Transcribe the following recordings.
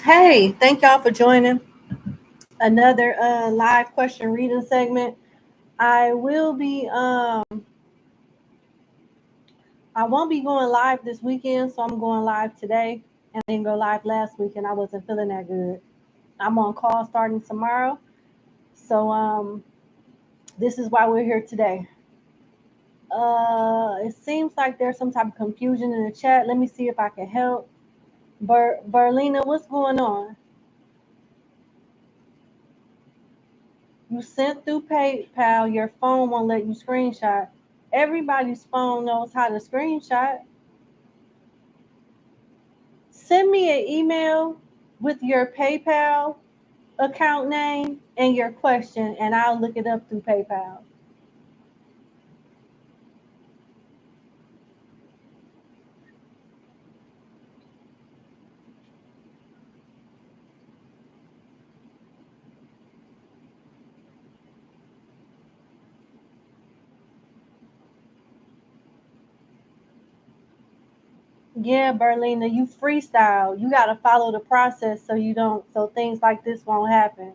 Hey, thank y'all for joining another live question reading segment. I will be I won't be going live this weekend, so I'm going live today. And I didn't go live last week and I wasn't feeling that good. I'm on call starting tomorrow. So this is why we're here today. It seems like there's some type of confusion in the chat. Let me see if I can help. Berlina, what's going on? You sent through PayPal, your phone won't let you screenshot. Everybody's phone knows how to screenshot. Send me an email with your PayPal account name and your question, and I'll look it up through PayPal. Yeah, Berlina, you freestyle. You got to follow the process so things like this won't happen.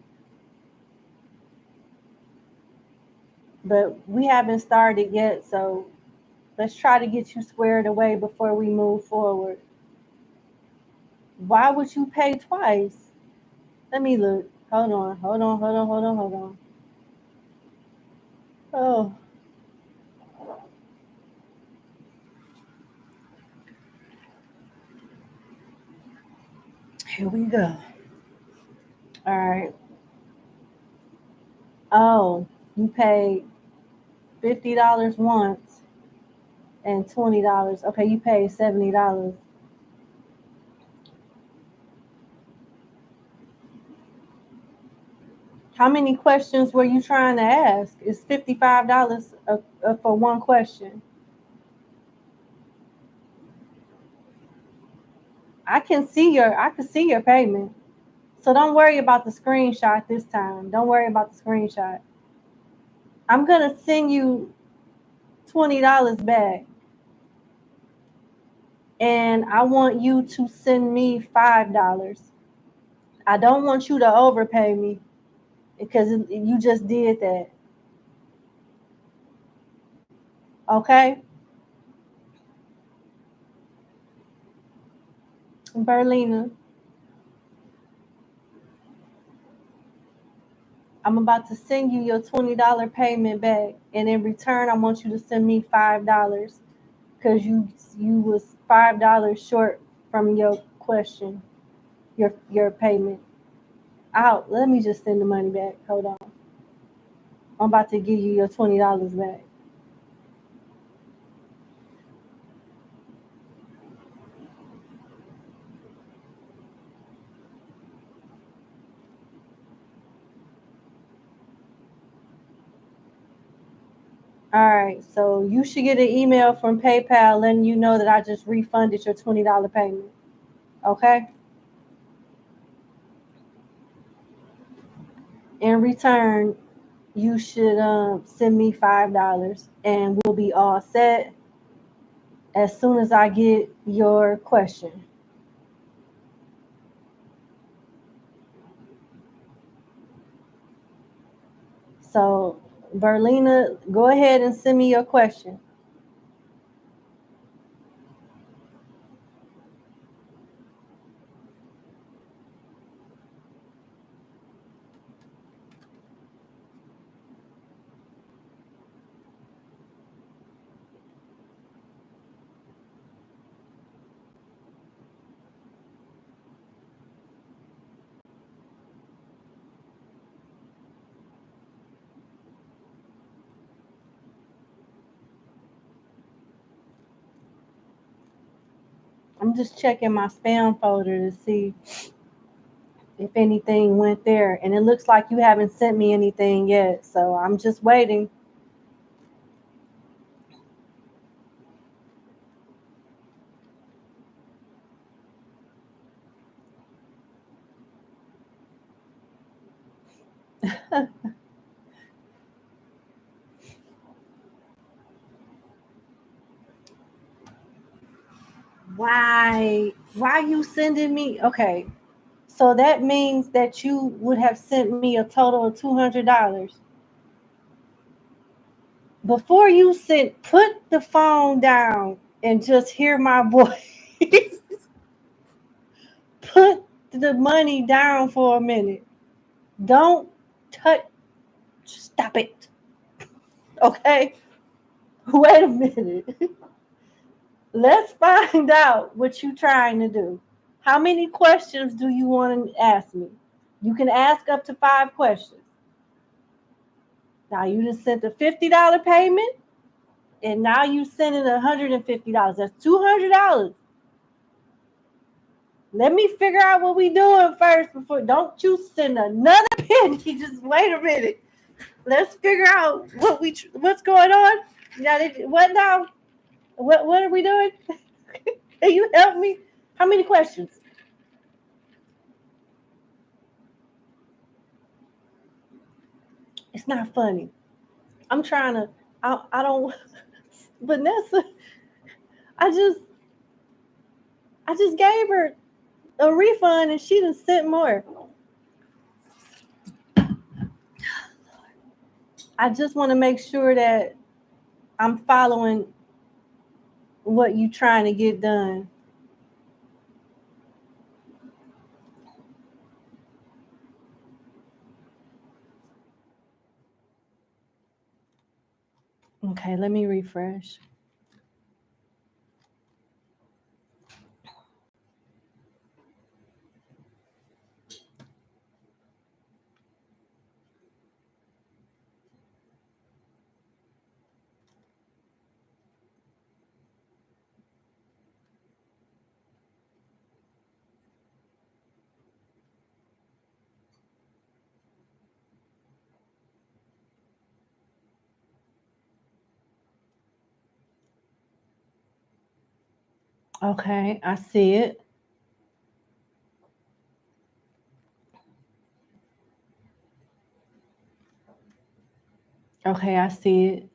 But we haven't started yet, so let's try to get you squared away before we move forward. Why would you pay twice? Let me look. Hold on. Oh. Here we go. All right. Oh, you paid $50 once and $20. Okay, you paid $70. How many questions were you trying to ask? It's $55 for one question. I can see your payment. So don't worry about the screenshot this time. Don't worry about the screenshot. I'm gonna send you $20 back. And I want you to send me $5. I don't want you to overpay me because you just did that. Okay? Berlina, I'm about to send you your $20 payment back. And in return, I want you to send me $5 because you was $5 short from your question, your payment. Let me just send the money back. Hold on. I'm about to give you your $20 back. All right, so you should get an email from PayPal letting you know that I just refunded your $20 payment. Okay? In return, you should send me $5 and we'll be all set as soon as I get your question. So, Berlina, go ahead and send me your question. I'm just checking my spam folder to see if anything went there. And it looks like you haven't sent me anything yet. So I'm just waiting. Why you sending me? Okay. So that means that you would have sent me a total of $200. Before you sent, put the phone down and just hear my voice. Put the money down for a minute. Don't touch. Stop it. Okay? Wait a minute. Let's find out what you're trying to do. How many questions do you want to ask me? You can ask up to 5 questions. Now you just sent a $50 payment, and now you sending $150. That's $200. Let me figure out what we doing first before. Don't you send another penny. Just wait a minute. Let's figure out what's going on. Now, what now? What are we doing? Can you help me? How many questions? It's not funny. I'm trying to. I don't. Vanessa. I just gave her a refund and she done sent more. I just want to make sure that I'm following what you trying to get done. Okay, let me refresh. Okay, I see it. Okay, I see it.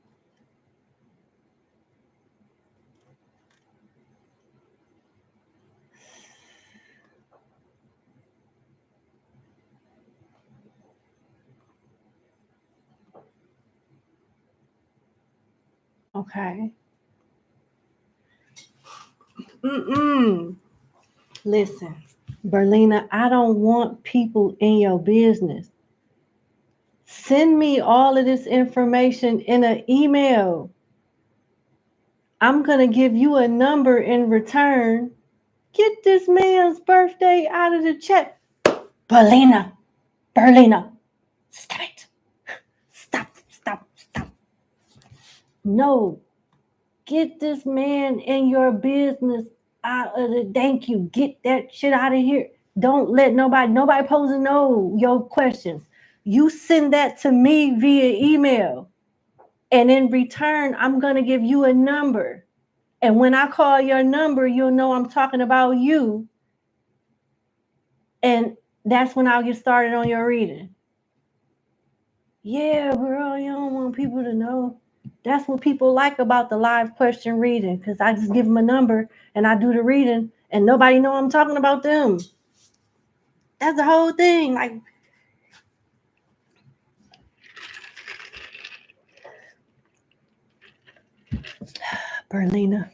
Okay. Listen, Berlina, I don't want people in your business. Send me all of this information in an email. I'm going to give you a number in return. Get this man's birthday out of the chat. Berlina, stop it. Stop. No, get this man in your business out of the thank you. Get that shit out of here. Don't let nobody pose to know your questions. You send that to me via email. And in return, I'm going to give you a number. And when I call your number, you'll know I'm talking about you. And that's when I'll get started on your reading. Yeah, girl, you don't want people to know. That's what people like about the live question reading, because I just give them a number and I do the reading and nobody know I'm talking about them. That's the whole thing. Like, Berlina.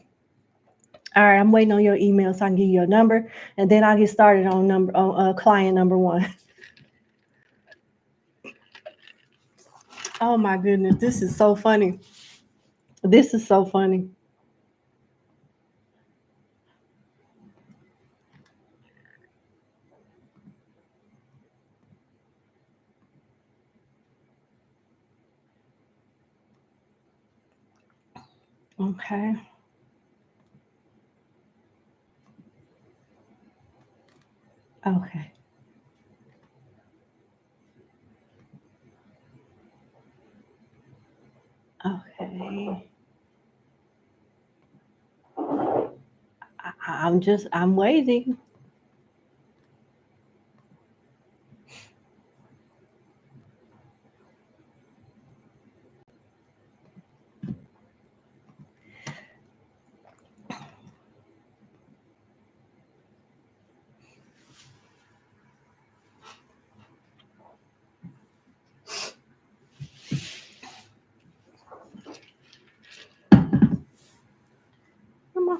All right, I'm waiting on your email so I can give you your number, and then I'll get started on client number 1. Oh my goodness, this is so funny. This is so funny. Okay. Okay. Okay. I'm waiting.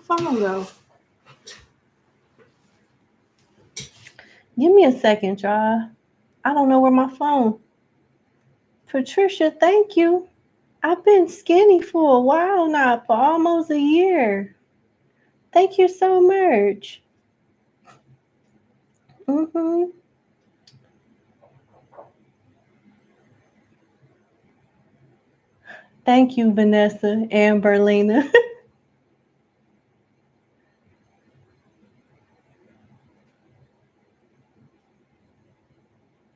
phone go? Give me a second, y'all. I don't know where my phone. Patricia, thank you. I've been skinny for a while now, for almost a year. Thank you so much. Mm-hmm. Thank you, Vanessa and Berlina.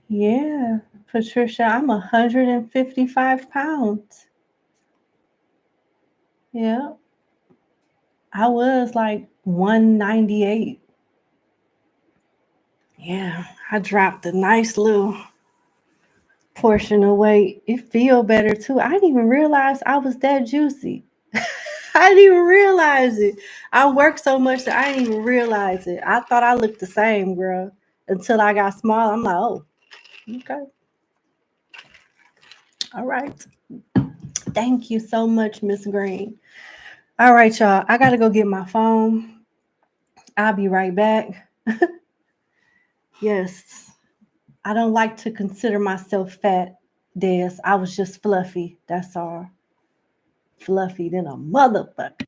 Yeah, Patricia, I'm 155 pounds. Yeah, I was like 198. Yeah, I dropped a nice little portion of weight. It feel better too. I didn't even realize I was that juicy. I didn't even realize it. I worked so much that I didn't even realize it. I thought I looked the same, girl, until I got small. I'm like, oh, okay, all right. Thank you so much, Miss Green. All right, y'all. I gotta go get my phone. I'll be right back. Yes, I don't like to consider myself fat, Des. I was just fluffy. That's all. Fluffy than a motherfucker.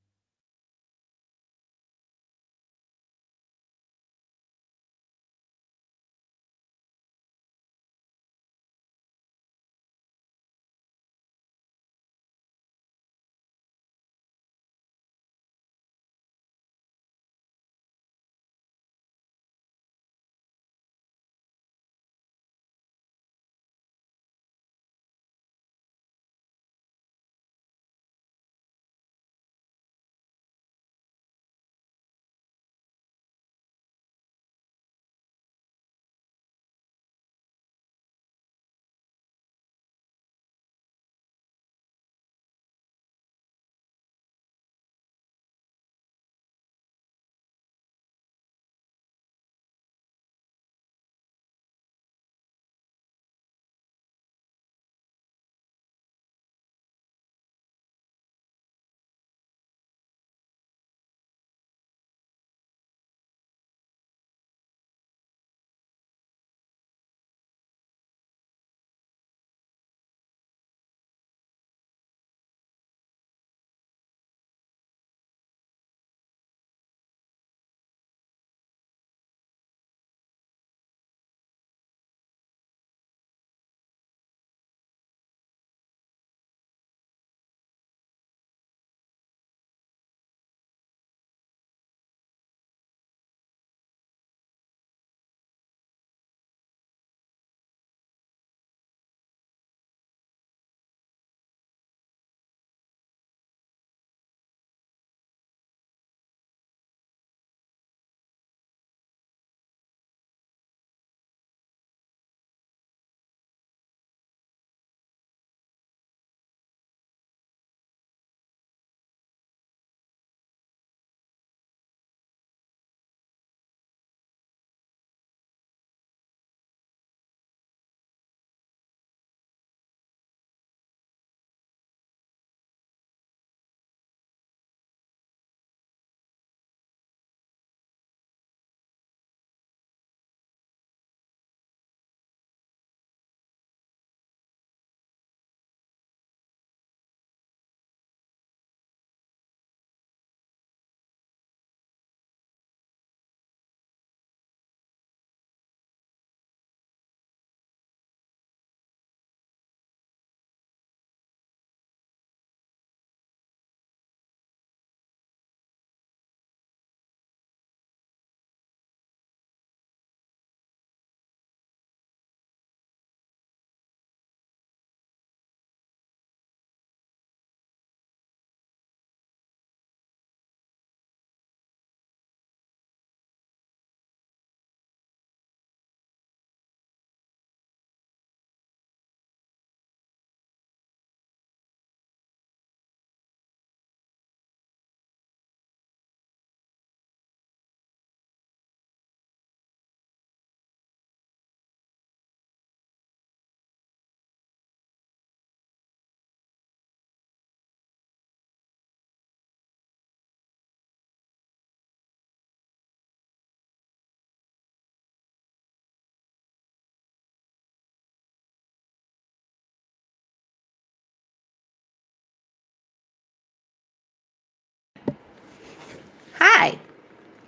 Hi,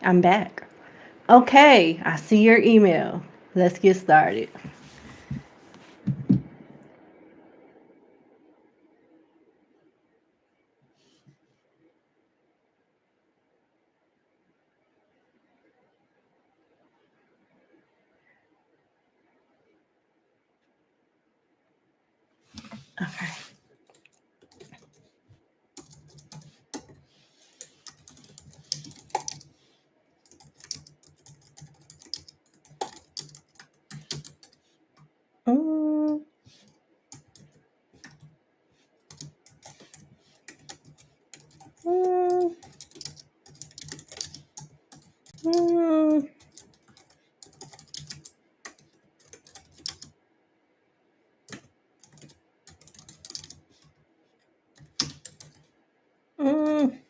I'm back. Okay, I see your email. Let's get started. Okay. Mm, mm, mm, mm,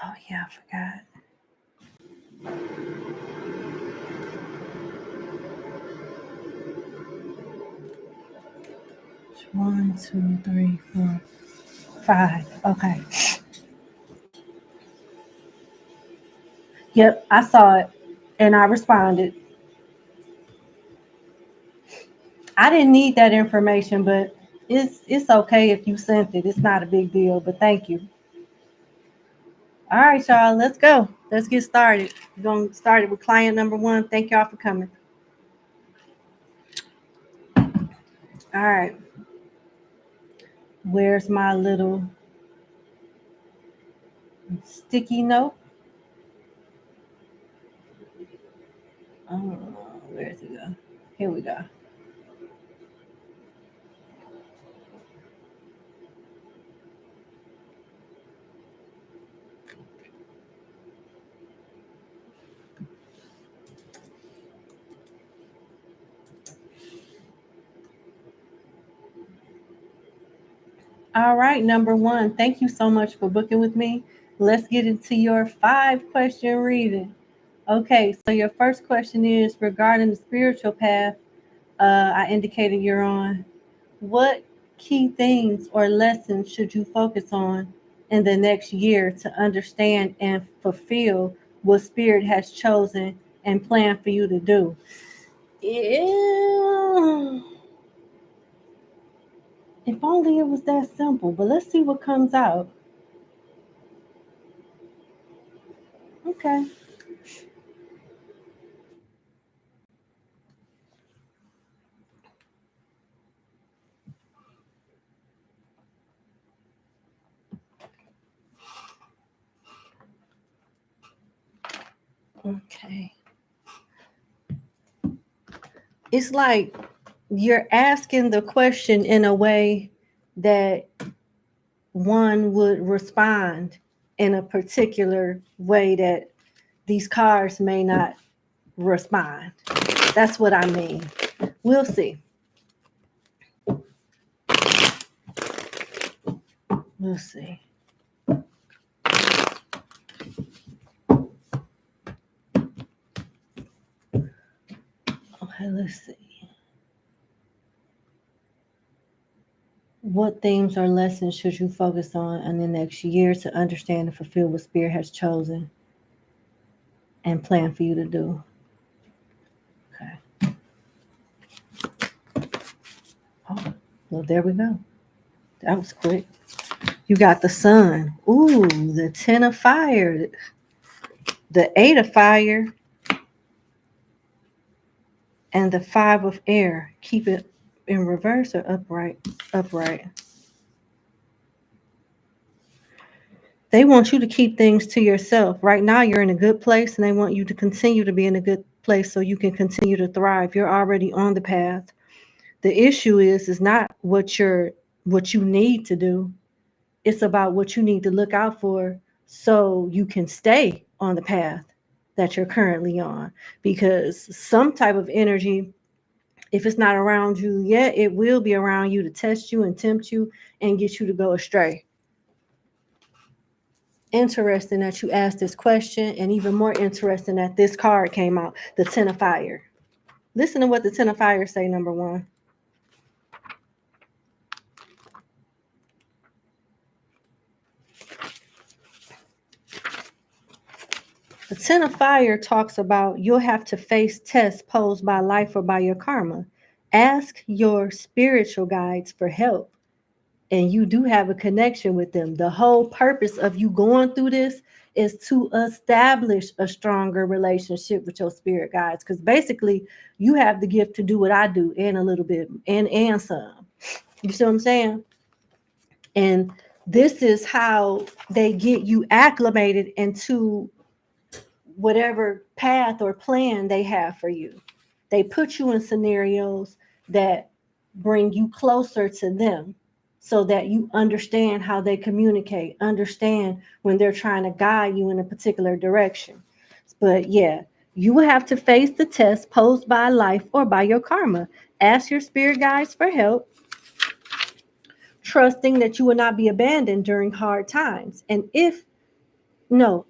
Oh, yeah, I forgot. 1, 2, 3, 4, 5. Okay. Yep, I saw it and I responded. I didn't need that information, but it's okay if you sent it. It's not a big deal, but thank you. All right, y'all, let's go. Let's get started. We're going to start it with client number 1. Thank y'all for coming. All right. Where's my little sticky note? Oh, where's it go? Here we go. All right, number 1. Thank you so much for booking with me. Let's get into your 5-question reading. Okay, so your first question is regarding the spiritual path I indicated you're on. What key things or lessons should you focus on in the next year to understand and fulfill what Spirit has chosen and planned for you to do? Yeah. If only it was that simple, but let's see what comes out. Okay. Okay. It's like you're asking the question in a way that one would respond in a particular way that these cards may not respond. That's what I mean. We'll see. We'll see. Okay, let's see. What themes or lessons should you focus on in the next year to understand and fulfill what Spirit has chosen and planned for you to do? Okay. Oh, well, there we go. That was quick. You got the Sun. Ooh, the 10 of Fire. The 8 of fire and the 5 of air. Keep it in reverse or upright? Upright. They want you to keep things to yourself. Right now, you're in a good place, and they want you to continue to be in a good place so you can continue to thrive. You're already on the path. The issue is not what you need to do. It's about what you need to look out for so you can stay on the path that you're currently on. Because some type of energy, if it's not around you yet, it will be around you to test you and tempt you and get you to go astray. Interesting that you asked this question, and even more interesting that this card came out, the 10 of fire. Listen to what the 10 of fire say, number one. The 10 of fire talks about you'll have to face tests posed by life or by your karma. Ask your spiritual guides for help. And you do have a connection with them. The whole purpose of you going through this is to establish a stronger relationship with your spirit guides. Because basically, you have the gift to do what I do and a little bit and some. You see what I'm saying? And this is how they get you acclimated into whatever path or plan they have for you. They put you in scenarios that bring you closer to them so that you understand how they communicate, understand when they're trying to guide you in a particular direction. But yeah, you will have to face the test posed by life or by your karma. Ask your spirit guides for help, trusting that you will not be abandoned during hard times. And if no.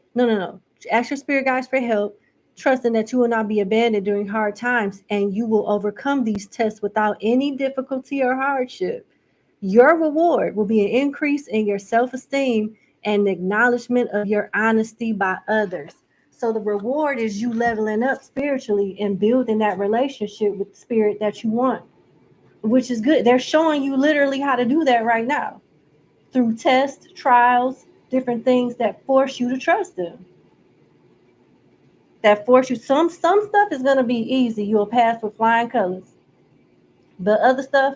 Ask your spirit guides for help, trusting that you will not be abandoned during hard times and you will overcome these tests without any difficulty or hardship. Your reward will be an increase in your self esteem and acknowledgement of your honesty by others. So, the reward is you leveling up spiritually and building that relationship with the spirit that you want, which is good. They're showing you literally how to do that right now through tests, trials, different things that force you to trust them. That force you. Some stuff is going to be easy. You'll pass with flying colors. But other stuff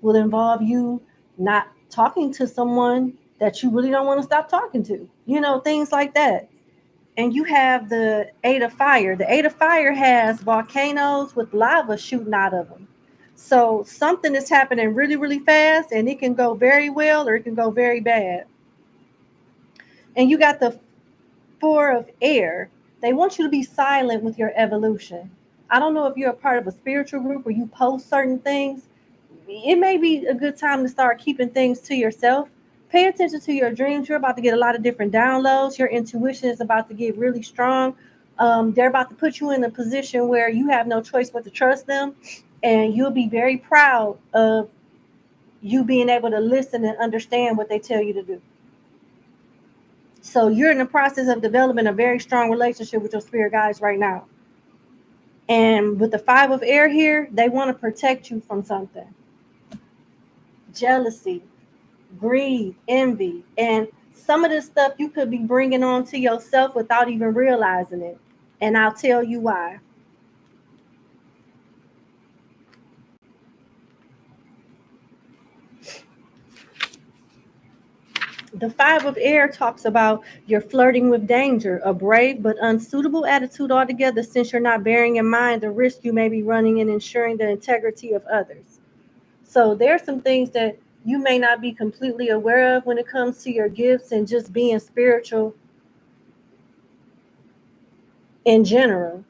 will involve you not talking to someone that you really don't want to stop talking to. Things like that. And you have the 8 of fire. The 8 of fire has volcanoes with lava shooting out of them. So something is happening really, really fast, and it can go very well or it can go very bad. And you got the 4 of air. They want you to be silent with your evolution. I don't know if you're a part of a spiritual group where you post certain things. It may be a good time to start keeping things to yourself. Pay attention to your dreams. You're about to get a lot of different downloads. Your intuition is about to get really strong. They're about to put you in a position where you have no choice but to trust them. And you'll be very proud of you being able to listen and understand what they tell you to do. So you're in the process of developing a very strong relationship with your spirit guides right now. And with the 5 of air here, they want to protect you from something. Jealousy, greed, envy, and some of this stuff you could be bringing on to yourself without even realizing it. And I'll tell you why. The 5 of air talks about you're flirting with danger, a brave but unsuitable attitude altogether, since you're not bearing in mind the risk you may be running in ensuring the integrity of others. So there's some things that you may not be completely aware of when it comes to your gifts and just being spiritual in general.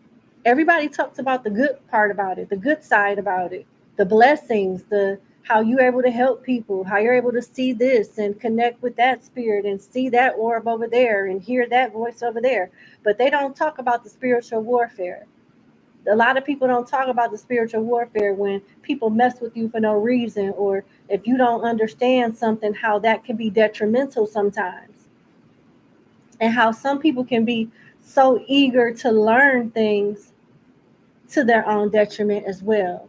Everybody talks about the good part about it, the good side about it, the blessings, the how you're able to help people, how you're able to see this and connect with that spirit and see that orb over there and hear that voice over there. But they don't talk about the spiritual warfare. A lot of people don't talk about the spiritual warfare when people mess with you for no reason, or if you don't understand something, how that can be detrimental sometimes, and how some people can be so eager to learn things to their own detriment as well.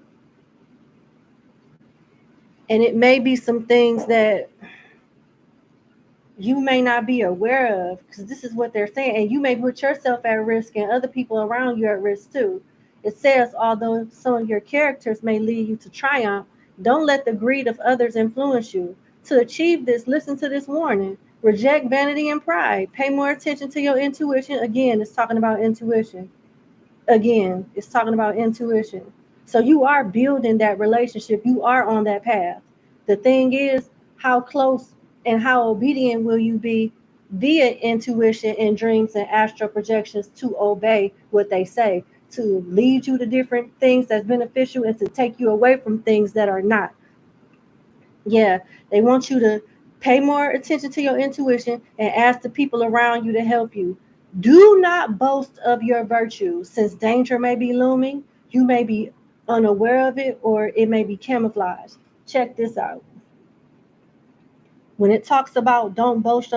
And it may be some things that you may not be aware of, because this is what they're saying, and you may put yourself at risk and other people around you at risk too. It says, although some of your characters may lead you to triumph, don't let the greed of others influence you. To achieve this, listen to this warning. Reject vanity and pride. Pay more attention to your intuition. Again, it's talking about intuition. Again, it's talking about intuition. So you are building that relationship. You are on that path. The thing is, how close and how obedient will you be via intuition and dreams and astral projections to obey what they say, to lead you to different things that's beneficial and to take you away from things that are not. Yeah, they want you to pay more attention to your intuition and ask the people around you to help you. Do not boast of your virtues, since danger may be looming. You may be unaware of it or it may be camouflaged. Check this out. When it talks about don't boast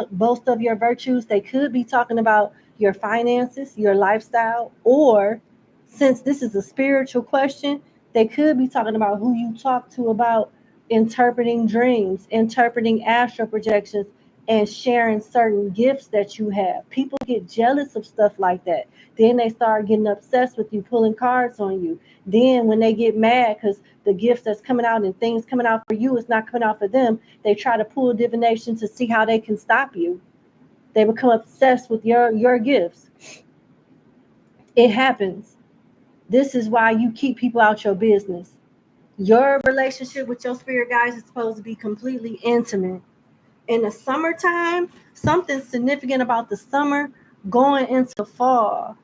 of your virtues, they could be talking about your finances, your lifestyle, or since this is a spiritual question, they could be talking about who you talk to about interpreting dreams, interpreting astral projections, and sharing certain gifts that you have. People get jealous of stuff like that. Then they start getting obsessed with you, pulling cards on you. Then when they get mad because the gifts that's coming out and things coming out for you is not coming out for them, they try to pull divination to see how they can stop you. They become obsessed with your gifts. It happens. This is why you keep people out your business. Your relationship with your spirit guides is supposed to be completely intimate. In the summertime, something significant about the summer going into fall,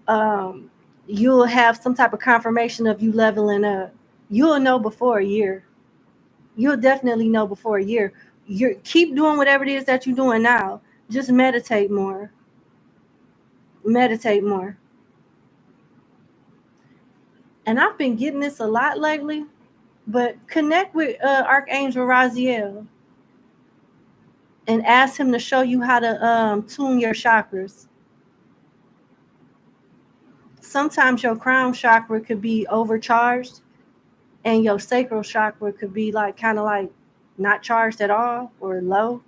um, you'll have some type of confirmation of you leveling up. You'll know before a year. You'll definitely know before a year. You keep doing whatever it is that you're doing now. Just meditate more. Meditate more. And I've been getting this a lot lately, but connect with Archangel Raziel and ask him to show you how to tune your chakras. Sometimes your crown chakra could be overcharged and your sacral chakra could be like kind of like not charged at all or low.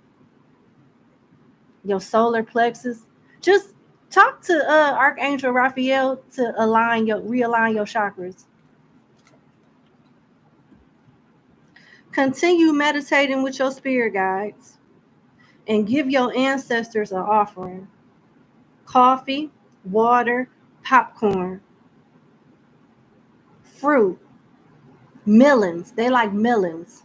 Your solar plexus. Just talk to Archangel Raphael to realign your chakras. Continue meditating with your spirit guides and give your ancestors an offering. Coffee, water, popcorn, fruit, melons. They like melons.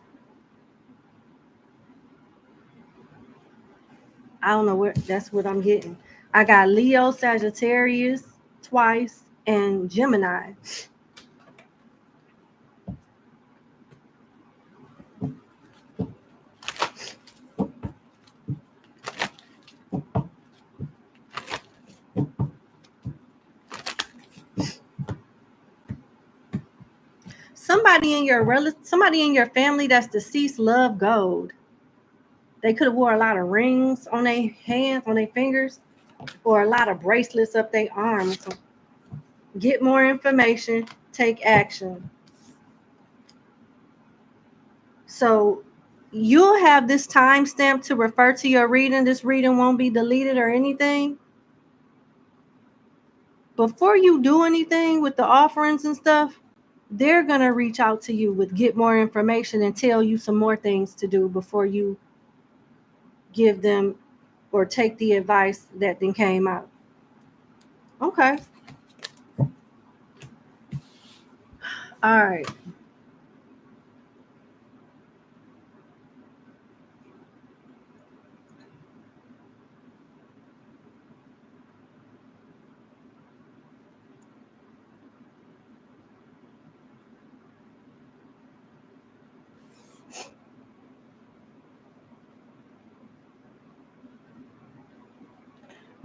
I don't know where that's what I'm getting. I got Leo, Sagittarius twice, and Gemini. Somebody in your family that's deceased love gold. They could have wore a lot of rings on their hands, on their fingers, or a lot of bracelets up their arms. Get more information, take action. So you'll have this timestamp to refer to your reading. This reading won't be deleted or anything. Before you do anything with the offerings and stuff, they're going to reach out to you with get more information and tell you some more things to do before you give them or take the advice that then came out. Okay. All right.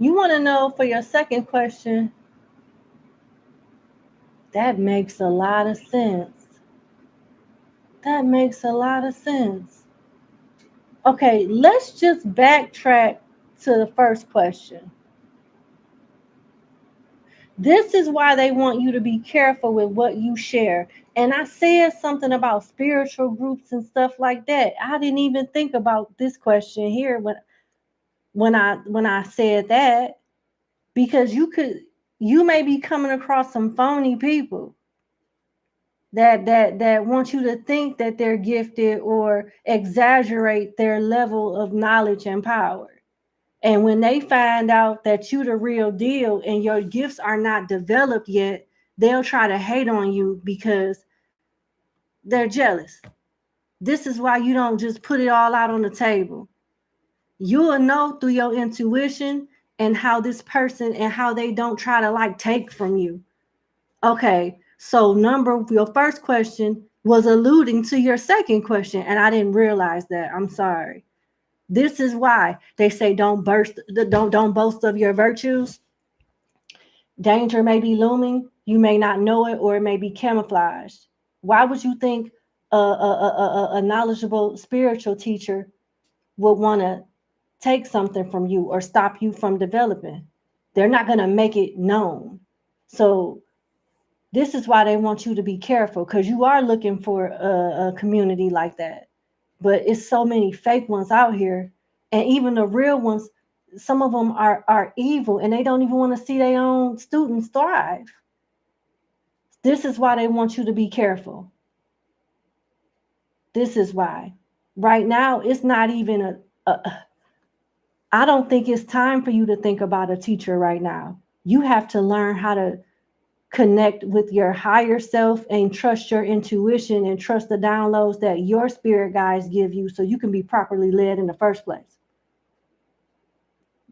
You want to know for your second question, that makes a lot of sense. That makes a lot of sense. Okay, let's just backtrack to the first question. This is why they want you to be careful with what you share. And I said something about spiritual groups and stuff like that. I didn't even think about this question here when I said that, because you may be coming across some phony people that want you to think that they're gifted or exaggerate their level of knowledge and power. And when they find out that you the real deal and your gifts are not developed yet, they'll try to hate on you because they're jealous. This is why you don't just put it all out on the table. You'll know through your intuition and how this person and how they don't try to like take from you. Okay, so your first question was alluding to your second question, and I didn't realize that. I'm sorry. This is why they say don't boast of your virtues. Danger may be looming. You may not know it, or it may be camouflaged. Why would you think a knowledgeable spiritual teacher would want to take something from you or stop you from developing? They're not going to make it known. So this is why they want you to be careful, because you are looking for a community like that. But it's so many fake ones out here. And even the real ones, some of them are evil, and they don't even want to see their own students thrive. This is why they want you to be careful. This is why. Right now, it's not even I don't think it's time for you to think about a teacher right now. You have to learn how to connect with your higher self and trust your intuition and trust the downloads that your spirit guides give you so you can be properly led in the first place.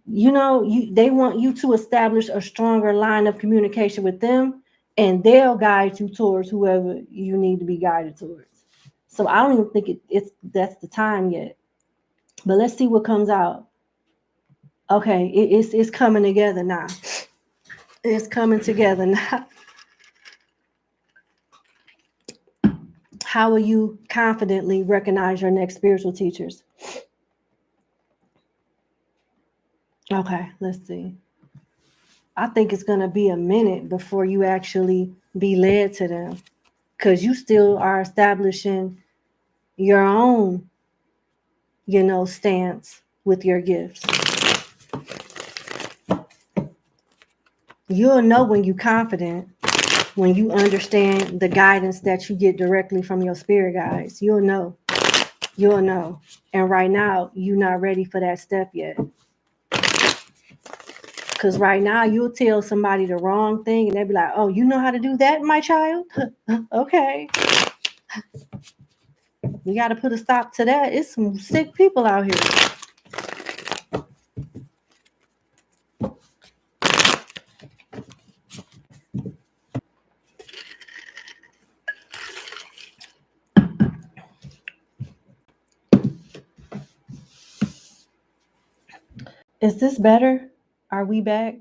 You know, they want you to establish a stronger line of communication with them, and they'll guide you towards whoever you need to be guided towards. So I don't even think that's the time yet. But let's see what comes out. Okay, it's coming together now. It's coming together now. How will you confidently recognize your next spiritual teachers? Okay, let's see. I think it's going to be a minute before you actually be led to them, because you still are establishing your own, stance with your gifts. You'll know when you're confident, when you understand the guidance that you get directly from your spirit guides. You'll know. And right now, you're not ready for that step yet. Because right now, you'll tell somebody the wrong thing, and they'll be like, oh, you know how to do that, my child? Okay. We got to put a stop to that. It's some sick people out here. Is this better? Are we back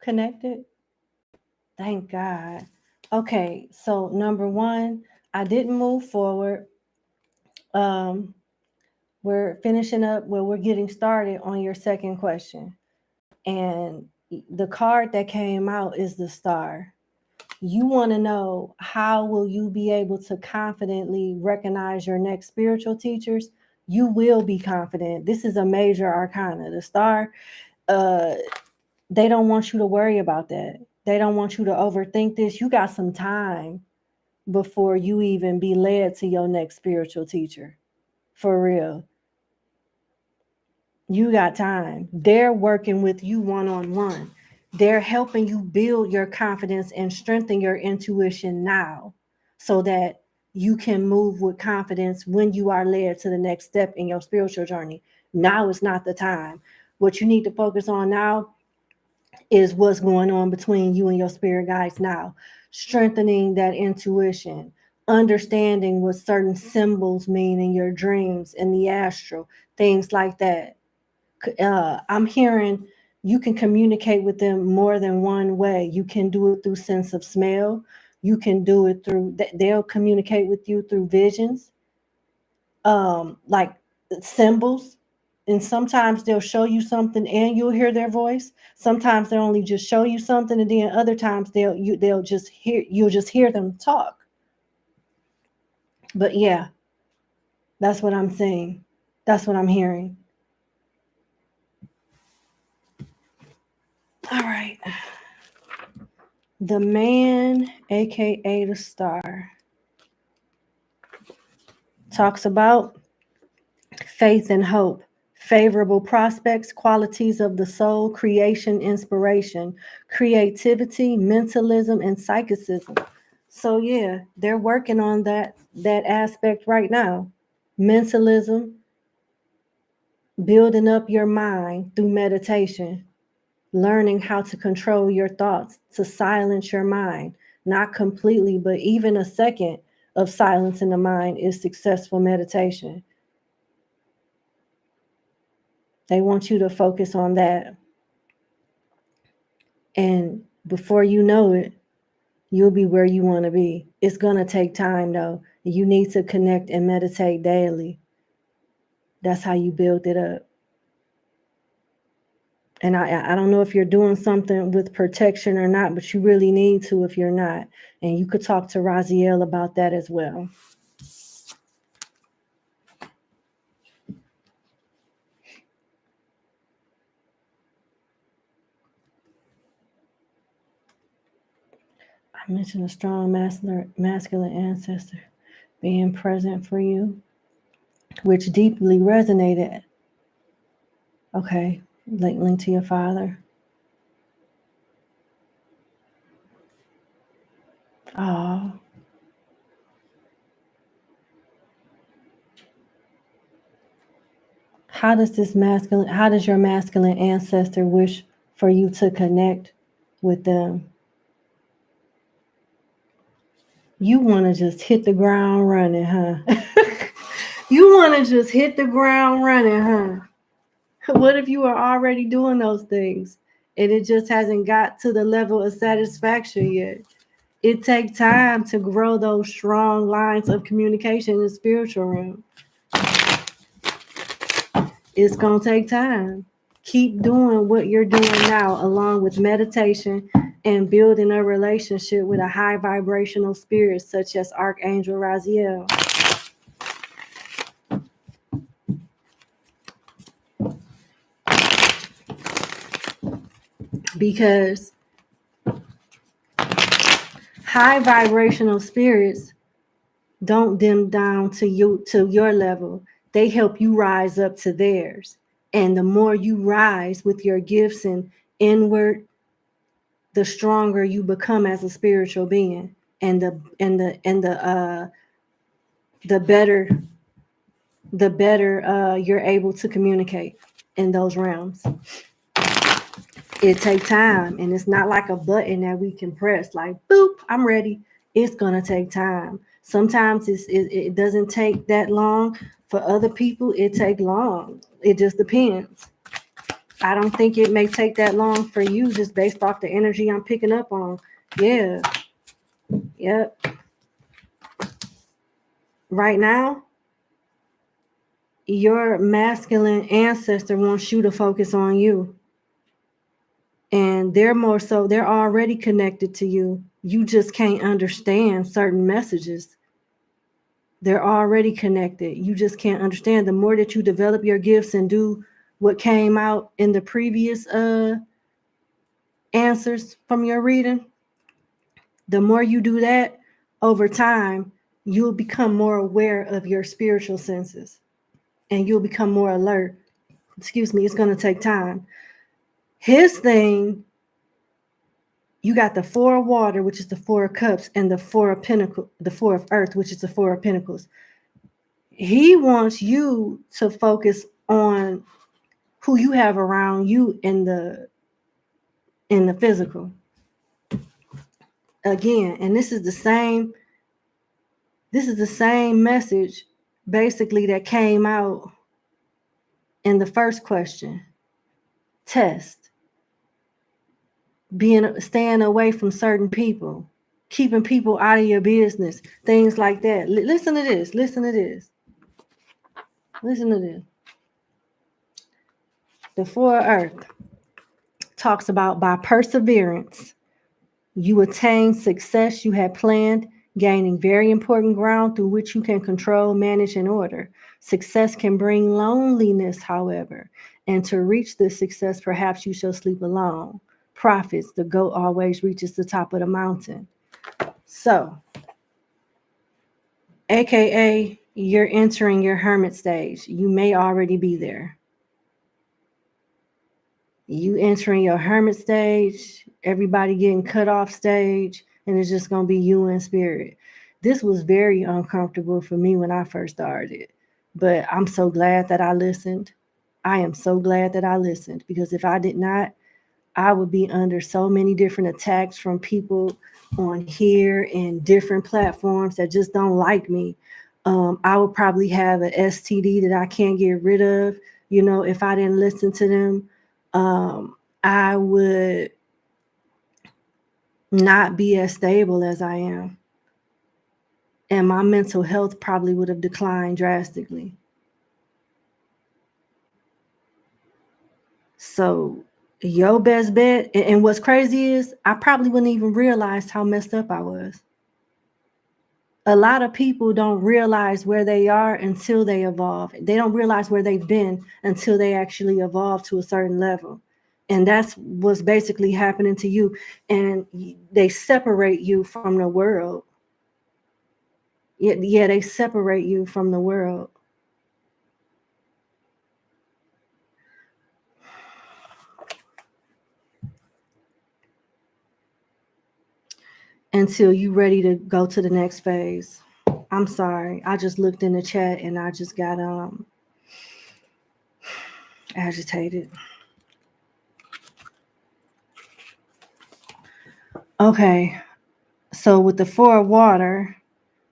connected? Thank God. Okay, so number one, I didn't move forward. We're finishing up where we're getting started on your second question. And the card that came out is the Star. You want to know, how will you be able to confidently recognize your next spiritual teachers? You will be confident. This is a major arcana. The Star, they don't want you to worry about that. They don't want you to overthink this. You got some time before you even be led to your next spiritual teacher. For real. You got time. They're working with you one-on-one. They're helping you build your confidence and strengthen your intuition now, so that you can move with confidence when you are led to the next step in your spiritual journey. Now is not the time. What you need to focus on now is what's going on between you and your spirit guides now. Strengthening that intuition, understanding what certain symbols mean in your dreams, in the astral, things like that. I'm hearing you can communicate with them more than one way. You can do it through sense of smell. You can do it through, they'll communicate with you through visions, like symbols. And sometimes they'll show you something and you'll hear their voice. Sometimes they'll only just show you something, and then other times you'll just hear them talk. But yeah, that's what I'm saying. That's what I'm hearing. All right. The man, aka the star, talks about faith and hope, favorable prospects, qualities of the soul, creation, inspiration, creativity, mentalism, and psychicism. So yeah, they're working on that aspect right now. Mentalism, building up your mind through meditation, learning how to control your thoughts, to silence your mind, not completely, but even a second of silence in the mind is successful meditation. They want you to focus on that. And before you know it, you'll be where you want to be. It's going to take time, though. You need to connect and meditate daily. That's how you build it up. And I don't know if you're doing something with protection or not, but you really need to if you're not. And you could talk to Raziel about that as well. I mentioned a strong masculine ancestor being present for you, which deeply resonated. Okay, link to your father. Oh. How does your masculine ancestor wish for you to connect with them? You want to just hit the ground running, huh? You want to just hit the ground running, huh? What if you are already doing those things and it just hasn't got to the level of satisfaction yet? It takes time to grow those strong lines of communication in the spiritual realm. It's going to take time. Keep doing what you're doing now, along with meditation and building a relationship with a high vibrational spirit such as Archangel Raziel. Because high vibrational spirits don't dim down to your level. They help you rise up to theirs. And the more you rise with your gifts and inward, the stronger you become as a spiritual being, and the better you're able to communicate in those realms. It takes time, and it's not like a button that we can press like boop, I'm ready. It's gonna take time. Sometimes it doesn't take that long. For other people it take long. It just depends. I don't think it may take that long for you, just based off the energy I'm picking up on. Yeah. Yep. Right now, your masculine ancestor wants you to focus on you. And they're already connected to you. You just can't understand certain messages. They're already connected. You just can't understand. The more that you develop your gifts and do what came out in the previous answers from your reading, the more you do that over time, you'll become more aware of your spiritual senses and you'll become more alert. Excuse me, it's going to take time. His thing, you got the Four of Water, which is the Four of Cups, and the Four of Pentacles, the Four of Earth, which is the Four of Pentacles. He wants you to focus on who you have around you in the physical. Again, and this is the same message basically that came out in the first question. Test. Staying away from certain people, keeping people out of your business, things like that. Listen to this. The Four of Earth talks about by perseverance, you attain success you had planned, gaining very important ground through which you can control, manage, and order. Success can bring loneliness, however, and to reach this success, perhaps you shall sleep alone. prophets. The goat always reaches the top of the mountain. So, AKA, you're entering your hermit stage. You may already be there. You entering your hermit stage, everybody getting cut off stage, and it's just going to be you in spirit. This was very uncomfortable for me when I first started, but I'm so glad that I listened. I am so glad that I listened, because if I did not, I would be under so many different attacks from people on here and different platforms that just don't like me. I would probably have an STD that I can't get rid of, if I didn't listen to them. I would not be as stable as I am. And my mental health probably would have declined drastically. So your best bet, and what's crazy is I probably wouldn't even realize how messed up I was. A lot of people don't realize where they are until they evolve. They don't realize where they've been until they actually evolve to a certain level. And that's what's basically happening to you. And they separate you from the world. Yeah, they separate you from the world. Until you're ready to go to the next phase. I'm sorry. I just looked in the chat and I just got agitated. Okay. So with the 4 of water,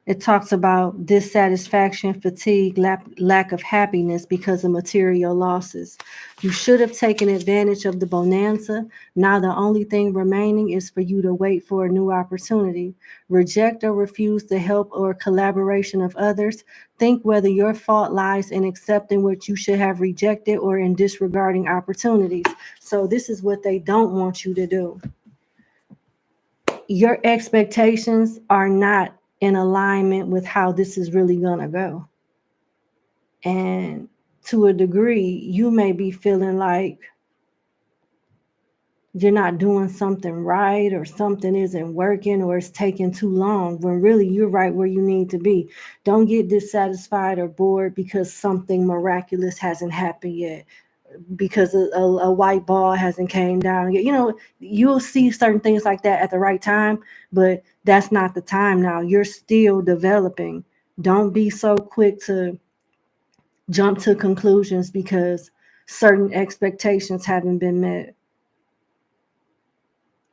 it talks about dissatisfaction, fatigue, lack of happiness because of material losses. You should have taken advantage of the bonanza. Now the only thing remaining is for you to wait for a new opportunity. Reject or refuse the help or collaboration of others. Think whether your fault lies in accepting what you should have rejected or in disregarding opportunities. So this is what they don't want you to do. Your expectations are not in alignment with how this is really going to go. And to a degree, you may be feeling like you're not doing something right, or something isn't working, or it's taking too long, when really you're right where you need to be. Don't get dissatisfied or bored because something miraculous hasn't happened yet, because a white ball hasn't came down yet. You'll see certain things like that at the right time, but that's not the time now. You're still developing. Don't be so quick to jump to conclusions because certain expectations haven't been met.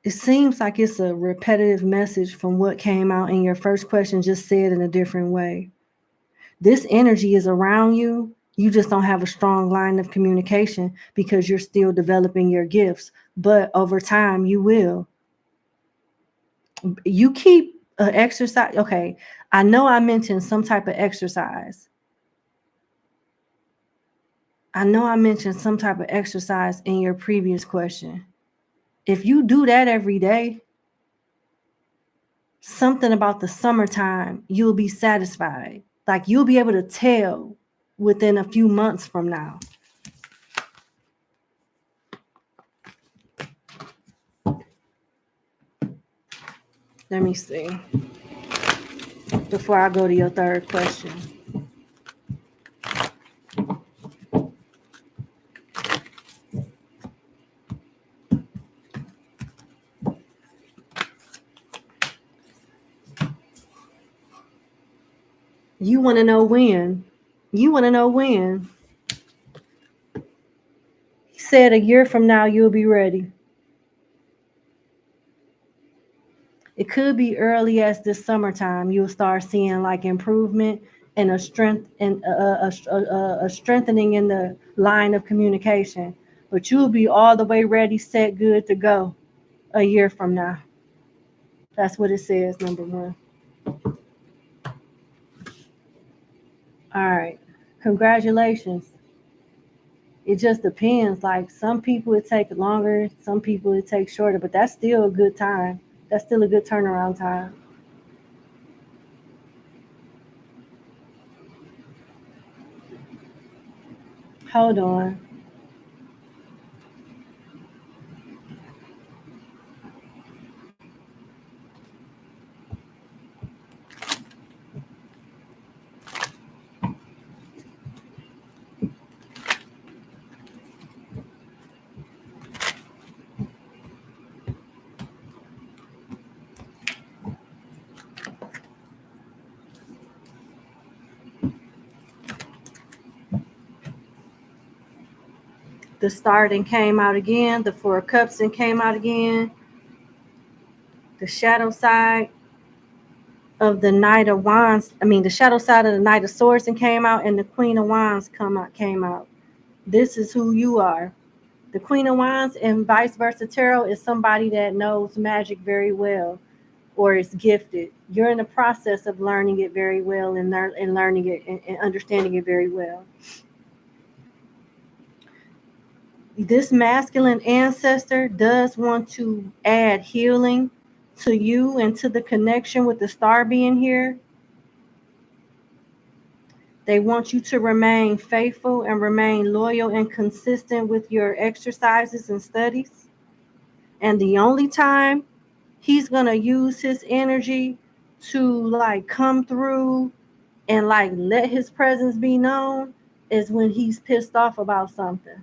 It seems like it's a repetitive message from what came out in your first question, just said in a different way. This energy is around you. You just don't have a strong line of communication because you're still developing your gifts. But over time, you will. You keep exercise. Okay, I know I mentioned some type of exercise. in your previous question. If you do that every day, something about the summertime, you'll be satisfied. Like you'll be able to tell within a few months from now. Let me see. Before I go to your third question. You want to know when? He said a year from now, you'll be ready. It could be early as this summertime. You'll start seeing like improvement and a strength and a strengthening in the line of communication. But you'll be all the way ready, set, good to go a year from now. That's what it says, number 1. All right. Congratulations. It just depends. Like some people it take longer, some people it takes shorter, but that's still a good time. That's still a good turnaround time. Hold on. The Star then came out again. The Four of Cups then came out again. The shadow side of the Knight of Wands, the shadow side of the Knight of Swords and came out, and the Queen of Wands came out. This is who you are. The Queen of Wands and vice versa tarot is somebody that knows magic very well or is gifted. You're in the process of learning it very well and learning it and understanding it very well. This masculine ancestor does want to add healing to you and to the connection with the star being here. They want you to remain faithful and remain loyal and consistent with your exercises and studies. And the only time he's going to use his energy to like come through and like let his presence be known is when he's pissed off about something.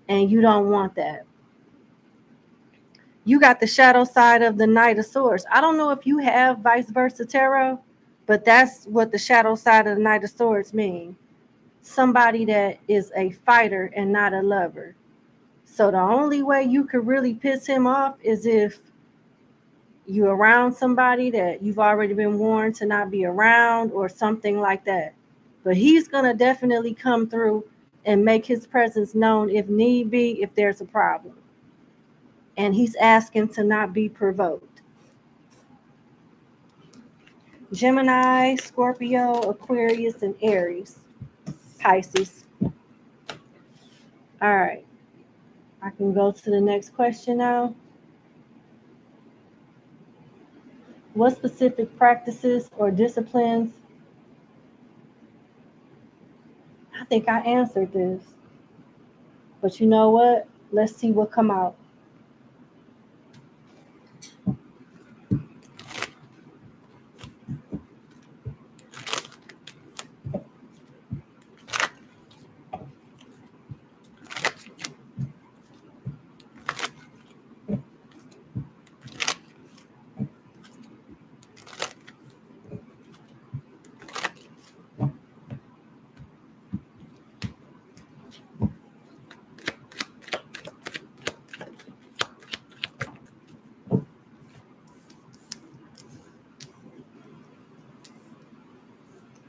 And you don't want that. You got the shadow side of the Knight of Swords. I don't know if you have vice versa tarot, but that's what the shadow side of the Knight of Swords mean. Somebody that is a fighter and not a lover. So the only way you could really piss him off is if you're around somebody that you've already been warned to not be around or something like that. But he's going to definitely come through and make his presence known if need be, if there's a problem. And he's asking to not be provoked. Gemini, Scorpio, Aquarius, and Aries. Pisces. All right. I can go to the next question now. What specific practices or disciplines? I think I answered this. But you know what? Let's see what come out.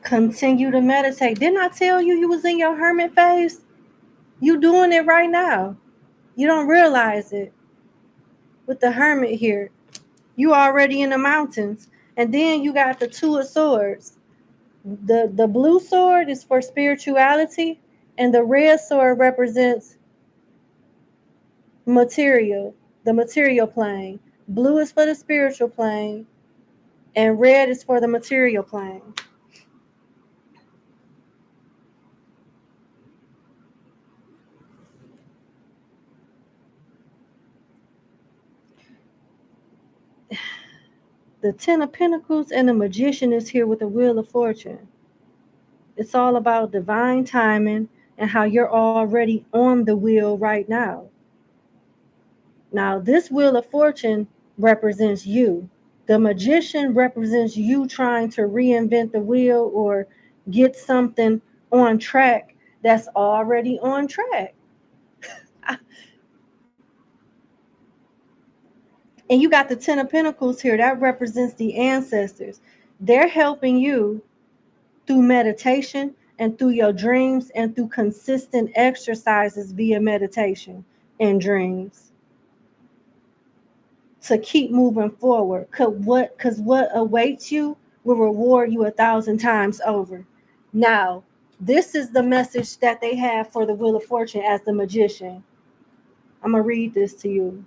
Continue to meditate. Didn't I tell you you was in your hermit phase? You doing it right now. You don't realize it. With the hermit here, you already in the mountains. And then you got the Two of Swords. The blue sword is for spirituality, and the red sword represents material, the material plane. Blue is for the spiritual plane, and red is for the material plane. The Ten of Pentacles and the Magician is here with the Wheel of Fortune. It's all about divine timing and how you're already on the wheel right now. Now, this Wheel of Fortune represents you. The Magician represents you trying to reinvent the wheel or get something on track that's already on track. And you got the Ten of Pentacles here. That represents the ancestors. They're helping you through meditation and through your dreams and through consistent exercises via meditation and dreams to keep moving forward. Because what awaits you will reward you 1,000 times over. Now, this is the message that they have for the Wheel of Fortune as the Magician. I'm going to read this to you.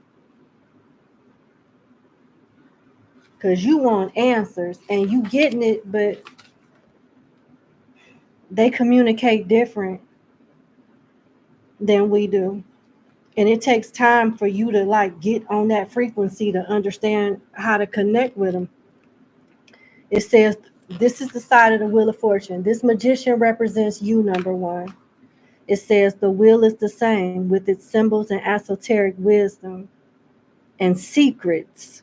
Because you want answers and you getting it, but they communicate different than we do. And it takes time for you to like get on that frequency to understand how to connect with them. It says, this is the side of the Wheel of Fortune. This Magician represents you, number one. It says the wheel is the same with its symbols and esoteric wisdom and secrets.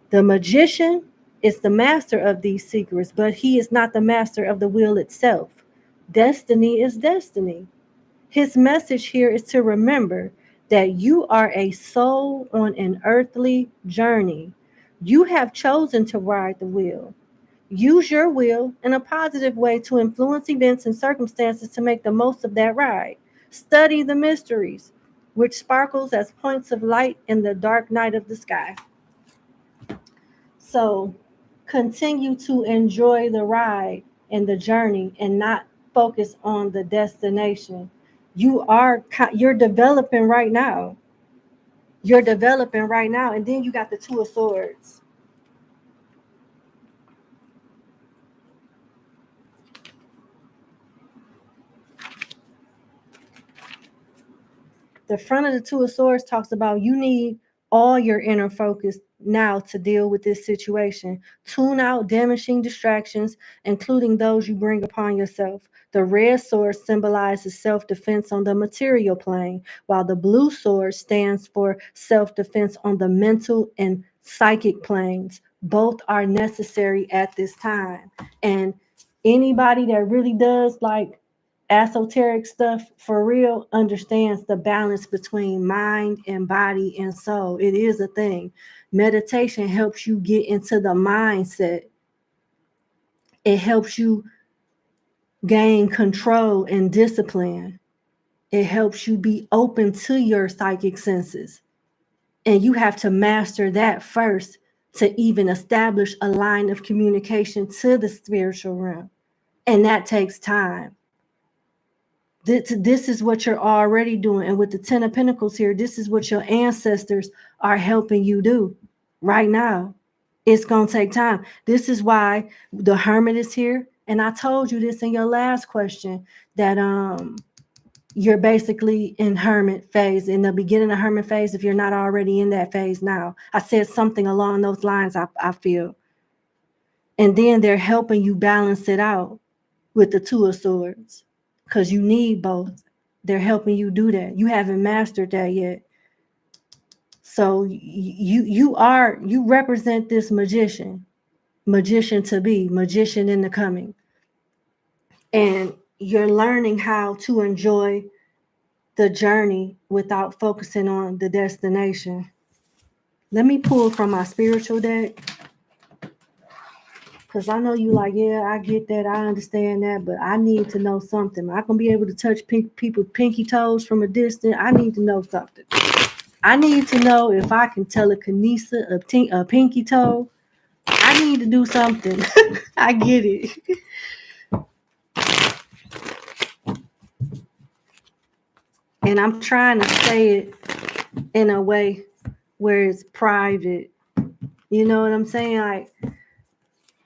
The Magician is the master of these secrets, but he is not the master of the wheel itself. Destiny is destiny. His message here is to remember that you are a soul on an earthly journey. You have chosen to ride the wheel. Use your will in a positive way to influence events and circumstances to make the most of that ride. Study the mysteries, which sparkles as points of light in the dark night of the sky. So continue to enjoy the ride and the journey and not focus on the destination. You're developing right now. You're developing right now. And then you got the Two of Swords. The front of the Two of Swords talks about you need all your inner focus now to deal with this situation. Tune out damaging distractions, including those you bring upon yourself. The red sword symbolizes self-defense on the material plane, while the blue sword stands for self-defense on the mental and psychic planes. Both are necessary at this time. And anybody that really does like esoteric stuff for real understands the balance between mind and body and soul. It is a thing. Meditation helps you get into the mindset. It helps you gain control and discipline. It helps you be open to your psychic senses. And you have to master that first to even establish a line of communication to the spiritual realm. And that takes time. This is what you're already doing. And with the 10 of Pentacles here, this is what your ancestors are helping you do right now. It's going to take time. This is why the Hermit is here. And I told you this in your last question, that you're basically in Hermit phase, in the beginning of Hermit phase, if you're not already in that phase now. I said something along those lines, I feel. And then they're helping you balance it out with the Two of Swords, because you need both. They're helping you do that. You haven't mastered that yet. So you represent this magician to be, magician in the coming. And you're learning how to enjoy the journey without focusing on the destination. Let me pull from my spiritual deck, because I know you like, yeah, I get that, I understand that, but I need to know something. I'm not going to be able to touch people's pinky toes from a distance. I need to know something. I need to know if I can telekinesis a pinky toe. I need to do something. I get it. And I'm trying to say it in a way where it's private. You know what I'm saying? Like,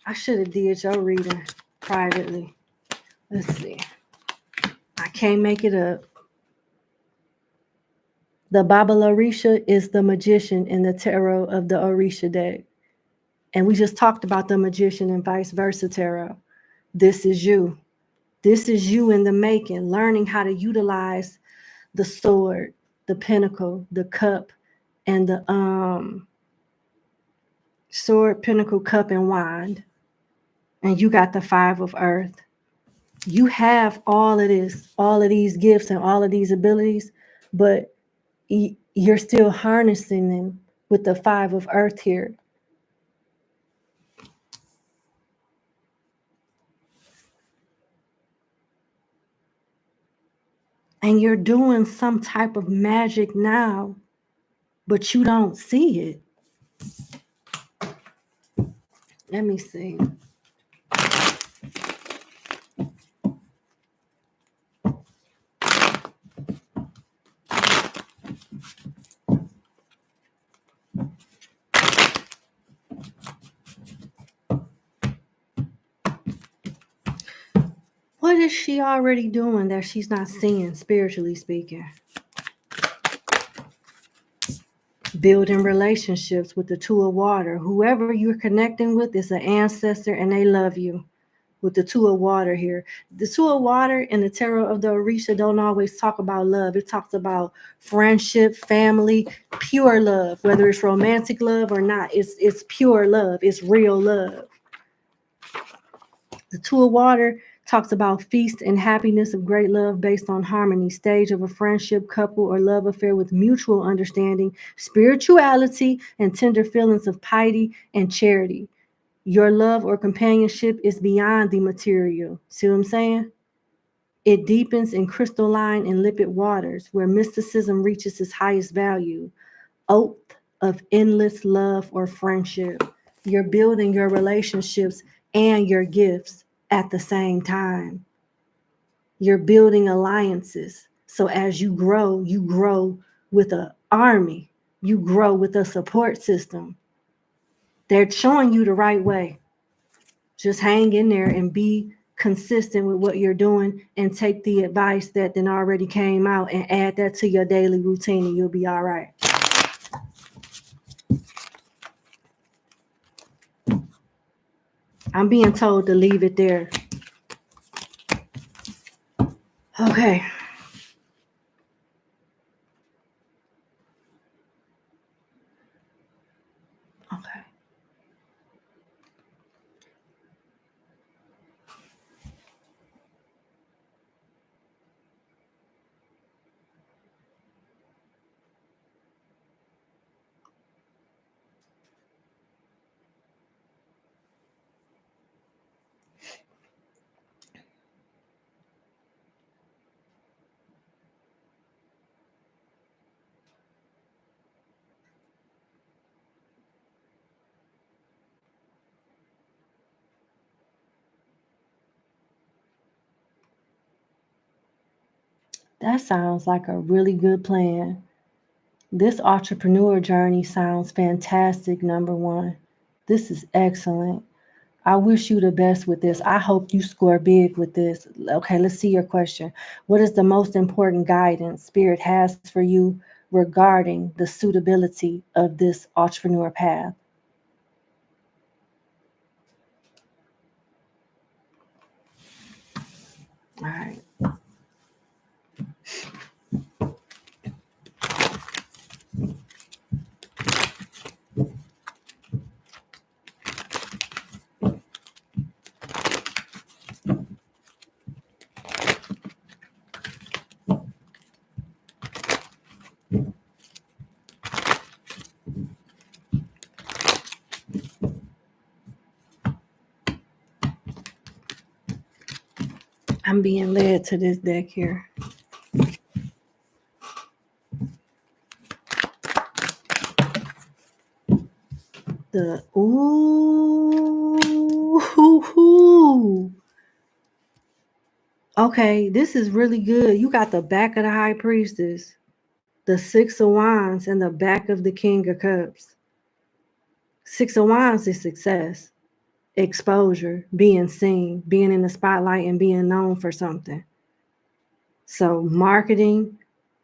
I should have did your reading privately. Let's see. I can't make it up. The Baba Orisha is the magician in the tarot of the Orisha deck. And we just talked about the magician and vice versa tarot. This is you. This is you in the making, learning how to utilize the sword, the pentacle, the cup, and the sword, pentacle, cup, and wand. And you got the 5 of earth. You have all of this, all of these gifts and all of these abilities, but you're still harnessing them with the 5 of earth here. And you're doing some type of magic now, but you don't see it. Let me see. What is she already doing that she's not seeing, spiritually speaking? Building relationships with the 2 of water. Whoever you're connecting with is an ancestor and they love you. With the 2 of water here. The 2 of water in the tarot of the Orisha don't always talk about love. It talks about friendship, family, pure love, whether it's romantic love or not. It's pure love. It's real love. The 2 of water Talks about feast and happiness of great love based on harmony, stage of a friendship, couple, or love affair with mutual understanding, spirituality, and tender feelings of piety and charity. Your love or companionship is beyond the material. See what I'm saying? It deepens in crystalline and limpid waters where mysticism reaches its highest value. Oath of endless love or friendship. You're building your relationships and your gifts at the same time. You're building alliances. So as you grow with an army. You grow with a support system. They're showing you the right way. Just hang in there and be consistent with what you're doing and take the advice that then already came out and add that to your daily routine and you'll be all right. I'm being told to leave it there. Okay. Okay. That sounds like a really good plan. This entrepreneur journey sounds fantastic, number one. This is excellent. I wish you the best with this. I hope you score big with this. Okay, let's see your question. What is the most important guidance Spirit has for you regarding the suitability of this entrepreneur path? All right. I'm being led to this deck here. The ooh. Okay, this is really good. You got the back of the High Priestess, the Six of Wands, and the back of the King of Cups. Six of Wands is success, exposure, being seen, being in the spotlight, and being known for something. So marketing,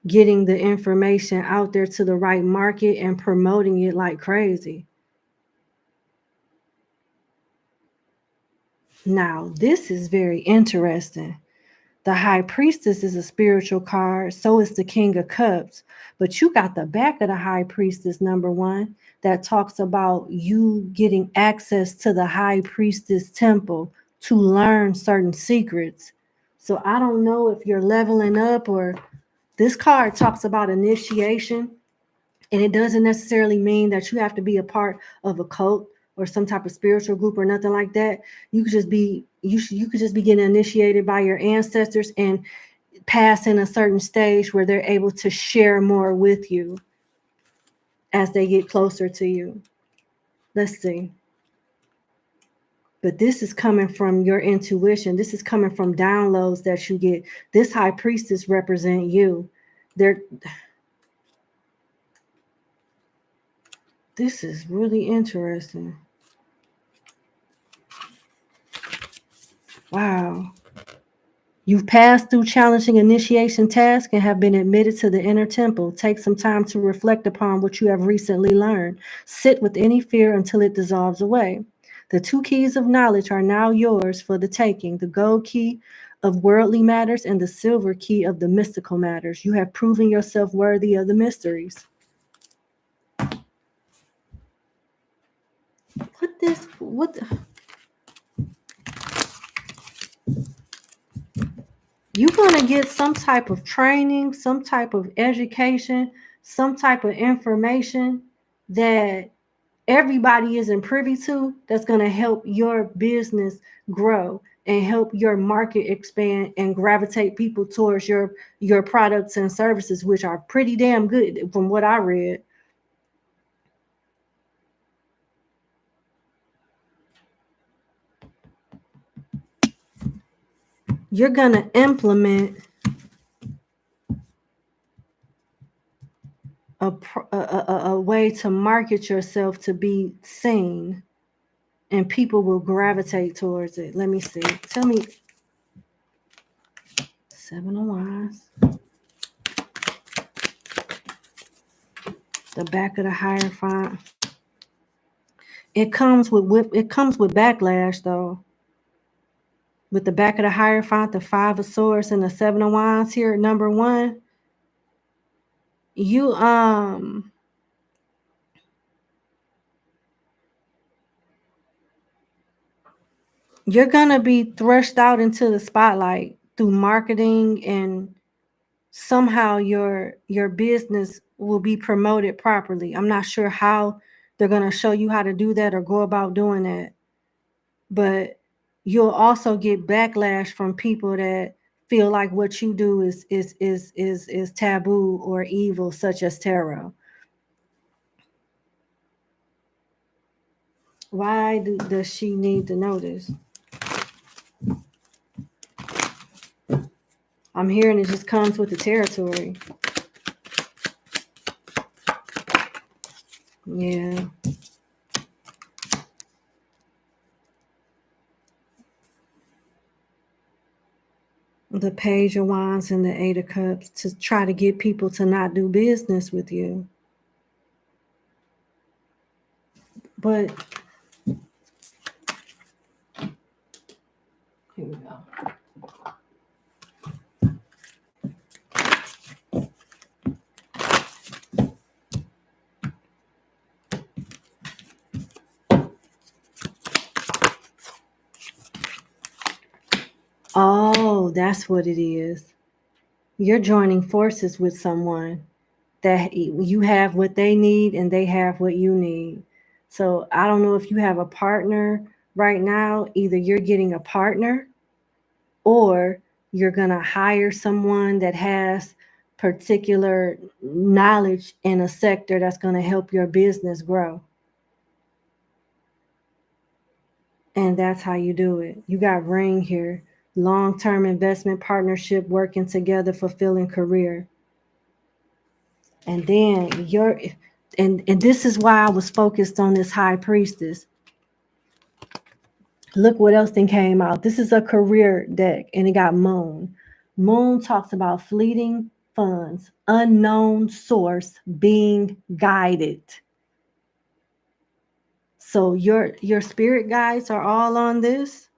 getting the information out there to the right market and promoting it like crazy. Now, this is very interesting. The High Priestess is a spiritual card, so is the King of Cups. But you got the back of the High Priestess, number one, that talks about you getting access to the High Priestess temple to learn certain secrets. So I don't know if you're leveling up, or this card talks about initiation. And it doesn't necessarily mean that you have to be a part of a cult or some type of spiritual group or nothing like that. You could just be you could just be getting initiated by your ancestors and pass in a certain stage where they're able to share more with you as they get closer to you. Let's see. But this is coming from your intuition. This is coming from downloads that you get. This High Priestess represent you. This is really interesting. Wow. You've passed through challenging initiation tasks and have been admitted to the inner temple. Take some time to reflect upon what you have recently learned. Sit with any fear until it dissolves away. The two keys of knowledge are now yours for the taking, the gold key of worldly matters and the silver key of the mystical matters. You have proven yourself worthy of the mysteries. What? You're going to get some type of training, some type of education, some type of information that everybody isn't privy to, that's going to help your business grow and help your market expand and gravitate people towards your products and services, which are pretty damn good from what I read. You're going to implement a way to market yourself to be seen, and people will gravitate towards it. Let me see. Tell me. 7 of Wands. The back of the Hierophant. It comes with backlash though. With the back of the Hierophant, the 5 of Swords, and the 7 of Wands here, number 1. You're gonna be thrust out into the spotlight through marketing, and somehow your business will be promoted properly. I'm not sure how they're gonna show you how to do that or go about doing that, but you'll also get backlash from people that feel like what you do is taboo or evil, such as tarot. Why does she need to know this? I'm hearing it just comes with the territory. Yeah. The Page of Wands and the 8 of Cups to try to get people to not do business with you. But here we go. Oh, that's what it is. You're joining forces with someone that you have what they need and they have what you need. So I don't know if you have a partner right now. Either you're getting a partner or you're going to hire someone that has particular knowledge in a sector that's going to help your business grow. And that's how you do it. You got ring here. Long-term investment partnership, working together, fulfilling career. And then and this is why I was focused on this High Priestess. Look what else then came out. This is a career deck, and it got Moon. Moon talks about fleeting funds, unknown source, being guided. So your spirit guides are all on this.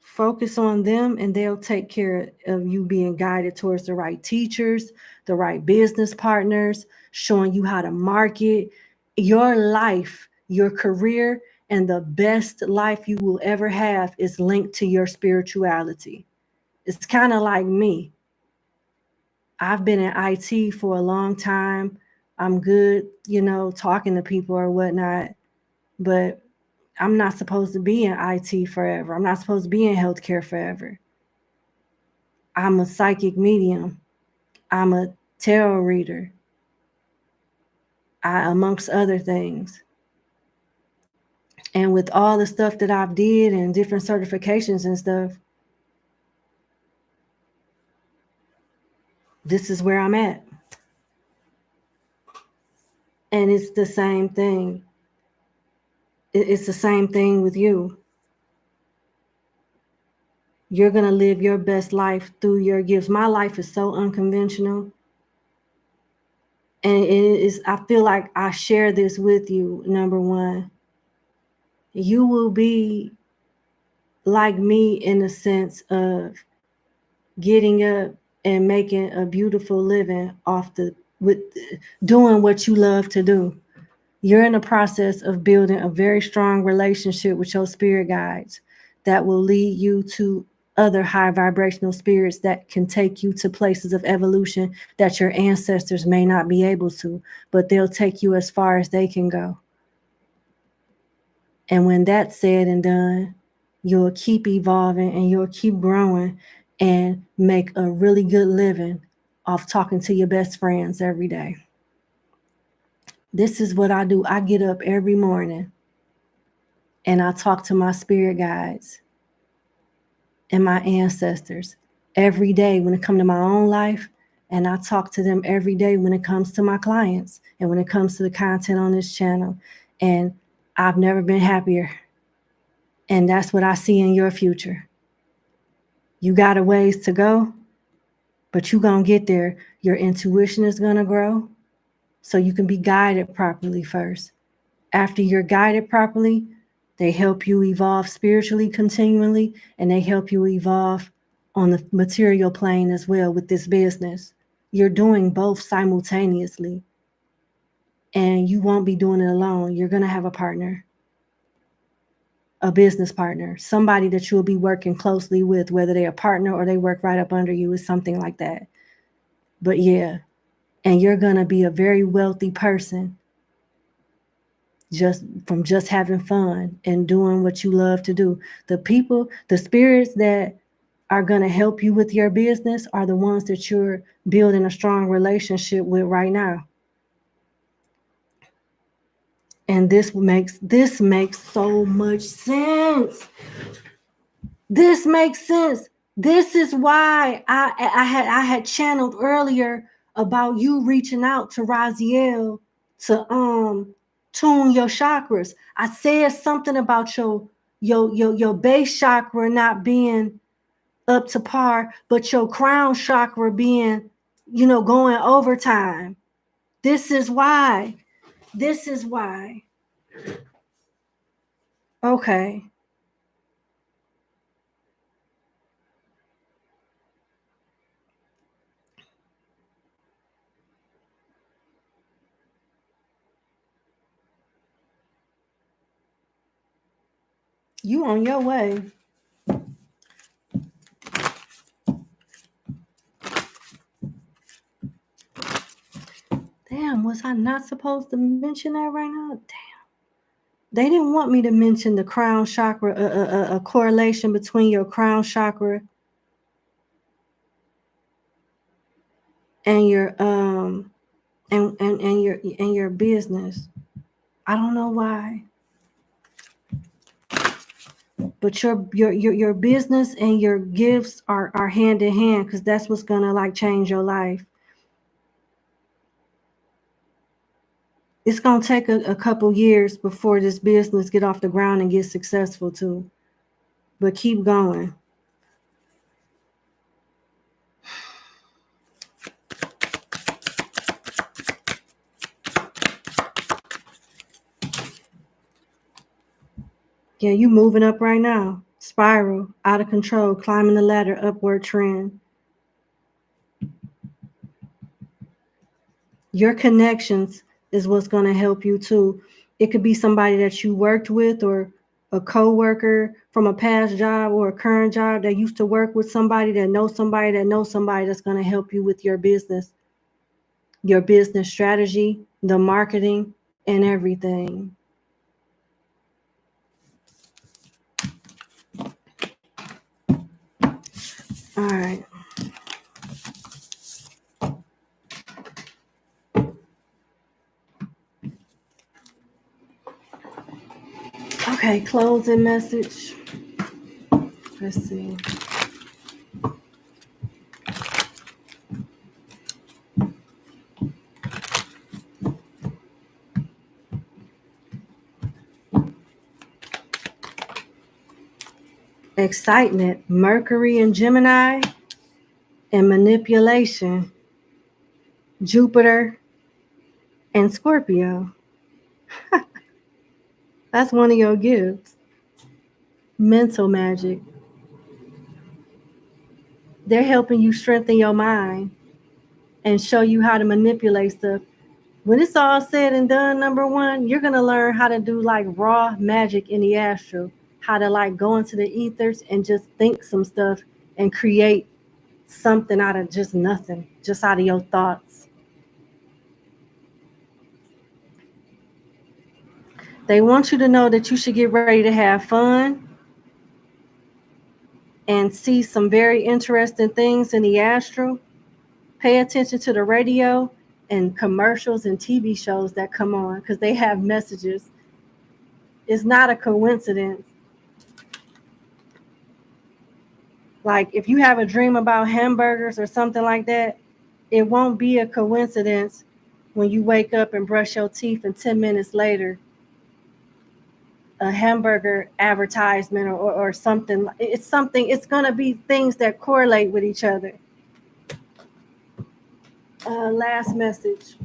Focus on them and they'll take care of you being guided towards the right teachers, the right business partners, showing you how to market your life, your career, and the best life you will ever have is linked to your spirituality. It's kind of like me. I've been in IT for a long time. I'm good, talking to people or whatnot, but I'm not supposed to be in IT forever. I'm not supposed to be in healthcare forever. I'm a psychic medium. I'm a tarot reader. Amongst other things. And with all the stuff that I've did and different certifications and stuff, this is where I'm at. And it's the same thing. It's the same thing with you. You're going to live your best life through your gifts. My life is so unconventional. And I feel like I share this with you, number one. You will be like me in the sense of getting up and making a beautiful living with doing what you love to do. You're in the process of building a very strong relationship with your spirit guides that will lead you to other high vibrational spirits that can take you to places of evolution that your ancestors may not be able to, but they'll take you as far as they can go. And when that's said and done, you'll keep evolving and you'll keep growing and make a really good living off talking to your best friends every day. This is what I do. I get up every morning and I talk to my spirit guides and my ancestors every day when it comes to my own life. And I talk to them every day when it comes to my clients and when it comes to the content on this channel. And I've never been happier. And that's what I see in your future. You got a ways to go, but you're going to get there. Your intuition is going to grow so you can be guided properly first. After you're guided properly, they help you evolve spiritually continually, and they help you evolve on the material plane as well with this business. You're doing both simultaneously, and you won't be doing it alone. You're going to have a partner, a business partner, somebody that you'll be working closely with, whether they're a partner or they work right up under you, is something like that. But yeah, and you're going to be a very wealthy person just from just having fun and doing what you love to do. The people, the spirits that are going to help you with your business are the ones that you're building a strong relationship with right now. And this makes so much sense. This makes sense. This is why I had channeled earlier about you reaching out to Raziel to tune your chakras. I said something about your base chakra not being up to par, but your crown chakra being, going overtime. This is why. This is why. Okay. You on your way. Damn, was I not supposed to mention that right now? Damn. They didn't want me to mention the crown chakra, a correlation between your crown chakra and your and your business. I don't know why. But your business and your gifts are hand in hand, because that's what's gonna like change your life. It's gonna take a couple years before this business get off the ground and get successful too. But keep going. Yeah, you moving up right now. Spiral, out of control, climbing the ladder, upward trend. Your connections is what's going to help you too. It could be somebody that you worked with, or a co-worker from a past job or a current job that used to work with somebody that knows somebody that knows somebody that's going to help you with your business strategy, the marketing, and everything. All right. Okay, closing message. Let's see. Excitement, Mercury and Gemini, and manipulation, Jupiter and Scorpio. That's one of your gifts. Mental magic. They're helping you strengthen your mind and show you how to manipulate stuff. When it's all said and done, number one, you're going to learn how to do like raw magic in the astral, how to like go into the ethers and just think some stuff and create something out of just nothing, just out of your thoughts. They want you to know that you should get ready to have fun and see some very interesting things in the astral. Pay attention to the radio and commercials and TV shows that come on because they have messages. It's not a coincidence. Like if you have a dream about hamburgers or something like that, it won't be a coincidence when you wake up and brush your teeth and 10 minutes later a hamburger advertisement or something. It's going to be things that correlate with each other. Last message.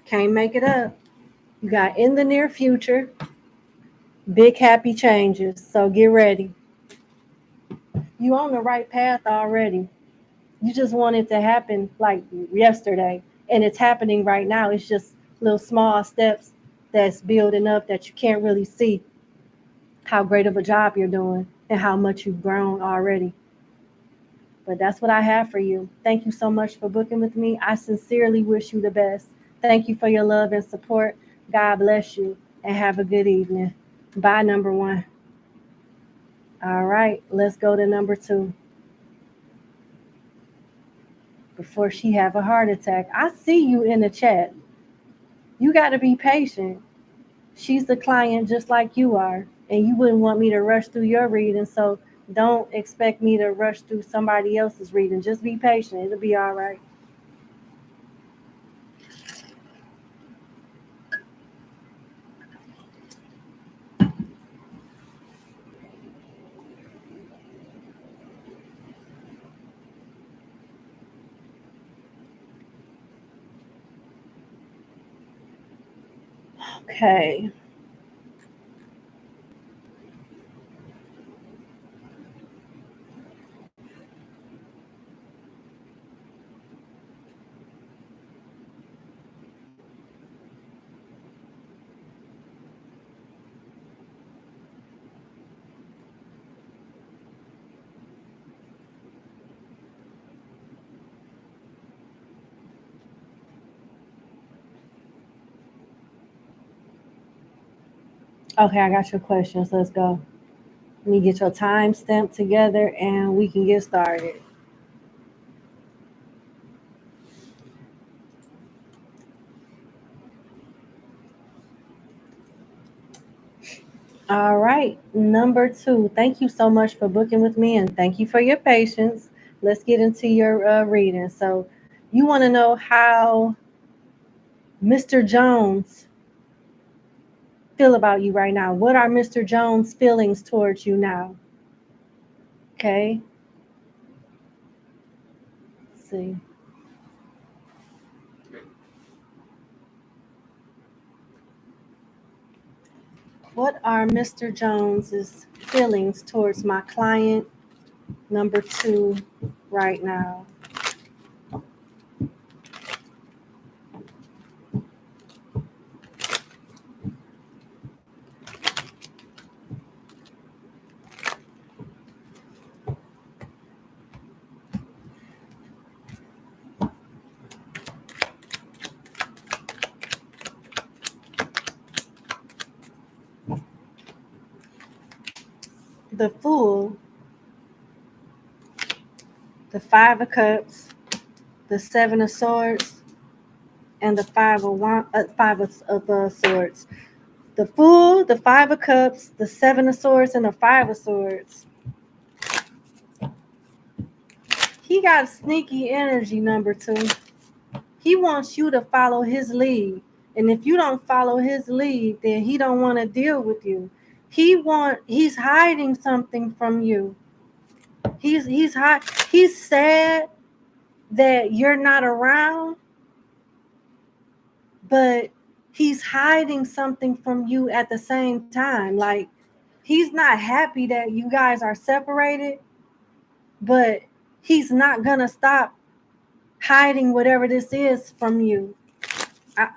Can't make it up. You got in the near future, big happy changes. So get ready. You on the right path already. You just want it to happen like yesterday. And it's happening right now. It's just little small steps that's building up that you can't really see how great of a job you're doing and how much you've grown already. But that's what I have for you. Thank you so much for booking with me. I sincerely wish you the best. Thank you for your love and support. God bless you and have a good evening. Bye, number one. All right, let's go to number two. Before she have a heart attack. I see you in the chat. You got to be patient. She's a client just like you are, and you wouldn't want me to rush through your reading, so don't expect me to rush through somebody else's reading. Just be patient. It'll be all right. Okay. Okay, I got your questions. Let's go. Let me get your time stamp together and we can get started. All right, number two. Thank you so much for booking with me and thank you for your patience. Let's get into your reading. So, you want to know how Mr. Jones feel about you right now? What are Mr. Jones' feelings towards you now? Okay. Let's see. What are Mr. Jones's feelings towards my client number two right now? The Fool, the Five of Cups, the Seven of Swords, and the Five of Swords. The Fool, the Five of Cups, the Seven of Swords, and the Five of Swords. He got sneaky energy, number two. He wants you to follow his lead. And if you don't follow his lead, then he don't want to deal with you. He's hiding something from you. He's sad that you're not around, but he's hiding something from you at the same time. Like He's not happy that you guys are separated, but he's not gonna stop hiding whatever this is from you.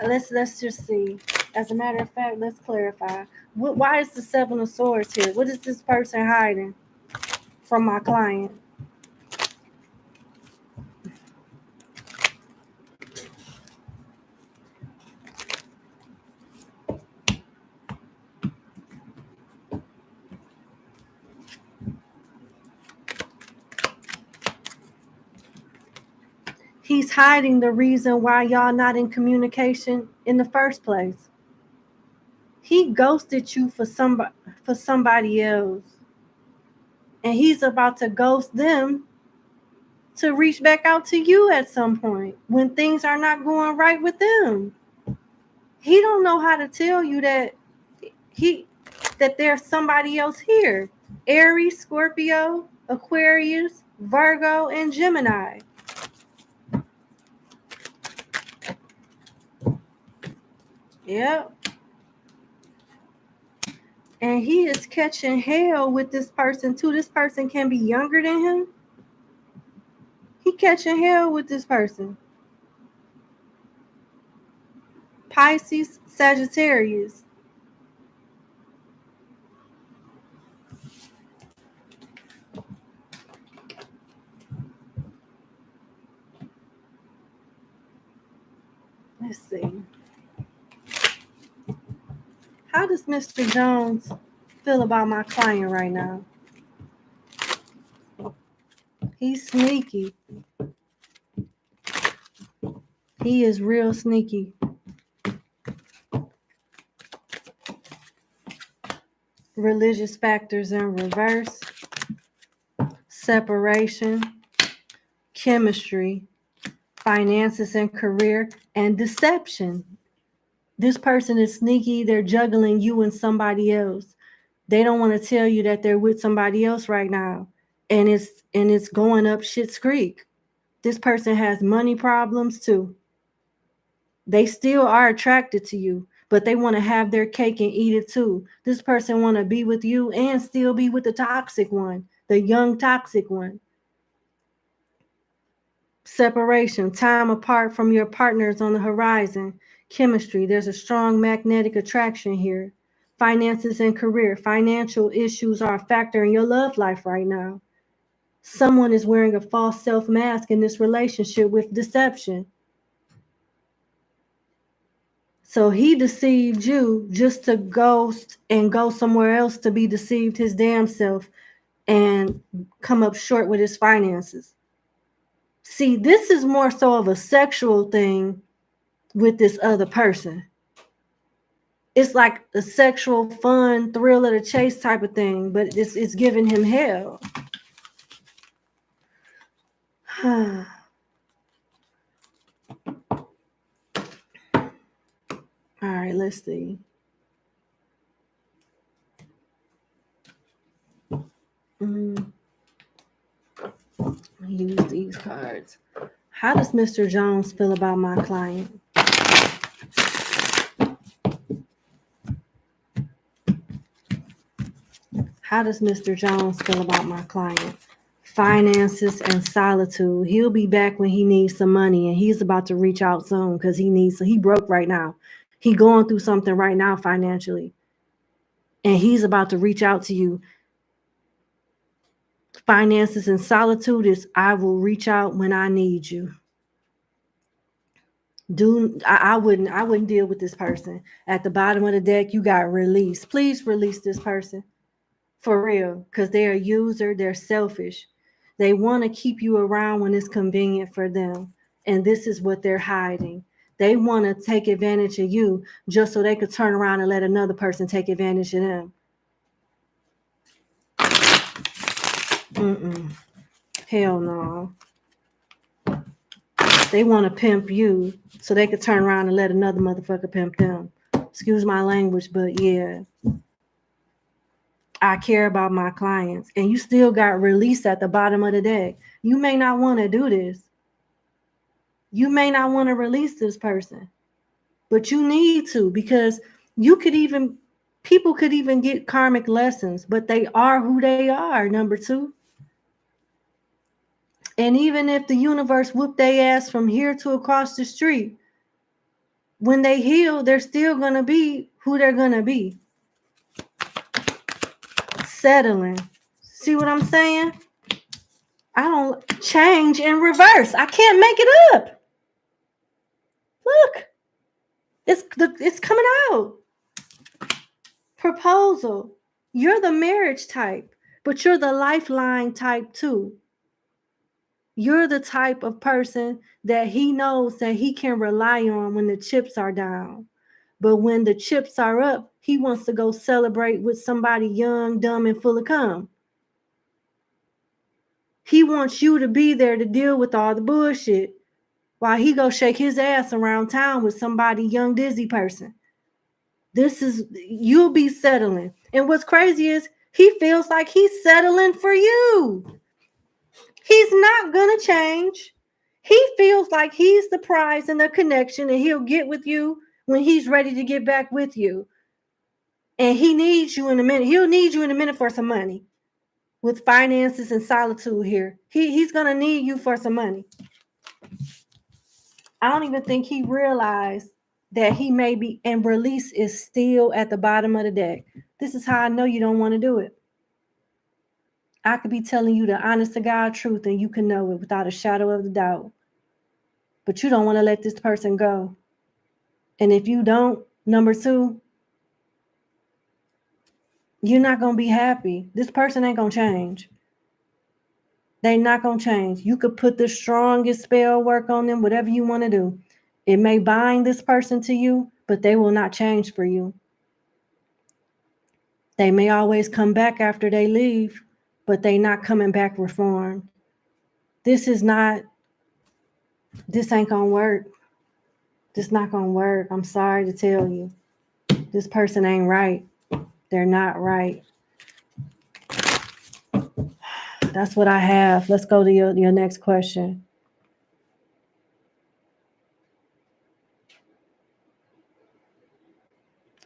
Let's just see. As a matter of fact, let's clarify. Why is the Seven of Swords here? What is this person hiding from my client? He's hiding the reason why y'all not in communication in the first place. He ghosted you for somebody else. And he's about to ghost them to reach back out to you at some point when things are not going right with them. He don't know how to tell you that there's somebody else here. Aries, Scorpio, Aquarius, Virgo, and Gemini. Yep. And he is catching hell with this person too. This person can be younger than him. He catching hell with this person. Pisces, Sagittarius. Let's see. How does Mr. Jones feel about my client right now? He's sneaky. He is real sneaky. Religious factors in reverse. Separation. Chemistry. Finances and career. And deception. This person is sneaky. They're juggling you and somebody else. They don't want to tell you that they're with somebody else right now. And it's going up Schitt's Creek. This person has money problems too. They still are attracted to you, but they want to have their cake and eat it too. This person want to be with you and still be with the toxic one, the young toxic one. Separation, time apart from your partners on the horizon. Chemistry, there's a strong magnetic attraction here. Finances and career, financial issues are a factor in your love life right now. Someone is wearing a false self mask in this relationship with deception. So he deceived you just to ghost and go somewhere else to be deceived his damn self and come up short with his finances. See, this is more so of a sexual thing with this other person. It's like a sexual fun, thrill of the chase type of thing, but it's giving him hell. All right, let's see. Use these cards. How does Mr. Jones feel about my client? How does Mr. Jones feel about my client? Finances and solitude. He'll be back when he needs some money, and he's about to reach out soon because he broke right now. He going through something right now financially, and he's about to reach out to you. Finances and solitude is I will reach out when I need you. I wouldn't deal with this person. At the bottom of the deck, you got release. Please release this person. For real, because they're a user, they're selfish. They want to keep you around when it's convenient for them. And this is what they're hiding. They want to take advantage of you just so they could turn around and let another person take advantage of them. Hell no. They want to pimp you so they could turn around and let another motherfucker pimp them. Excuse my language, but yeah. I care about my clients. And you still got release at the bottom of the deck. You may not want to do this. You may not want to release this person. But you need to, because you could even People could even get karmic lessons, but they are who they are, number two. And even if the universe whooped their ass from here to across the street, when they heal, they're still going to be who they're going to be. Settling. See what I'm saying? I don't change in reverse. I can't make it up. Look, it's coming out. Proposal. You're the marriage type, but you're the lifeline type too. You're the type of person that he knows that he can rely on when the chips are down. But when the chips are up, he wants to go celebrate with somebody young, dumb, and full of cum. He wants you to be there to deal with all the bullshit while he go shake his ass around town with somebody young, dizzy person. You'll be settling. And what's crazy is he feels like he's settling for you. He's not going to change. He feels like he's the prize and the connection, and he'll get with you when he's ready to get back with you. And he needs you in a minute. He'll need you in a minute for some money. With finances and solitude here, he's going to need you for some money. I don't even think he realized that he may be, and release is still at the bottom of the deck. This is how I know you don't want to do it. I could be telling you the honest to God truth and you can know it without a shadow of a doubt. But you don't want to let this person go. And if you don't, number two, you're not going to be happy. This person ain't going to change. They're not going to change. You could put the strongest spell work on them, whatever you want to do. It may bind this person to you, but they will not change for you. They may always come back after they leave, but they're not coming back reformed. This ain't going to work. This not going to work. I'm sorry to tell you. This person ain't right. They're not right. That's what I have. Let's go to your next question.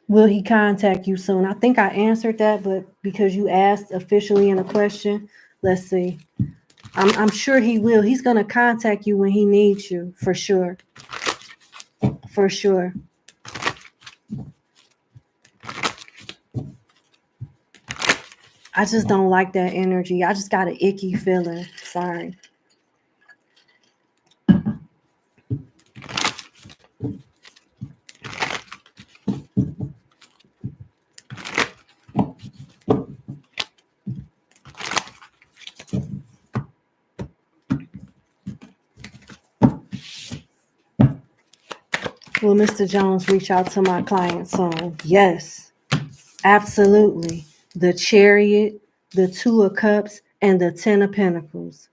Will he contact you soon? I think I answered that, but because you asked officially in a question, let's see. I'm sure he will. He's going to contact you when he needs you, for sure. For sure. I just don't like that energy. I just got an icky feeling. Sorry. Will Mr. Jones reach out to my client soon? Yes, absolutely. The Chariot, the Two of Cups, and the Ten of Pentacles.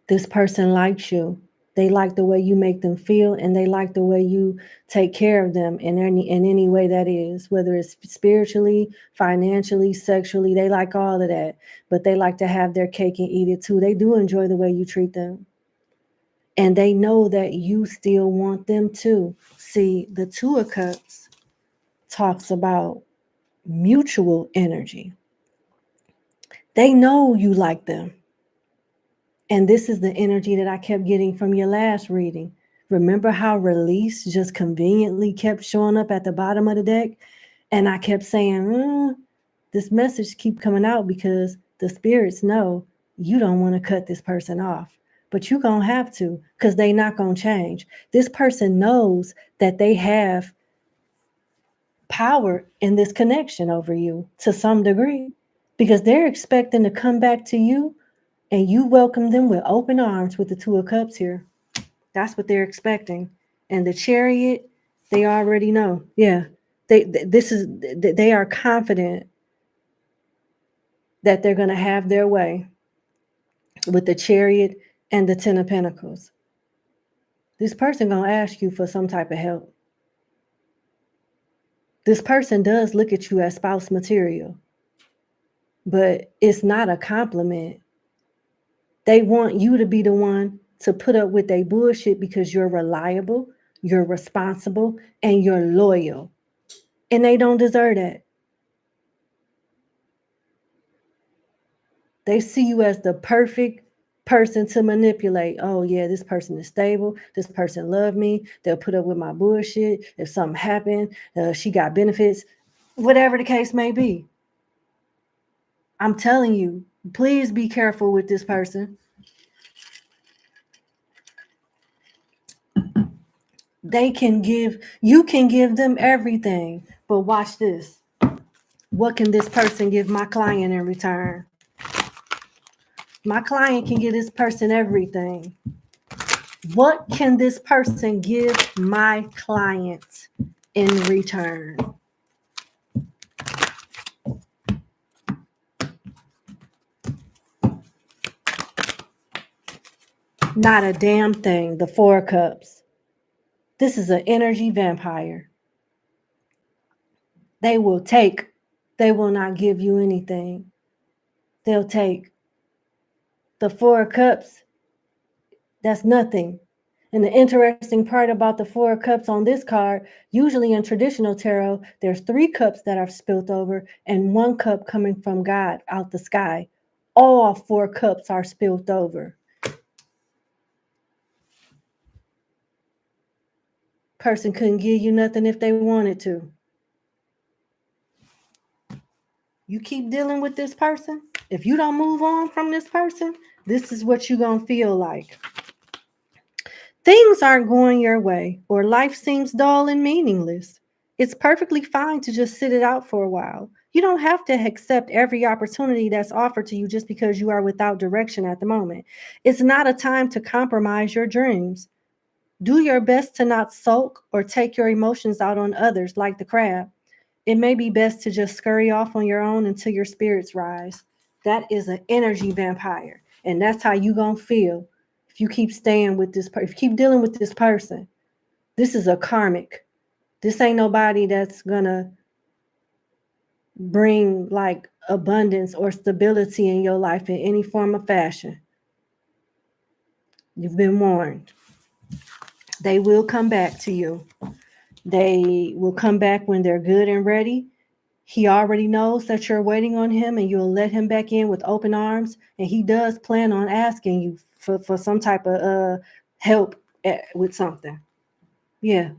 This person likes you. They like the way you make them feel, and they like the way you take care of them in any way that is, whether it's spiritually, financially, sexually. They like all of that, but they like to have their cake and eat it too. They do enjoy the way you treat them. And they know that you still want them too. See, the Two of Cups talks about mutual energy. They know you like them. And this is the energy that I kept getting from your last reading. Remember how release just conveniently kept showing up at the bottom of the deck? And I kept saying, this message keep coming out because the spirits know you don't want to cut this person off. But you're going to have to, because they're not going to change. This person knows that they have power in this connection over you to some degree, because they're expecting to come back to you and you welcome them with open arms with the Two of Cups here. That's what they're expecting. And the Chariot, they already know. Yeah, they are confident that they're going to have their way with the Chariot and the Ten of Pentacles. This person going to ask you for some type of help. This person does look at you as spouse material, but it's not a compliment. They want you to be the one to put up with their bullshit because you're reliable, you're responsible, and you're loyal. And they don't deserve that. They see you as the perfect person to manipulate. Oh yeah, this person is stable. This person loved me. They'll put up with my bullshit. If something happened, she got benefits. Whatever the case may be. I'm telling you, please be careful with this person. You can give them everything. But watch this. What can this person give my client in return? My client can give this person everything. What can this person give my client in return? Not a damn thing. The Four of Cups. This is an energy vampire. They will take. They will not give you anything. They'll take. The Four of Cups, that's nothing. And the interesting part about the Four of Cups on this card, usually in traditional tarot, there's 3 cups that are spilt over and 1 cup coming from God out the sky. All 4 cups are spilt over. Person couldn't give you nothing if they wanted to. You keep dealing with this person, if you don't move on from this person, this is what you're going to feel like. Things aren't going your way, or life seems dull and meaningless. It's perfectly fine to just sit it out for a while. You don't have to accept every opportunity that's offered to you just because you are without direction at the moment. It's not a time to compromise your dreams. Do your best to not sulk or take your emotions out on others like the crab. It may be best to just scurry off on your own until your spirits rise. That is an energy vampire, and that's how you gonna feel if you keep staying with this if you keep dealing with this person. This is a karmic. This ain't nobody that's gonna bring like abundance or stability in your life in any form or fashion. You've been warned. They will come back to you. They will come back when they're good and ready. He already knows that you're waiting on him and you'll let him back in with open arms. And he does plan on asking you for some type of help with something. Yeah.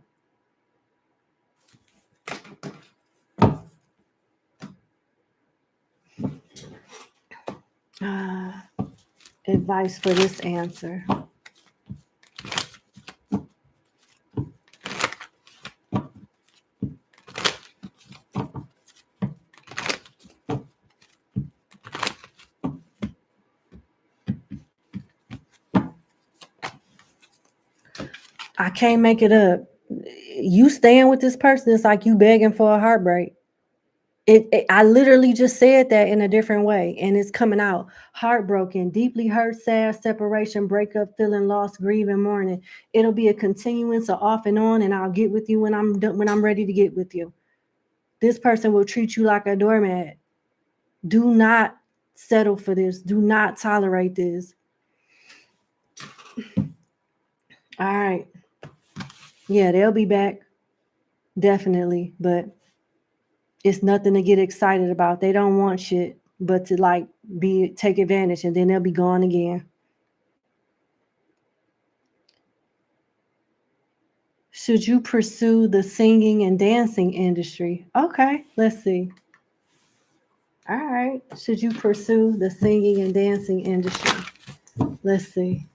Advice for this answer. I can't make it up. You staying with this person, it's like you begging for a heartbreak. I literally just said that in a different way, and it's coming out. Heartbroken, deeply hurt, sad, separation, breakup, feeling lost, grieving, mourning. It'll be a continuance of off and on, and I'll get with you when I'm done, when I'm ready to get with you. This person will treat you like a doormat. Do not settle for this. Do not tolerate this. All right. Yeah, they'll be back. Definitely. But it's nothing to get excited about. They don't want shit but to like take advantage, and then they'll be gone again. Should you pursue the singing and dancing industry? Okay, let's see. All right. Should you pursue the singing and dancing industry? Let's see.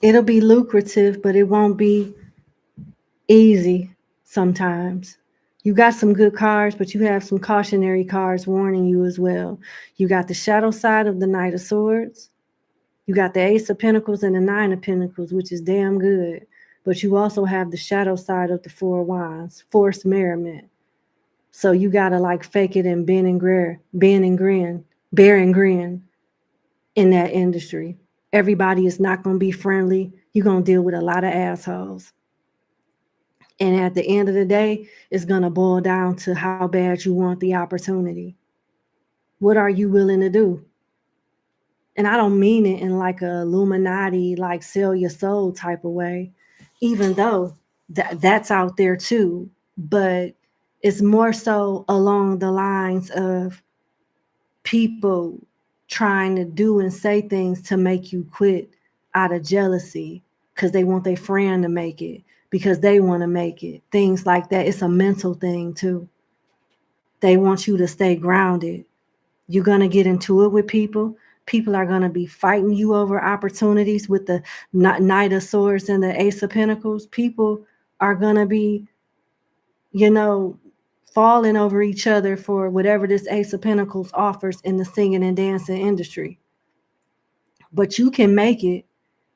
It'll be lucrative, but it won't be easy sometimes. You got some good cards, but you have some cautionary cards warning you as well. You got the shadow side of the Knight of Swords. You got the Ace of Pentacles and the Nine of Pentacles, which is damn good. But you also have the shadow side of the Four of Wands, forced merriment. So you gotta like fake it and bend and grin, bear and grin in that industry. Everybody is not gonna be friendly. You're gonna deal with a lot of assholes. And at the end of the day, it's gonna boil down to how bad you want the opportunity. What are you willing to do? And I don't mean it in like a Illuminati, like sell your soul type of way, even though that's out there too. But it's more so along the lines of people trying to do and say things to make you quit out of jealousy because they want their friend to make it, because they want to make it. Things like that. It's a mental thing too. They want you to stay grounded. You're going to get into it with people. People are going to be fighting you over opportunities with the Knight of Swords and the Ace of Pentacles. People are going to be, falling over each other for whatever this Ace of Pentacles offers in the singing and dancing industry. But you can make it,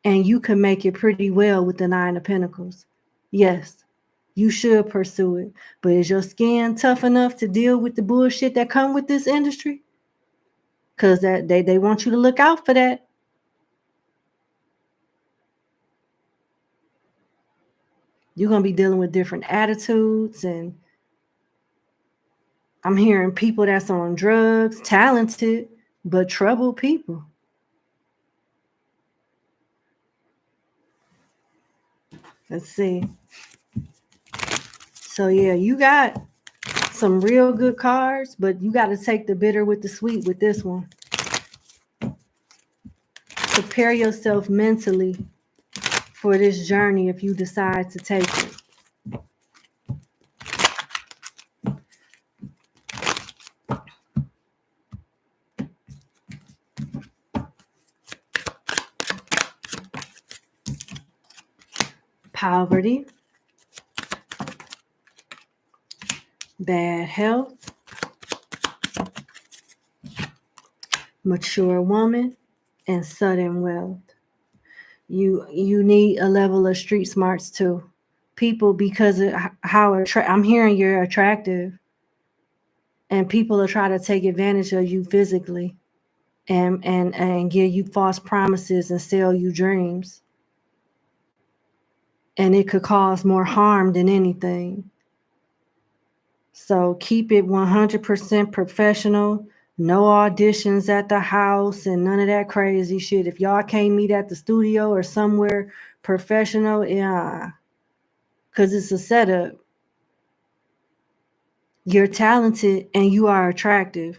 and you can make it pretty well with the Nine of Pentacles. Yes, you should pursue it. But is your skin tough enough to deal with the bullshit that come with this industry? Because they want you to look out for that. You're going to be dealing with different attitudes, and I'm hearing people that's on drugs, talented, but troubled people. Let's see. So yeah, you got some real good cards, but you got to take the bitter with the sweet with this one. Prepare yourself mentally for this journey if you decide to take it. Poverty, bad health, mature woman, and sudden wealth. You need a level of street smarts too. People, because of how I'm hearing you're attractive, and people will try to take advantage of you physically and give you false promises and sell you dreams. And it could cause more harm than anything. So keep it 100% professional. No auditions at the house and none of that crazy shit. If y'all can't meet at the studio or somewhere professional, yeah, because it's a setup. You're talented and you are attractive,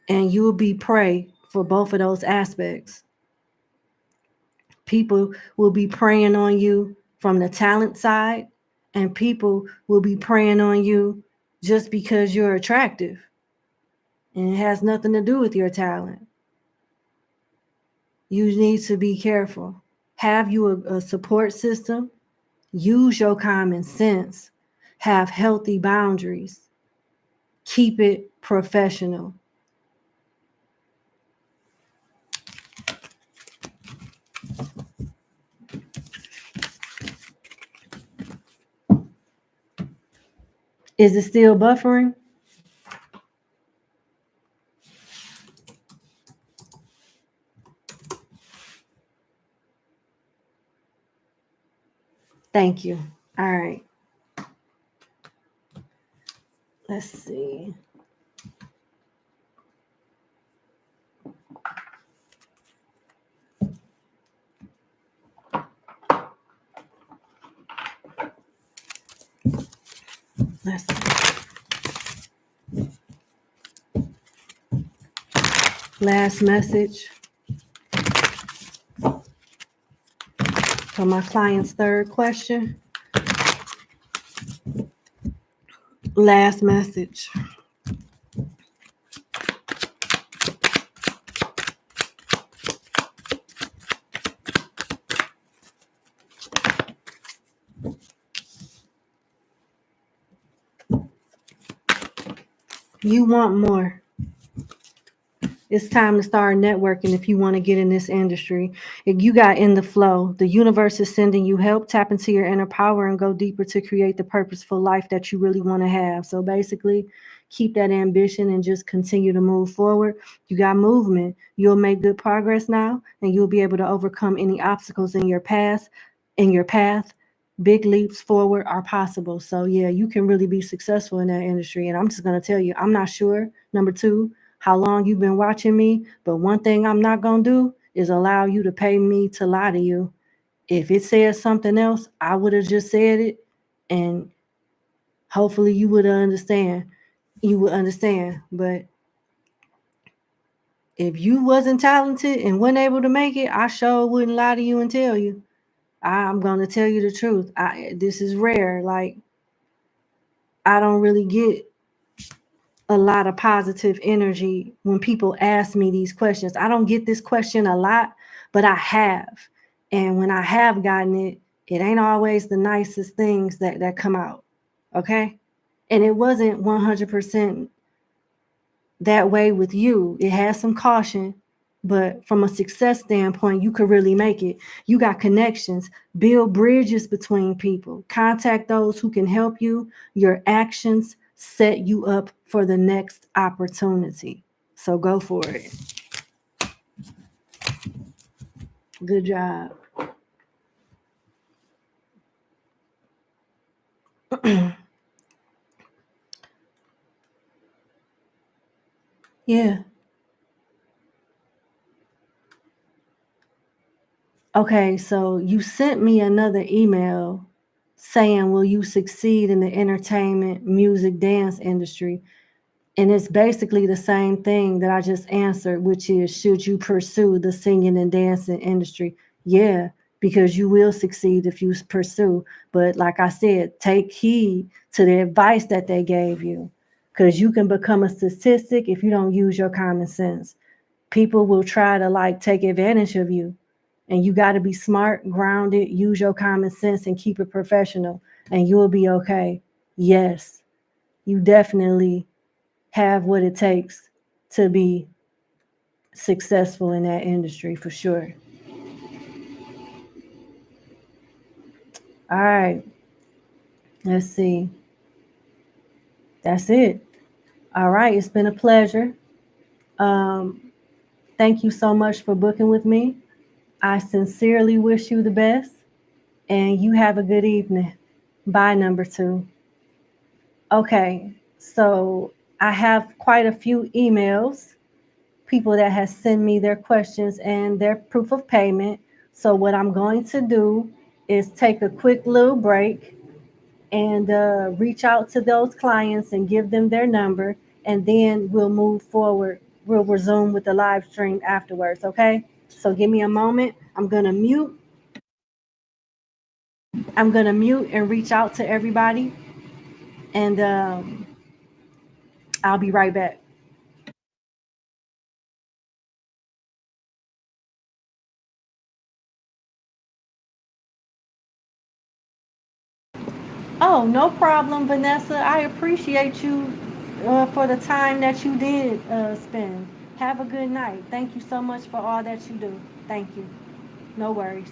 and you'll be prey for both of those aspects. People will be preying on you from the talent side, and people will be preying on you just because you're attractive. And it has nothing to do with your talent. You need to be careful. Have you a support system? Use your common sense. Have healthy boundaries. Keep it professional. Is it still buffering? Thank you. All right. Let's see. Let's see. Last message for my client's third question. Last message. You want more. It's time to start networking if you want to get in this industry. If you got in the flow, the universe is sending you help. Tap into your inner power and go deeper to create the purposeful life that you really want to have. So basically, keep that ambition and just continue to move forward. You got movement. You'll make good progress now, and you'll be able to overcome any obstacles in your past, in your path. Big leaps forward are possible. So yeah, you can really be successful in that industry. And I'm just gonna tell you, I'm not sure. Number two, how long you've been watching me, but one thing I'm not gonna do is allow you to pay me to lie to you. If it says something else, I would have just said it, and hopefully you would understand. You would understand. But if you wasn't talented and wasn't able to make it, I sure wouldn't lie to you and tell you. I'm gonna tell you the truth. This is rare. Like, I don't really get a lot of positive energy when people ask me these questions. I don't get this question a lot, but I have. And when I have gotten it, it ain't always the nicest things that come out. Okay? And it wasn't 100% that way with you. It has some caution, but from a success standpoint, you could really make it. You got connections, build bridges between people, contact those who can help you. Your actions set you up for the next opportunity. So go for it. Good job. Yeah. Okay, so you sent me another email saying, will you succeed in the entertainment, music, dance industry? And it's basically the same thing that I just answered, which is, should you pursue the singing and dancing industry? Yeah, because you will succeed if you pursue. But like I said, take heed to the advice that they gave you, because you can become a statistic if you don't use your common sense. People will try to like take advantage of you, and you got to be smart, grounded, use your common sense, and keep it professional, and you'll be okay. Yes, you definitely have what it takes to be successful in that industry for sure. All right, let's see. That's it. All right, it's been a pleasure. Um, Thank you so much for booking with me. I sincerely wish you the best, and you have a good evening. Bye, number two. Okay, so I have quite a few emails, people that has sent me their questions and their proof of payment. So what I'm going to do is take a quick little break and reach out to those clients and give them their number, and then we'll move forward. We'll resume with the live stream afterwards. Okay, so give me a moment. I'm gonna mute and reach out to everybody, and I'll be right back. Oh, no problem, Vanessa. I appreciate you for the time that you did spend. Have a good night. Thank you so much for all that you do. Thank you. No worries.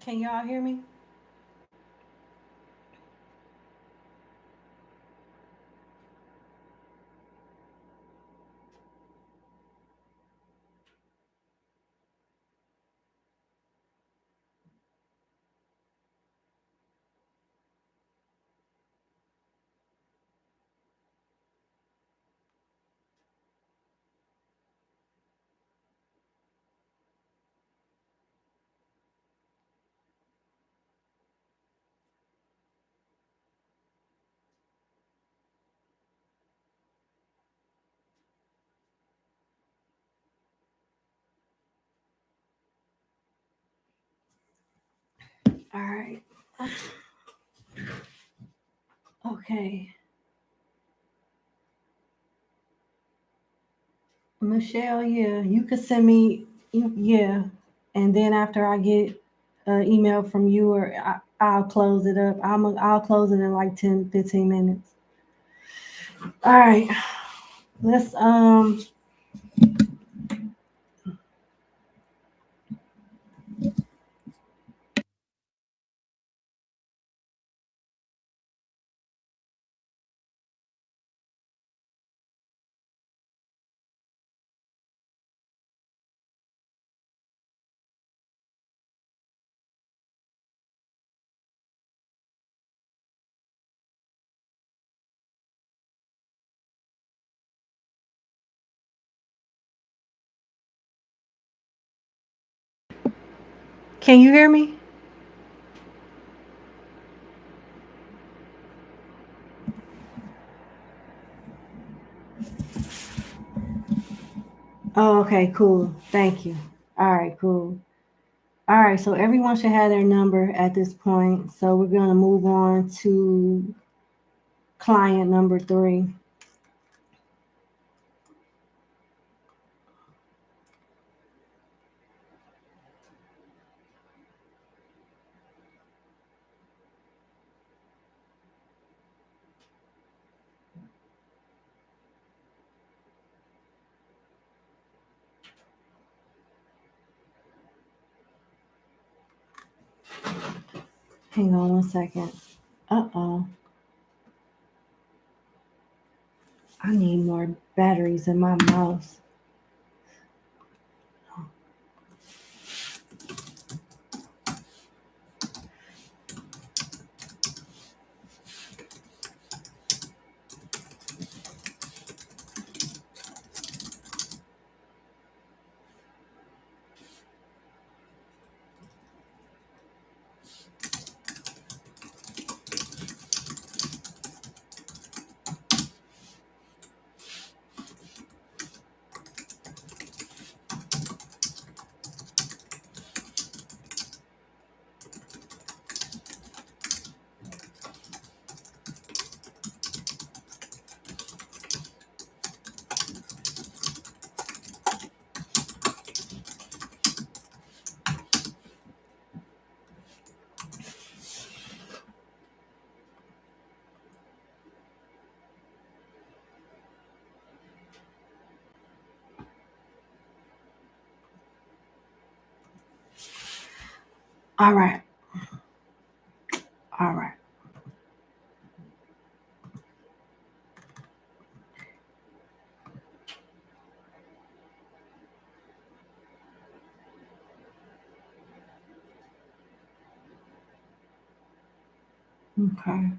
Can y'all hear me? All right. Okay. Michelle, yeah, you could send me, yeah. And then after I get an email from you, or I'll close it up. I'll close it in like 10, 15 minutes. All right. Let's, can you hear me? Oh, okay, cool. Thank you. All right, cool. All right, so everyone should have their number at this point. So we're going to move on to client number 3. Hang on one second. Uh-oh. I need more batteries in my mouse. All right. All right. Okay.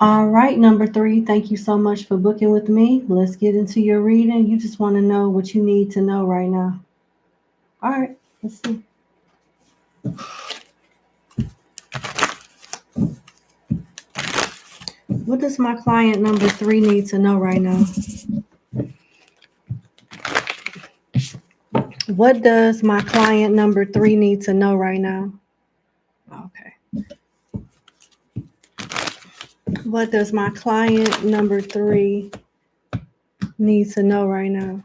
All right, number 3. Thank you so much for booking with me. Let's get into your reading. You just want to know what you need to know right now. All right. Let's see. What does my client number 3 need to know right now? What does my client number 3 need to know right now? Okay. What does my client number 3 need to know right now?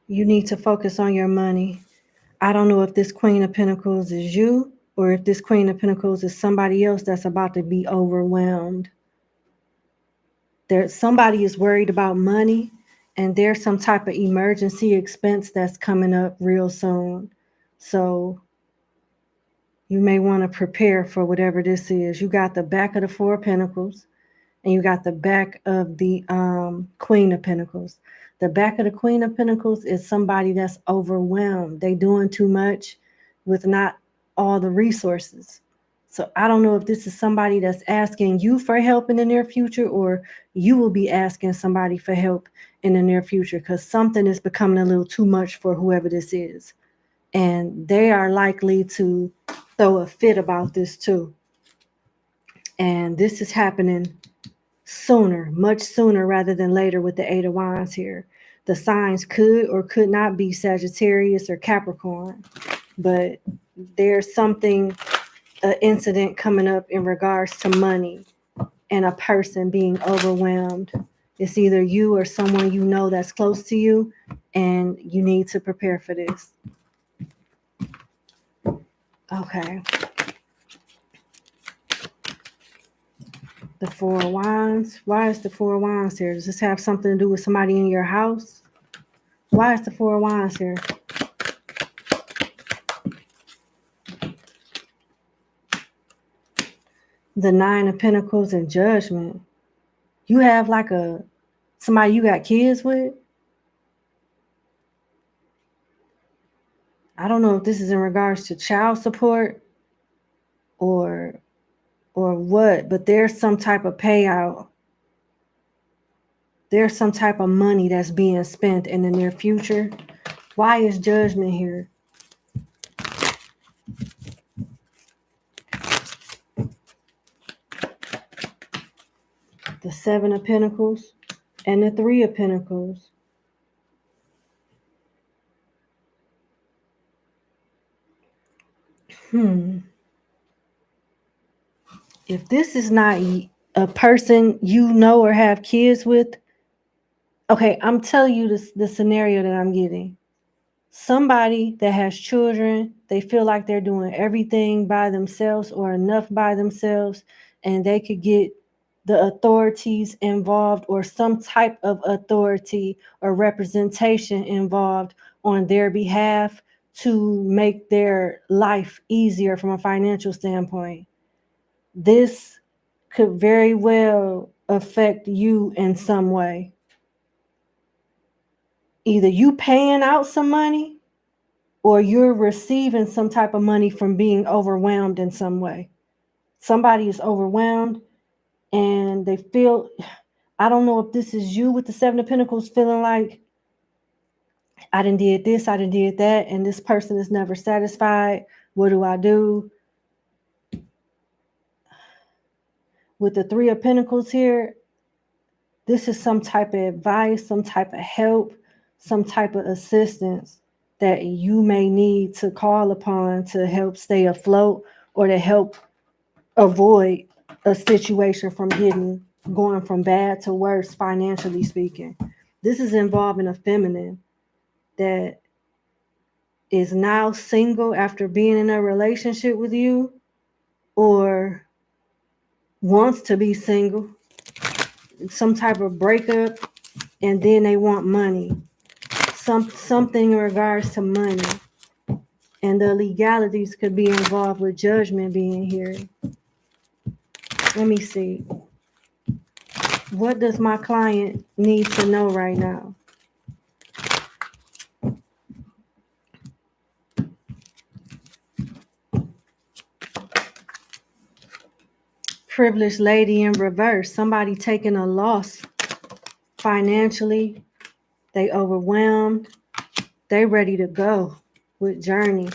You need to focus on your money. I don't know if this Queen of Pentacles is you or if this Queen of Pentacles is somebody else that's about to be overwhelmed. Somebody is worried about money, and there's some type of emergency expense that's coming up real soon. So you may want to prepare for whatever this is. You got the back of the Four of Pentacles, and you got the back of the Queen of Pentacles. The back of the Queen of Pentacles is somebody that's overwhelmed. They doing too much with not all the resources. So I don't know if this is somebody that's asking you for help in the near future, or you will be asking somebody for help in the near future, because something is becoming a little too much for whoever this is. And they are likely to throw a fit about this too. And this is happening sooner, much sooner rather than later with the Eight of Wands here. The signs could or could not be Sagittarius or Capricorn, but there's something, an incident coming up in regards to money and a person being overwhelmed. It's either you or someone you know that's close to you, and you need to prepare for this. Okay. The Four of Wands. Why is the Four of Wands here? Does this have something to do with somebody in your house? Why is the Four of Wands here? The Nine of Pentacles and Judgment. You have like somebody you got kids with? I don't know if this is in regards to child support or what, but there's some type of payout. There's some type of money that's being spent in the near future. Why is Judgment here? The Seven of Pentacles and the Three of Pentacles. If this is not a person you know or have kids with, okay, I'm telling you the scenario that I'm getting. Somebody that has children, they feel like they're doing everything by themselves or enough by themselves, and they could get the authorities involved or some type of authority or representation involved on their behalf to make their life easier from a financial standpoint. This could very well affect you in some way. Either you paying out some money or you're receiving some type of money from being overwhelmed in some way. Somebody is overwhelmed and they feel, I don't know if this is you with the Seven of Pentacles, feeling like, I done did this, I done did that, and this person is never satisfied. What do I do? With the Three of Pentacles here, this is some type of advice, some type of help, some type of assistance that you may need to call upon to help stay afloat or to help avoid a situation from going from bad to worse, financially speaking. This is involving a feminine that is now single after being in a relationship with you, or wants to be single, some type of breakup, and then they want money. Something in regards to money. And the legalities could be involved with Judgment being here. Let me see. What does my client need to know right now? Privileged lady in reverse. Somebody taking a loss financially. They overwhelmed. They ready to go with Journey.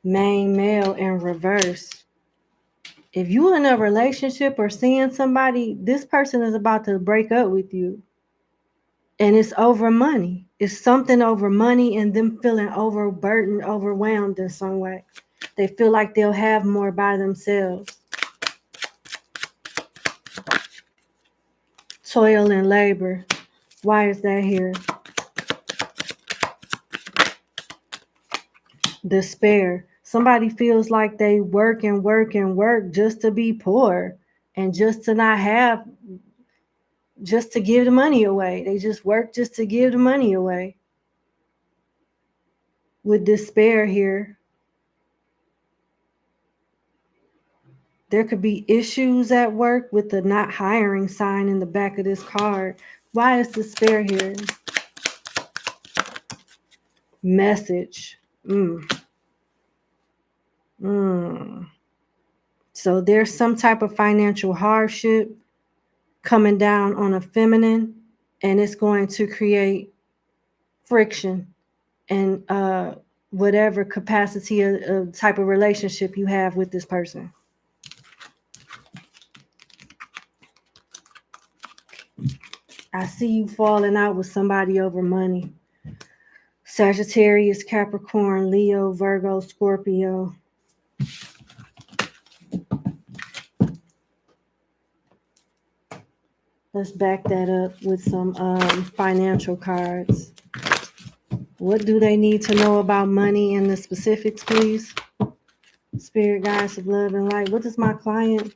Main male in reverse. If you're in a relationship or seeing somebody, this person is about to break up with you. And it's over money. It's something over money and them feeling overburdened, overwhelmed in some way. They feel like they'll have more by themselves. Toil and labor. Why is that here? Despair. Somebody feels like they work and work and work just to be poor and just to not have, just to give the money away. They just work just to give the money away. With despair here, there could be issues at work with the not hiring sign in the back of this card. Why is despair here? Message. So there's some type of financial hardship coming down on a feminine, and it's going to create friction and whatever capacity of type of relationship you have with this person. I see you falling out with somebody over money. Sagittarius, Capricorn, Leo, Virgo, Scorpio. Let's back that up with some financial cards. What do they need to know about money in the specifics, please? Spirit guides of love and light. What does my client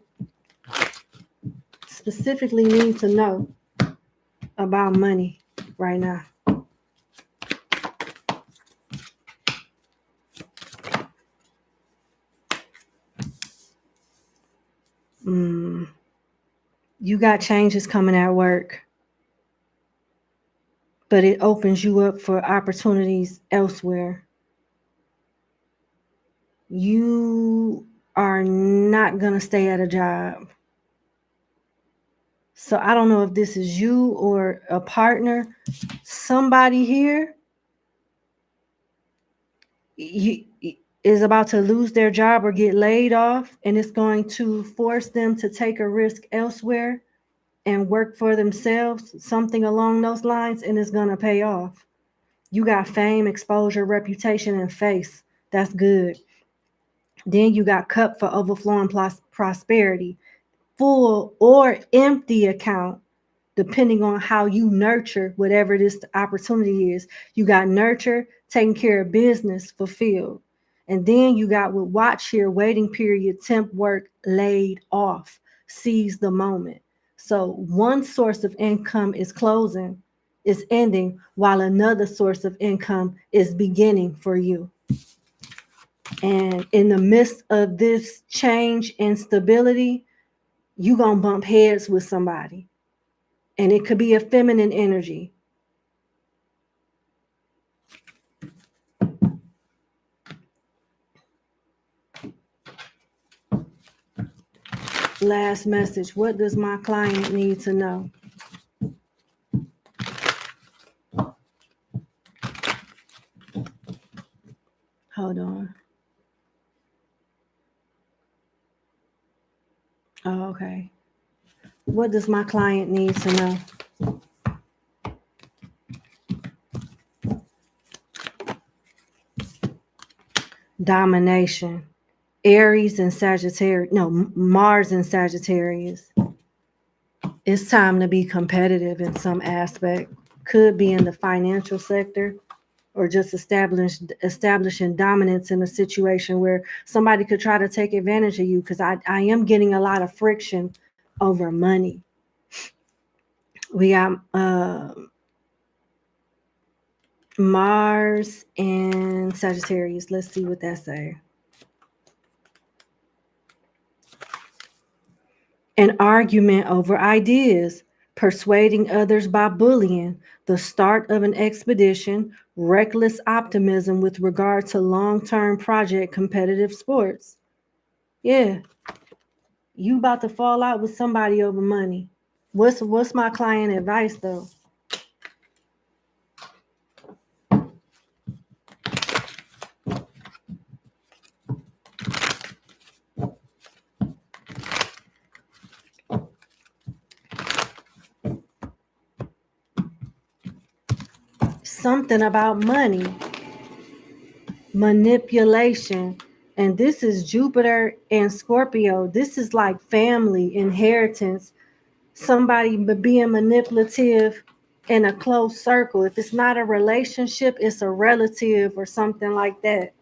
specifically need to know about money right now? You got changes coming at work, but it opens you up for opportunities elsewhere. You are not going to stay at a job. So I don't know if this is you or a partner. Somebody here is about to lose their job or get laid off, and it's going to force them to take a risk elsewhere and work for themselves, something along those lines, and it's going to pay off. You got fame, exposure, reputation, and face. That's good. Then you got cup for overflowing prosperity, full or empty account, depending on how you nurture whatever this opportunity is. You got nurture, taking care of business, fulfilled. And then you got with watch here, waiting period, temp work, laid off, seize the moment. So one source of income is closing, is ending, while another source of income is beginning for you. And in the midst of this change and stability, you're going to bump heads with somebody. And it could be a feminine energy. Last message. What does my client need to know? Hold on. Oh, okay. What does my client need to know? Domination. Aries and Sagittarius. No, Mars and Sagittarius. It's time to be competitive in some aspect. Could be in the financial sector, or just establishing dominance in a situation where somebody could try to take advantage of you, because I am getting a lot of friction over money. We got Mars and Sagittarius. Let's see what that say. An argument over ideas, persuading others by bullying, the start of an expedition, reckless optimism with regard to long-term project competitive sports. Yeah, you about to fall out with somebody over money. What's my client advice though? Something about money, manipulation, and this is Jupiter and Scorpio. This is like family, inheritance, somebody being manipulative in a close circle. If it's not a relationship, it's a relative or something like that.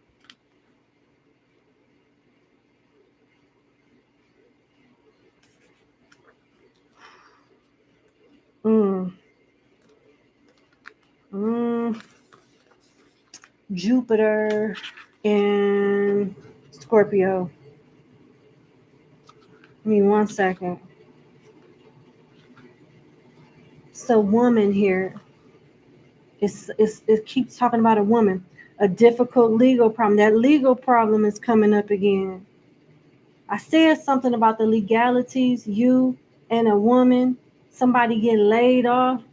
Mm. Mm. Jupiter and Scorpio. Give me 1 second. It's a woman here. It keeps talking about a woman. A difficult legal problem. That legal problem is coming up again. I said something about the legalities, you and a woman, somebody getting laid off,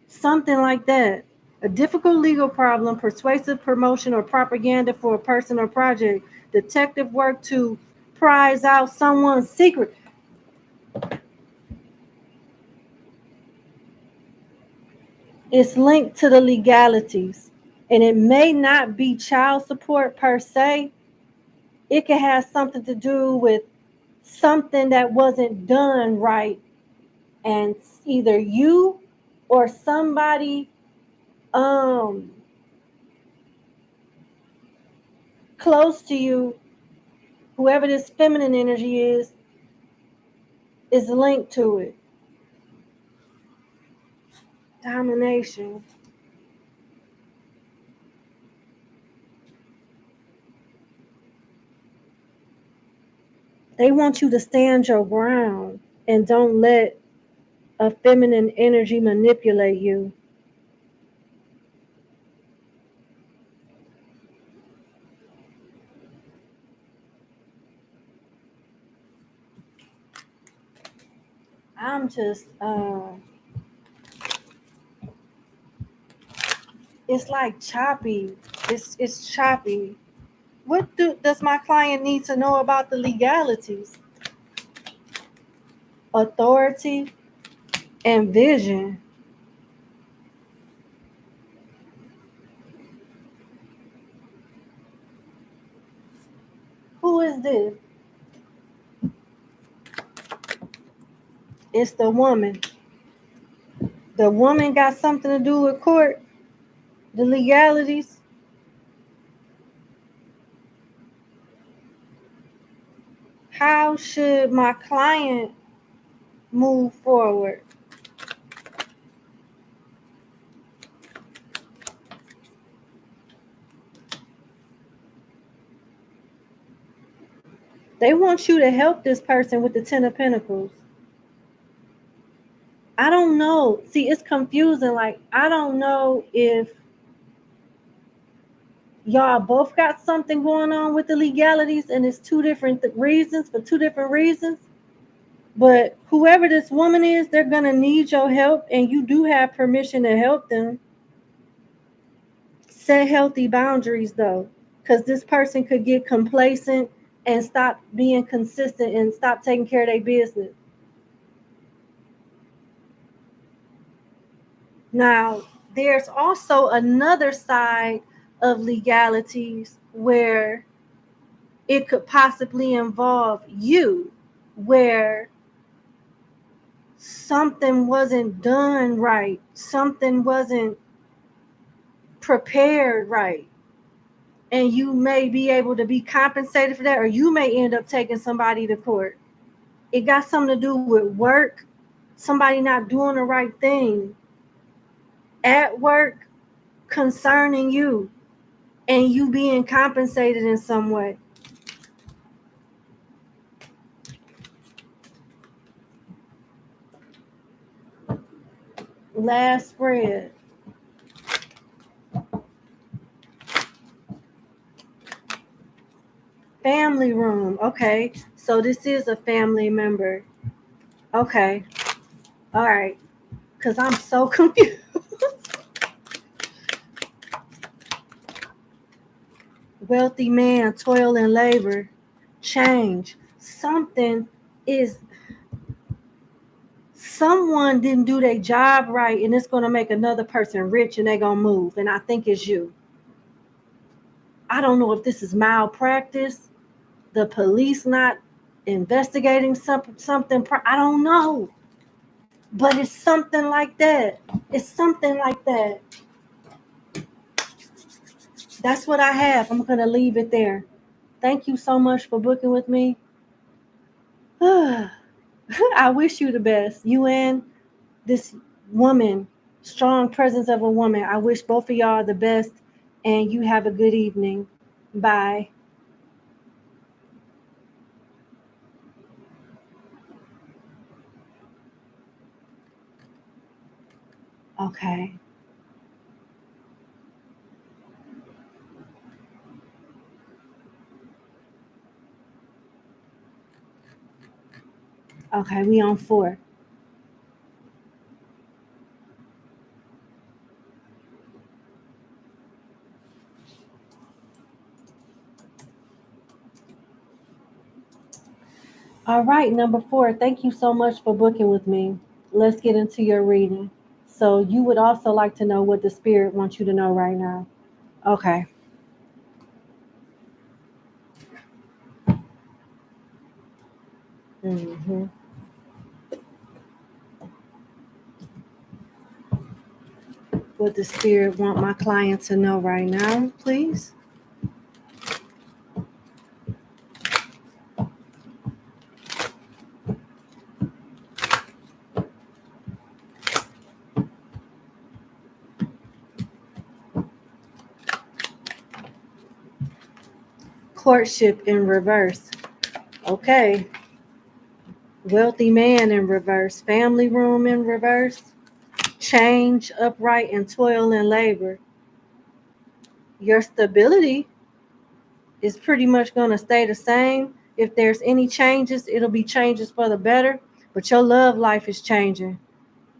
something like that. A difficult legal problem, persuasive promotion or propaganda for a person or project, detective work to prize out someone's secret. It's linked to the legalities. And it may not be child support per se. It can have something to do with something that wasn't done right. And either you or somebody close to you, whoever this feminine energy is linked to it. Domination. They want you to stand your ground and don't let a feminine energy manipulate you. I'm just it's like choppy. It's choppy. Does my client need to know about the legalities? Authority and vision. Who is this? It's the woman. The woman got something to do with court, the legalities. How should my client move forward? They want you to help this person with the 10 of Pentacles. I don't know. See, it's confusing. Like, I don't know if y'all both got something going on with the legalities and it's two different reasons for two different reasons. But whoever this woman is, they're going to need your help, and you do have permission to help them. Set healthy boundaries, though, because this person could get complacent and stop being consistent and stop taking care of their business. Now, there's also another side of legalities where it could possibly involve you, where something wasn't done right, something wasn't prepared right, and you may be able to be compensated for that, or you may end up taking somebody to court. It got something to do with work, somebody not doing the right thing at work concerning you, and you being compensated in some way. Last spread. Family room. Okay. So this is a family member. Okay. All right. Because I'm so confused. Wealthy man, toil and labor, change. Someone didn't do their job right, and it's going to make another person rich, and they're going to move. And I think it's you. I don't know if this is malpractice, the police not investigating something. I don't know. But it's something like that. It's something like that. That's what I have. I'm going to leave it there. Thank you so much for booking with me. I wish you the best. You and this woman, strong presence of a woman. I wish both of y'all the best, and you have a good evening. Bye. Okay. Okay, we on 4. All right, number 4. Thank you so much for booking with me. Let's get into your reading. So you would also like to know what the spirit wants you to know right now. Okay. Mm-hmm. What the spirit want my client to know right now, please? Courtship in reverse. Okay. Wealthy man in reverse. Family room in reverse. Change, upright, and toil and labor. Your stability is pretty much going to stay the same. If there's any changes, it'll be changes for the better. But your love life is changing.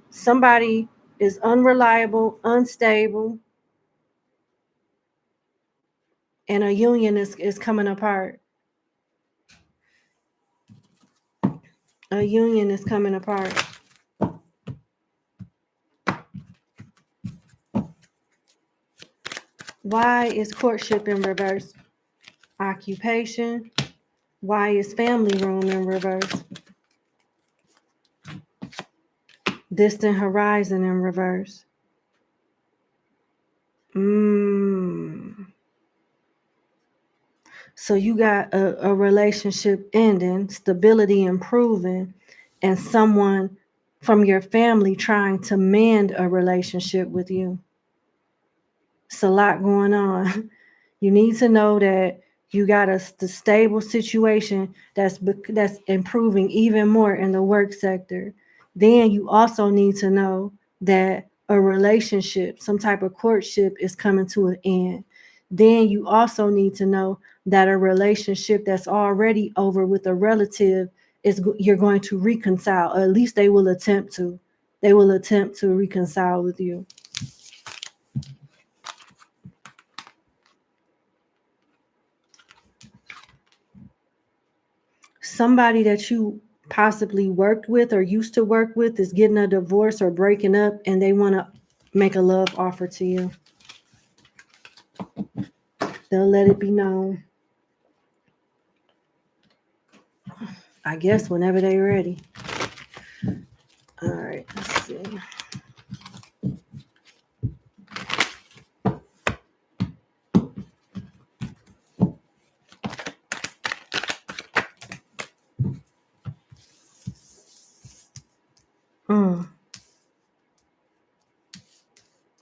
Somebody is unreliable, unstable, and a union is coming apart. A union is coming apart. Why is courtship in reverse? Occupation. Why is family room in reverse? Distant horizon in reverse. So you got a relationship ending, stability improving, and someone from your family trying to mend a relationship with you. It's a lot going on. You need to know that you got a stable situation that's improving even more in the work sector. Then you also need to know that a relationship, some type of courtship, is coming to an end. Then you also need to know that a relationship that's already over with a relative you're going to reconcile, or at least they will attempt to. They will attempt to reconcile with you. Somebody that you possibly worked with or used to work with is getting a divorce or breaking up, and they want to make a love offer to you. They'll let it be known, I guess, whenever they're ready. All right, let's see.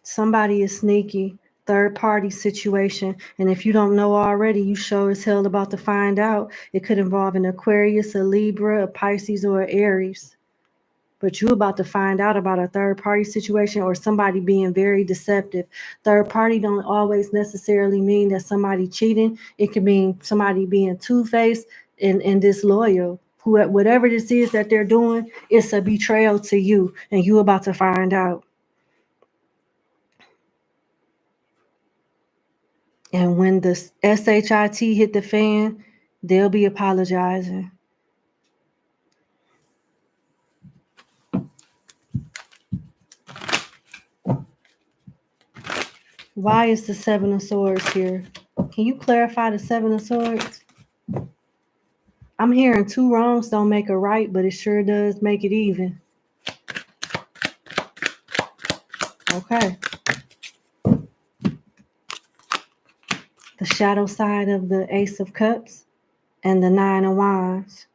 Somebody is sneaky. Third party situation. And if you don't know already, you sure as hell about to find out. It could involve an Aquarius, a Libra, a Pisces, or an Aries. But you're about to find out about a third party situation or somebody being very deceptive. Third party don't always necessarily mean that somebody cheating. It could mean somebody being two-faced and disloyal. Whatever this is that they're doing, it's a betrayal to you, and you about to find out. And when the SHIT hit the fan, they'll be apologizing. Why is the Seven of Swords here? Can you clarify the Seven of Swords? I'm hearing two wrongs don't make a right, but it sure does make it even. Okay. The shadow side of the Ace of Cups and the Nine of Wands.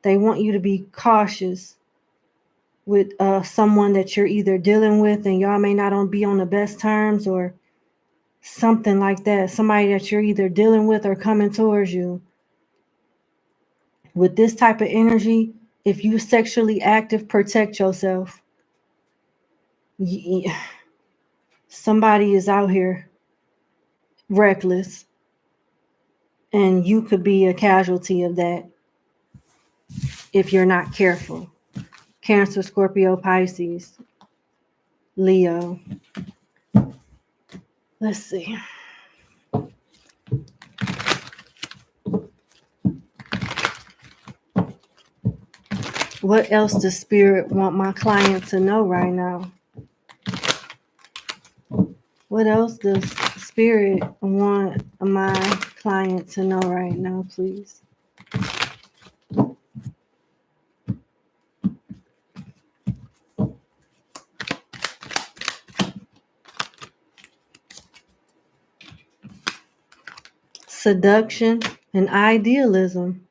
They want you to be cautious with someone that you're either dealing with and y'all may not be on the best terms or something like that. Somebody that you're either dealing with or coming towards you. With this type of energy, if you're sexually active, protect yourself. Somebody is out here reckless, and you could be a casualty of that if you're not careful. Cancer, Scorpio, Pisces, Leo. Let's see. What else does Spirit want my client to know right now? What else does Spirit want my client to know right now, please? Seduction and idealism.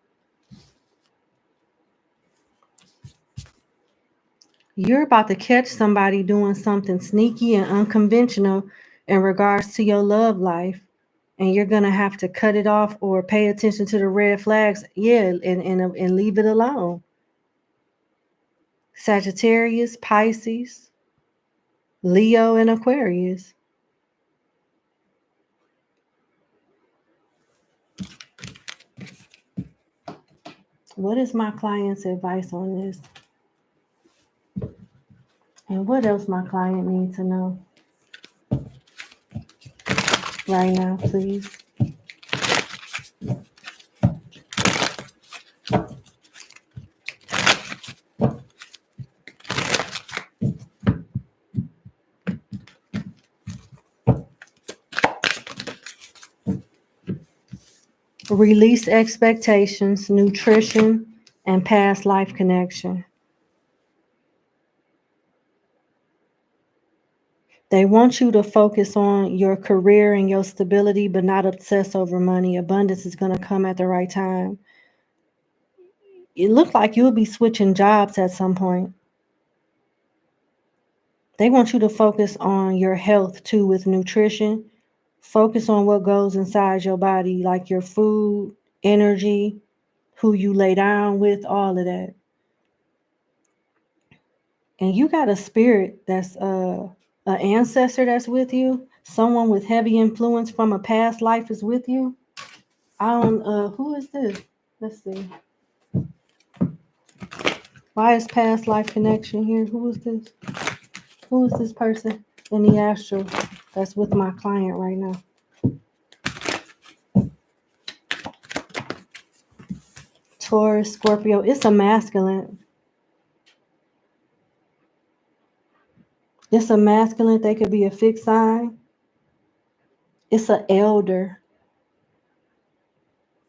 You're about to catch somebody doing something sneaky and unconventional in regards to your love life, and you're going to have to cut it off or pay attention to the red flags, and leave it alone. Sagittarius, Pisces, Leo, and Aquarius. What is my client's advice on this? And what else my client needs to know right now, please? Release expectations, nutrition, and past life connection. They want you to focus on your career and your stability, but not obsess over money. Abundance is going to come at the right time. It looks like you'll be switching jobs at some point. They want you to focus on your health too with nutrition. Focus on what goes inside your body, like your food, energy, who you lay down with, all of that. And you got a spirit that's an ancestor that's with you. Someone with heavy influence from a past life is with you. Who is this? Let's see. Why is past life connection here? Who is this? Who is this person in the astral that's with my client right now? Taurus, Scorpio. It's a masculine. It's a masculine. They could be a fixed sign. It's an elder.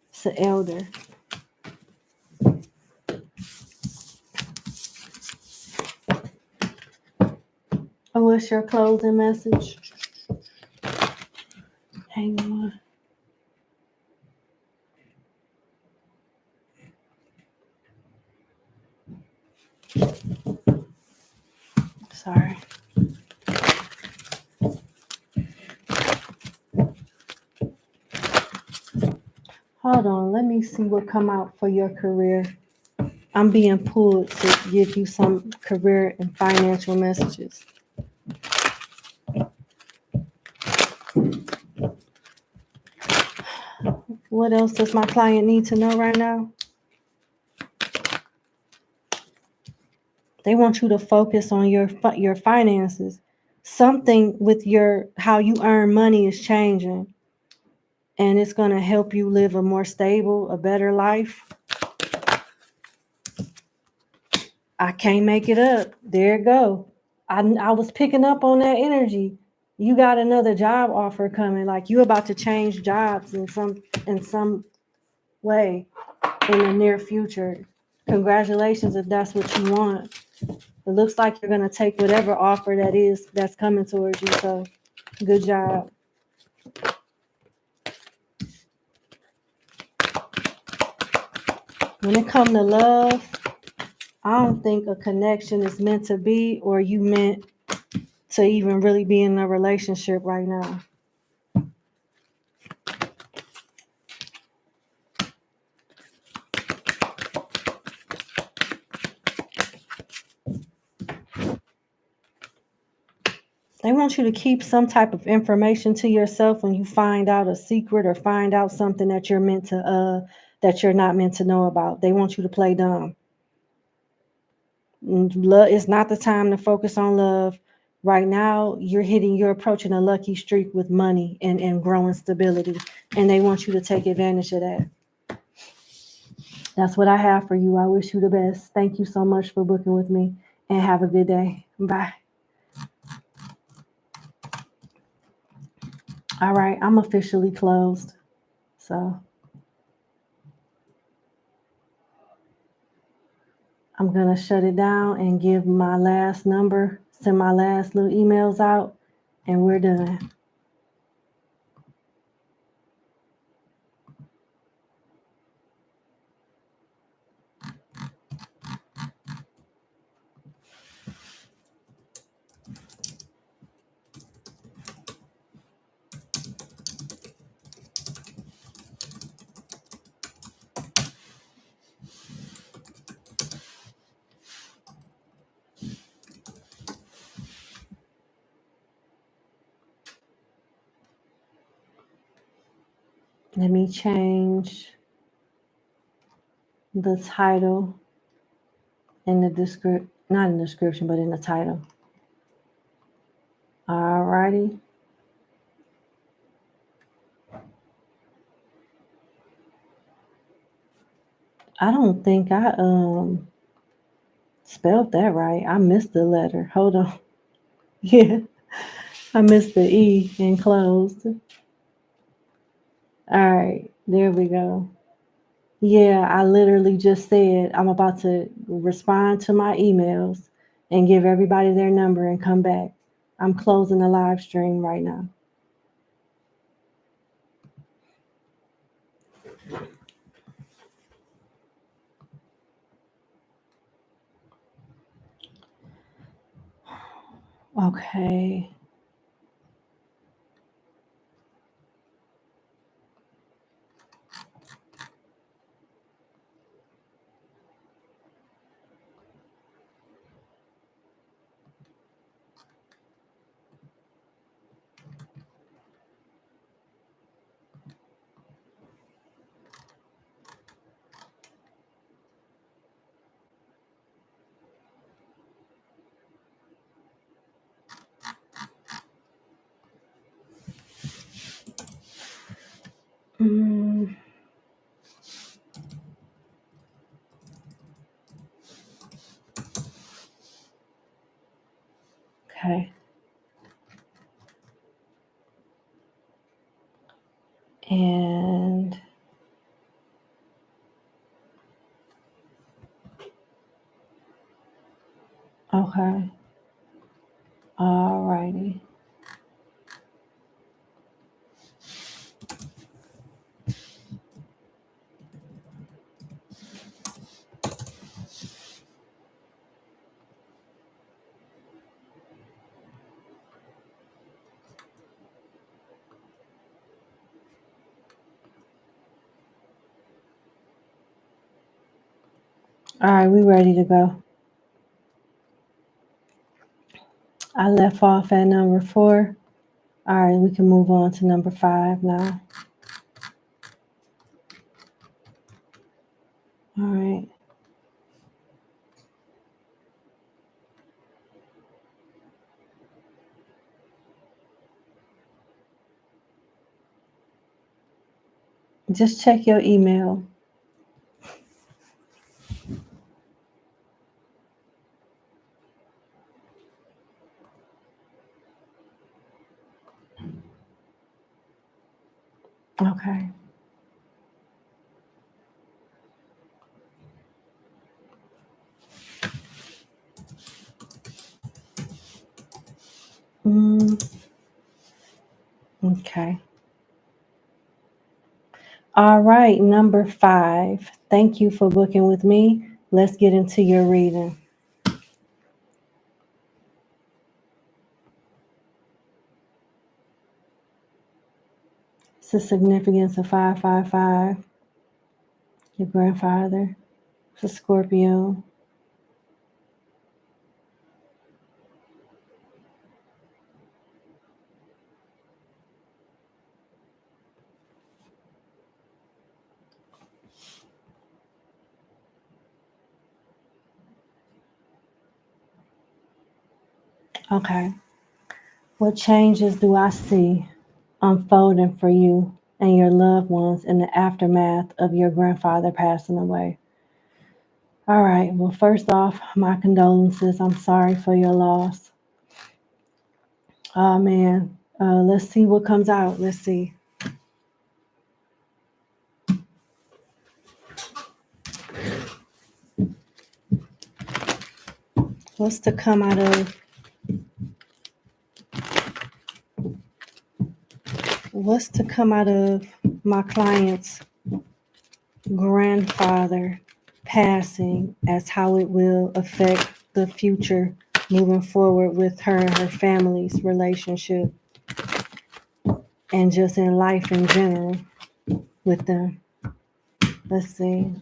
It's an elder. Oh, what's your closing message? Hang on. Sorry. Hold on. Let me see what come out for your career. I'm being pulled to give you some career and financial messages. What else does my client need to know right now? They want you to focus on your finances. Something with how you earn money is changing, and it's going to help you live a more stable, a better life. I can't make it up. There it go. I was picking up on that energy. You got another job offer coming. Like you about to change jobs in some way in the near future. Congratulations if that's what you want. It looks like you're going to take whatever offer that's coming towards you. So good job. When it comes to love, I don't think a connection is meant to be, or you meant to even really be in a relationship right now. They want you to keep some type of information to yourself when you find out a secret or find out something that you're not meant to know about. They want you to play dumb. Love, it's not the time to focus on love. Right now, you're approaching a lucky streak with money and growing stability. And they want you to take advantage of that. That's what I have for you. I wish you the best. Thank you so much for booking with me, and have a good day. Bye. All right, I'm officially closed. So I'm going to shut it down and give my last number, send my last little emails out, and we're done. Let me change the title in the description, not in the description, but in the title. All righty. I don't think I spelled that right. I missed the letter. Hold on. Yeah, I missed the E and closed. All right, there we go. Yeah, I literally just said I'm about to respond to my emails and give everybody their number and come back. I'm closing the live stream right now. Okay. Mm, okay. And okay. All righty. All right, we ready to go. I left off at number 4. All right, we can move on to number 5 now. All right. Just check your email. Okay. Okay. All right, number 5. Thank you for booking with me. Let's get into your reading. It's the significance of 555. Your grandfather. It's a Scorpio. Okay. What changes do I see unfolding for you and your loved ones in the aftermath of your grandfather passing away? All right. Well, first off, my condolences. I'm sorry for your loss. Oh, man. Let's see what comes out. Let's see. What's to come out of my client's grandfather passing, as how it will affect the future moving forward with her and her family's relationship, and just in life in general with them. Let's see.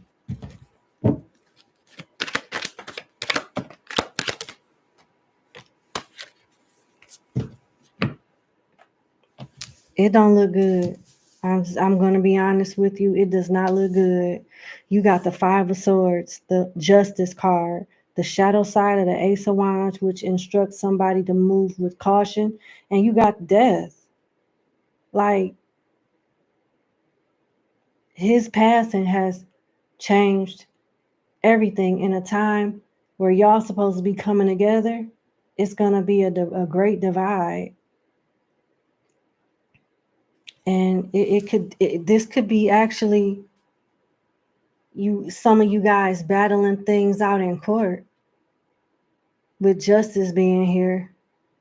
It don't look good. I'm going to be honest with you. It does not look good. You got the 5 of Swords, the Justice card, the shadow side of the Ace of Wands, which instructs somebody to move with caution, and you got death. Like, his passing has changed everything in a time where y'all supposed to be coming together. It's going to be a great divide. And this could be actually some of you guys battling things out in court with justice being here.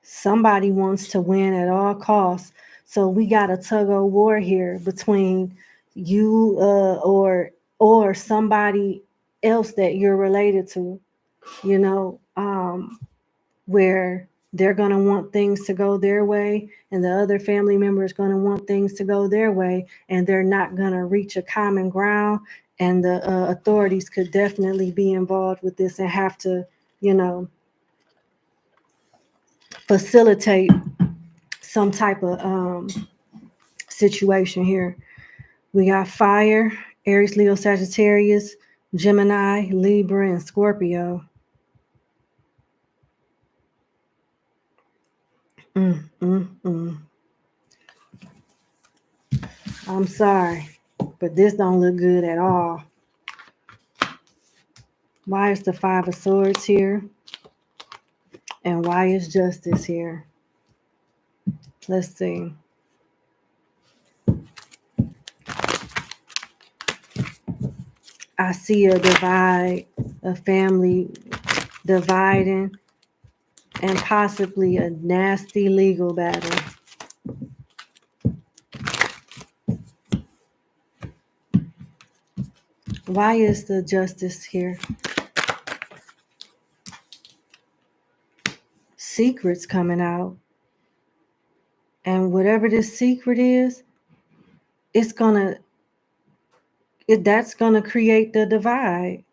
Somebody wants to win at all costs. So we got a tug of war here between you or somebody else that you're related to, where they're going to want things to go their way and the other family member is going to want things to go their way, and they're not going to reach a common ground. And the authorities could definitely be involved with this and have to, facilitate some type of situation here. We got fire, Aries, Leo, Sagittarius, Gemini, Libra, and Scorpio. I'm sorry, but this don't look good at all. Why is the 5 of Swords here? And why is Justice here? Let's see. I see a divide, a family dividing, and possibly a nasty legal battle. Why is the Justice here? Secrets coming out. And whatever this secret is, that's gonna create the divide.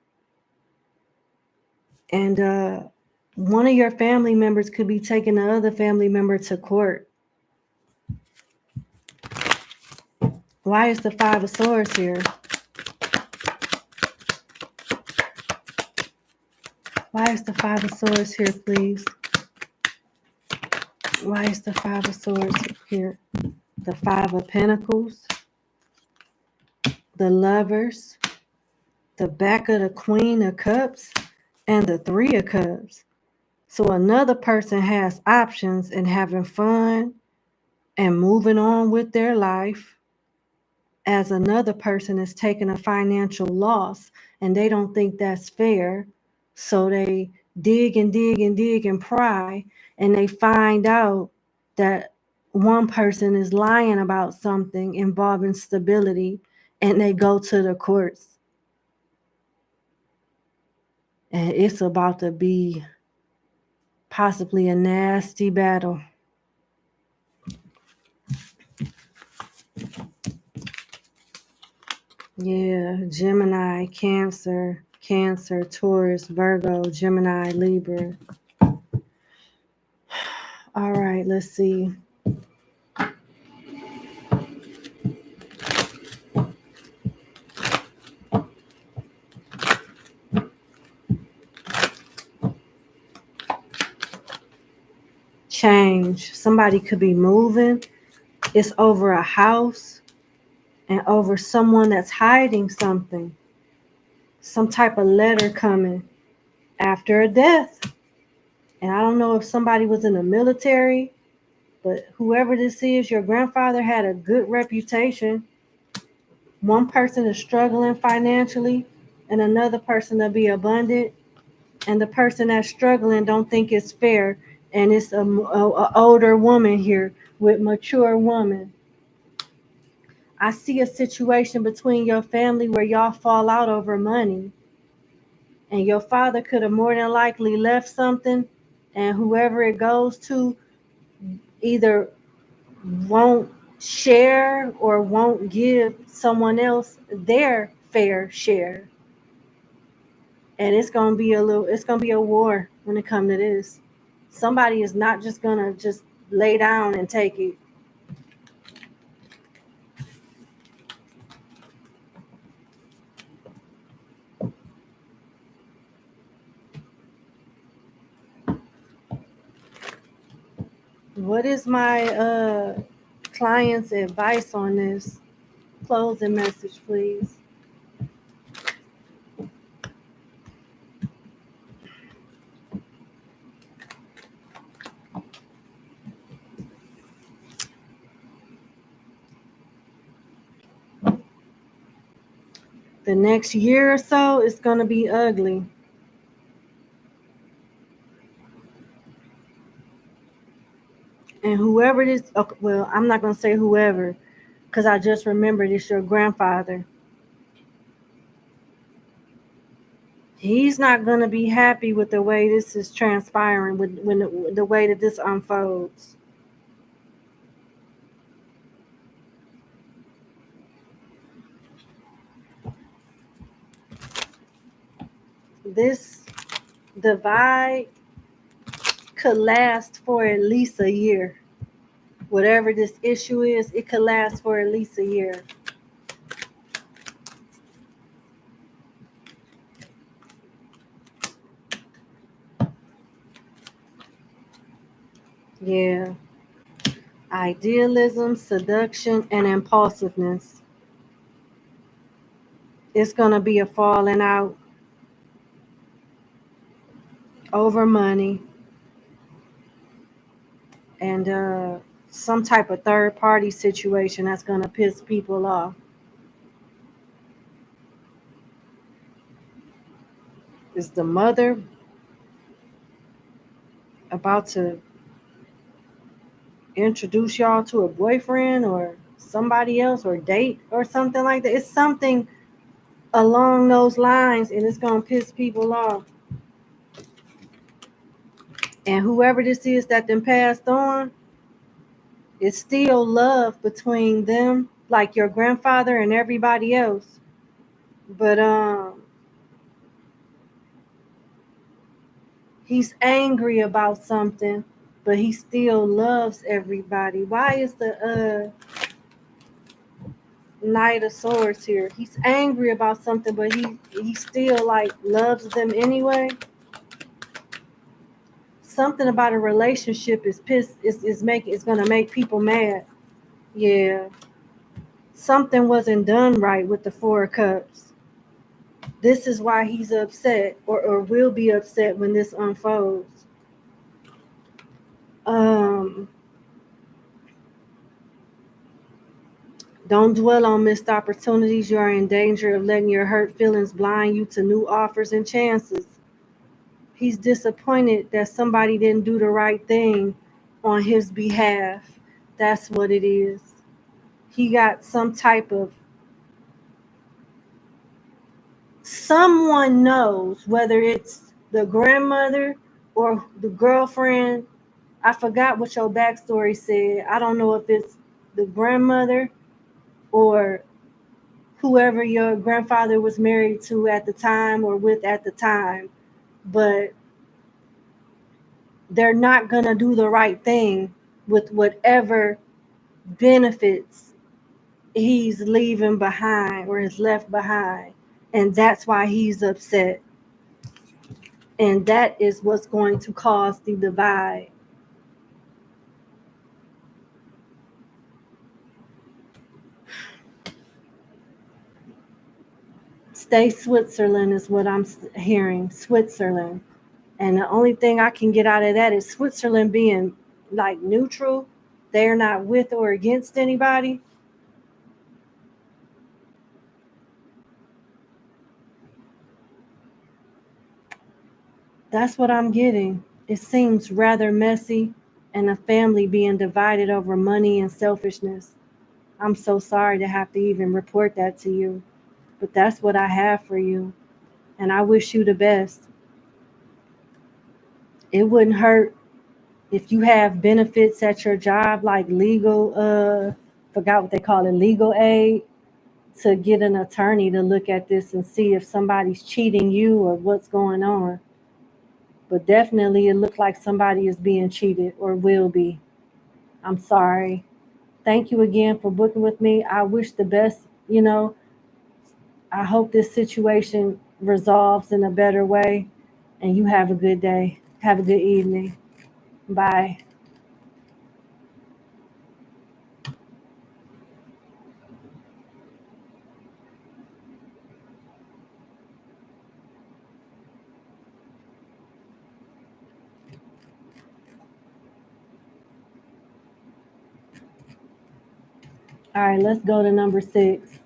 And one of your family members could be taking the other family member to court. Why is the 5 of Swords here? Why is the 5 of Swords here, please? Why is the 5 of Swords here? The 5 of Pentacles, the Lovers, the back of the Queen of Cups, and the 3 of Cups. So another person has options and having fun and moving on with their life, as another person is taking a financial loss and they don't think that's fair. So they dig and dig and dig and pry, and they find out that one person is lying about something involving stability, and they go to the courts. And it's about to be possibly a nasty battle. Yeah, Gemini, Cancer, Taurus, Virgo, Gemini, Libra. All right, let's see. Change. Somebody could be moving. It's over a house and over someone that's hiding something. Some type of letter coming after a death. And I don't know if somebody was in the military, but whoever this is, your grandfather had a good reputation. One person is struggling financially and another person to be abundant. And the person that's struggling don't think it's fair. And it's a older woman here with mature woman. I see a situation between your family where y'all fall out over money. And your father could have more than likely left something, and whoever it goes to either won't share or won't give someone else their fair share. And it's gonna be a war when it comes to this. Somebody is not just gonna just lay down and take it. What is my client's advice on this? Closing message, please. The next year or so is going to be ugly. And whoever this, well, I'm not going to say whoever, because I just remembered it's your grandfather. He's not going to be happy with the way this is transpiring, with the way that this unfolds. This divide could last for at least a year. Whatever this issue is, it could last for at least a year. Yeah. Idealism, seduction, and impulsiveness. It's going to be a falling out over money and some type of third party situation that's going to piss people off. Is the mother about to introduce y'all to a boyfriend or somebody else or date or something like that? It's something along those lines, and it's going to piss people off. And whoever this is that then passed on, it's still love between them, like your grandfather and everybody else. But he's angry about something, but he still loves everybody. Why is the Knight of Swords here? He's angry about something, but he still like loves them anyway. Something about a relationship is gonna make people mad. Yeah. Something wasn't done right with the Four of Cups. This is why he's upset or will be upset when this unfolds. Don't dwell on missed opportunities. You are in danger of letting your hurt feelings blind you to new offers and chances. He's disappointed that somebody didn't do the right thing on his behalf. That's what it is. He got some type of, someone knows, whether it's the grandmother or the girlfriend. I forgot what your backstory said. I don't know if it's the grandmother or whoever your grandfather was married to at the time or with at the time, but they're not going to do the right thing with whatever benefits he's leaving behind or is left behind. And that's why he's upset. And that is what's going to cause the divide. Stay Switzerland is what I'm hearing. Switzerland. And the only thing I can get out of that is Switzerland being like neutral. They're not with or against anybody. That's what I'm getting. It seems rather messy, and a family being divided over money and selfishness. I'm so sorry to have to even report that to you, but that's what I have for you. And I wish you the best. It wouldn't hurt if you have benefits at your job, like legal, forgot what they call it, legal aid, to get an attorney to look at this and see if somebody's cheating you or what's going on. But definitely it looked like somebody is being cheated or will be. I'm sorry. Thank you again for booking with me. I wish the best, I hope this situation resolves in a better way, and you have a good day. Have a good evening. Bye. All right, let's go to number 6.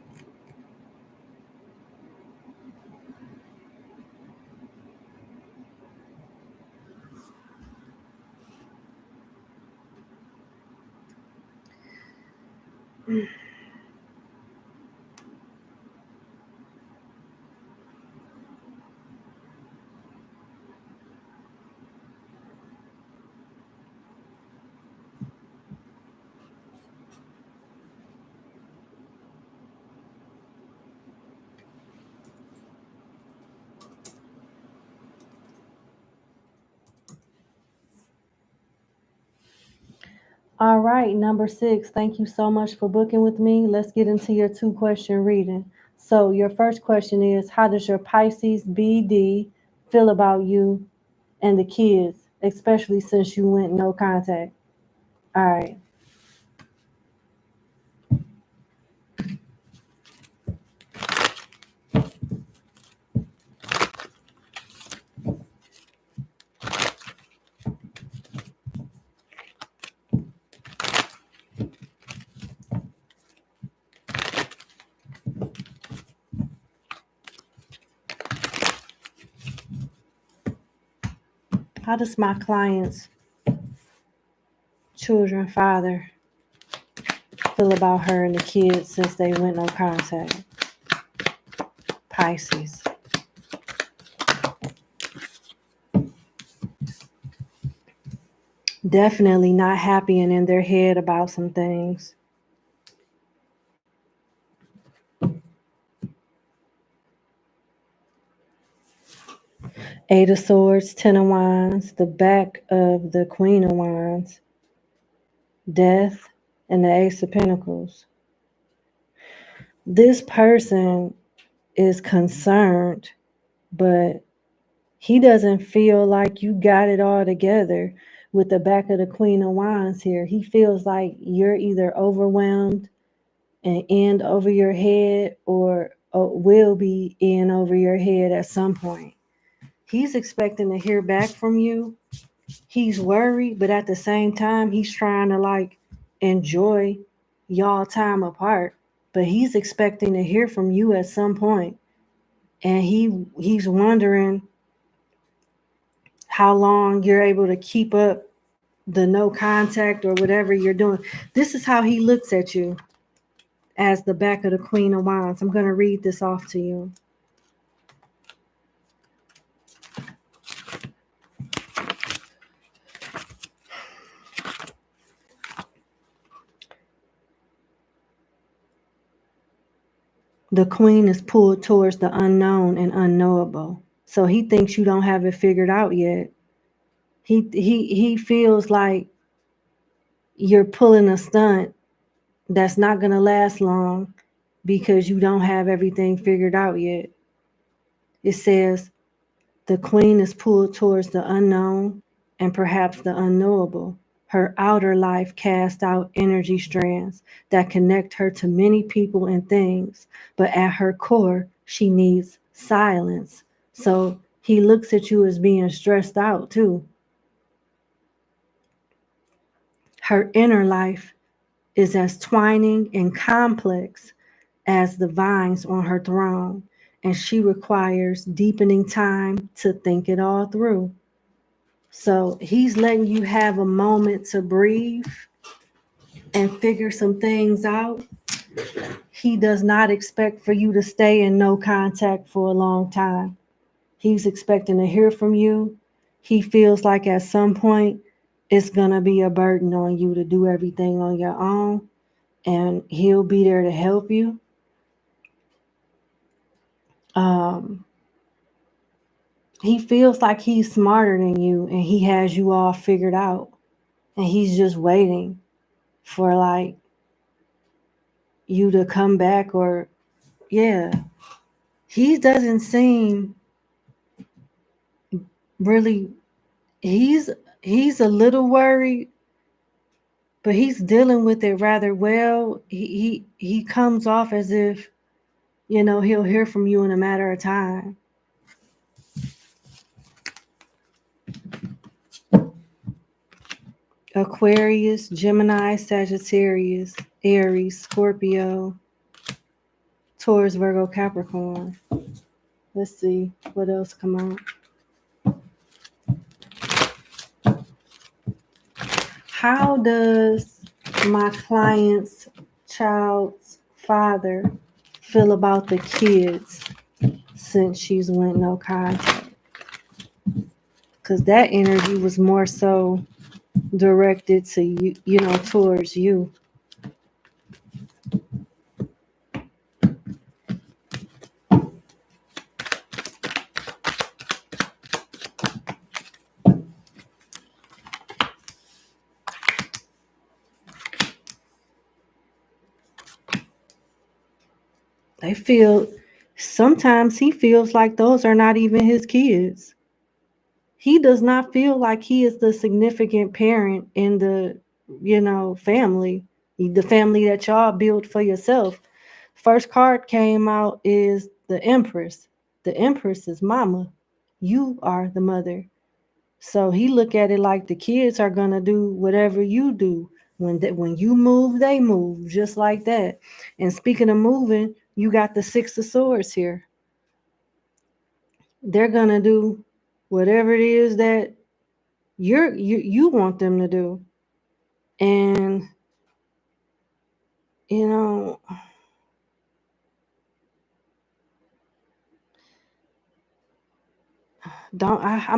All right, number 6. Thank you so much for booking with me. Let's get into your 2-question reading. So, your first question is, how does your Pisces BD feel about you and the kids, especially since you went no contact? All right. How does my client's children father feel about her and the kids since they went no contact? Pisces. Definitely not happy and in their head about some things. Eight of Swords, Ten of Wands, the back of the Queen of Wands, Death, and the Ace of Pentacles. This person is concerned, but he doesn't feel like you got it all together with the back of the Queen of Wands here. He feels like you're either overwhelmed and in over your head or will be in over your head at some point. He's expecting to hear back from you. He's worried, but at the same time, he's trying to enjoy y'all time apart. But he's expecting to hear from you at some point. And he's wondering how long you're able to keep up the no contact or whatever you're doing. This is how he looks at you as the back of the Queen of Wands. I'm going to read this off to you. The Queen is pulled towards the unknown and unknowable. So he thinks you don't have it figured out yet. He feels like you're pulling a stunt that's not going to last long because you don't have everything figured out yet. It says the Queen is pulled towards the unknown and perhaps the unknowable. Her outer life casts out energy strands that connect her to many people and things, but at her core, she needs silence. So he looks at you as being stressed out too. Her inner life is as twining and complex as the vines on her throne, and she requires deepening time to think it all through. So he's letting you have a moment to breathe and figure some things out. He does not expect for you to stay in no contact for a long time. He's expecting to hear from you. He feels like at some point it's going to be a burden on you to do everything on your own, and he'll be there to help you. He feels like he's smarter than you and he has you all figured out, and he's just waiting for like you to come back. Or he doesn't seem really, he's a little worried, but he's dealing with it rather well. He comes off as if, he'll hear from you in a matter of time. Aquarius, Gemini, Sagittarius, Aries, Scorpio, Taurus, Virgo, Capricorn. Let's see what else come out. How does my client's child's father feel about the kids since she's went no contact? Because that energy was more so directed to you, towards you. Sometimes he feels like those are not even his kids. He does not feel like he is the significant parent in the, family, the family that y'all built for yourself. First card came out is the Empress. The Empress is mama. You are the mother. So he look at it like the kids are going to do whatever you do. When you move, they move, just like that. And speaking of moving, you got the Six of Swords here. They're going to do whatever it is that you want them to do. And, I'm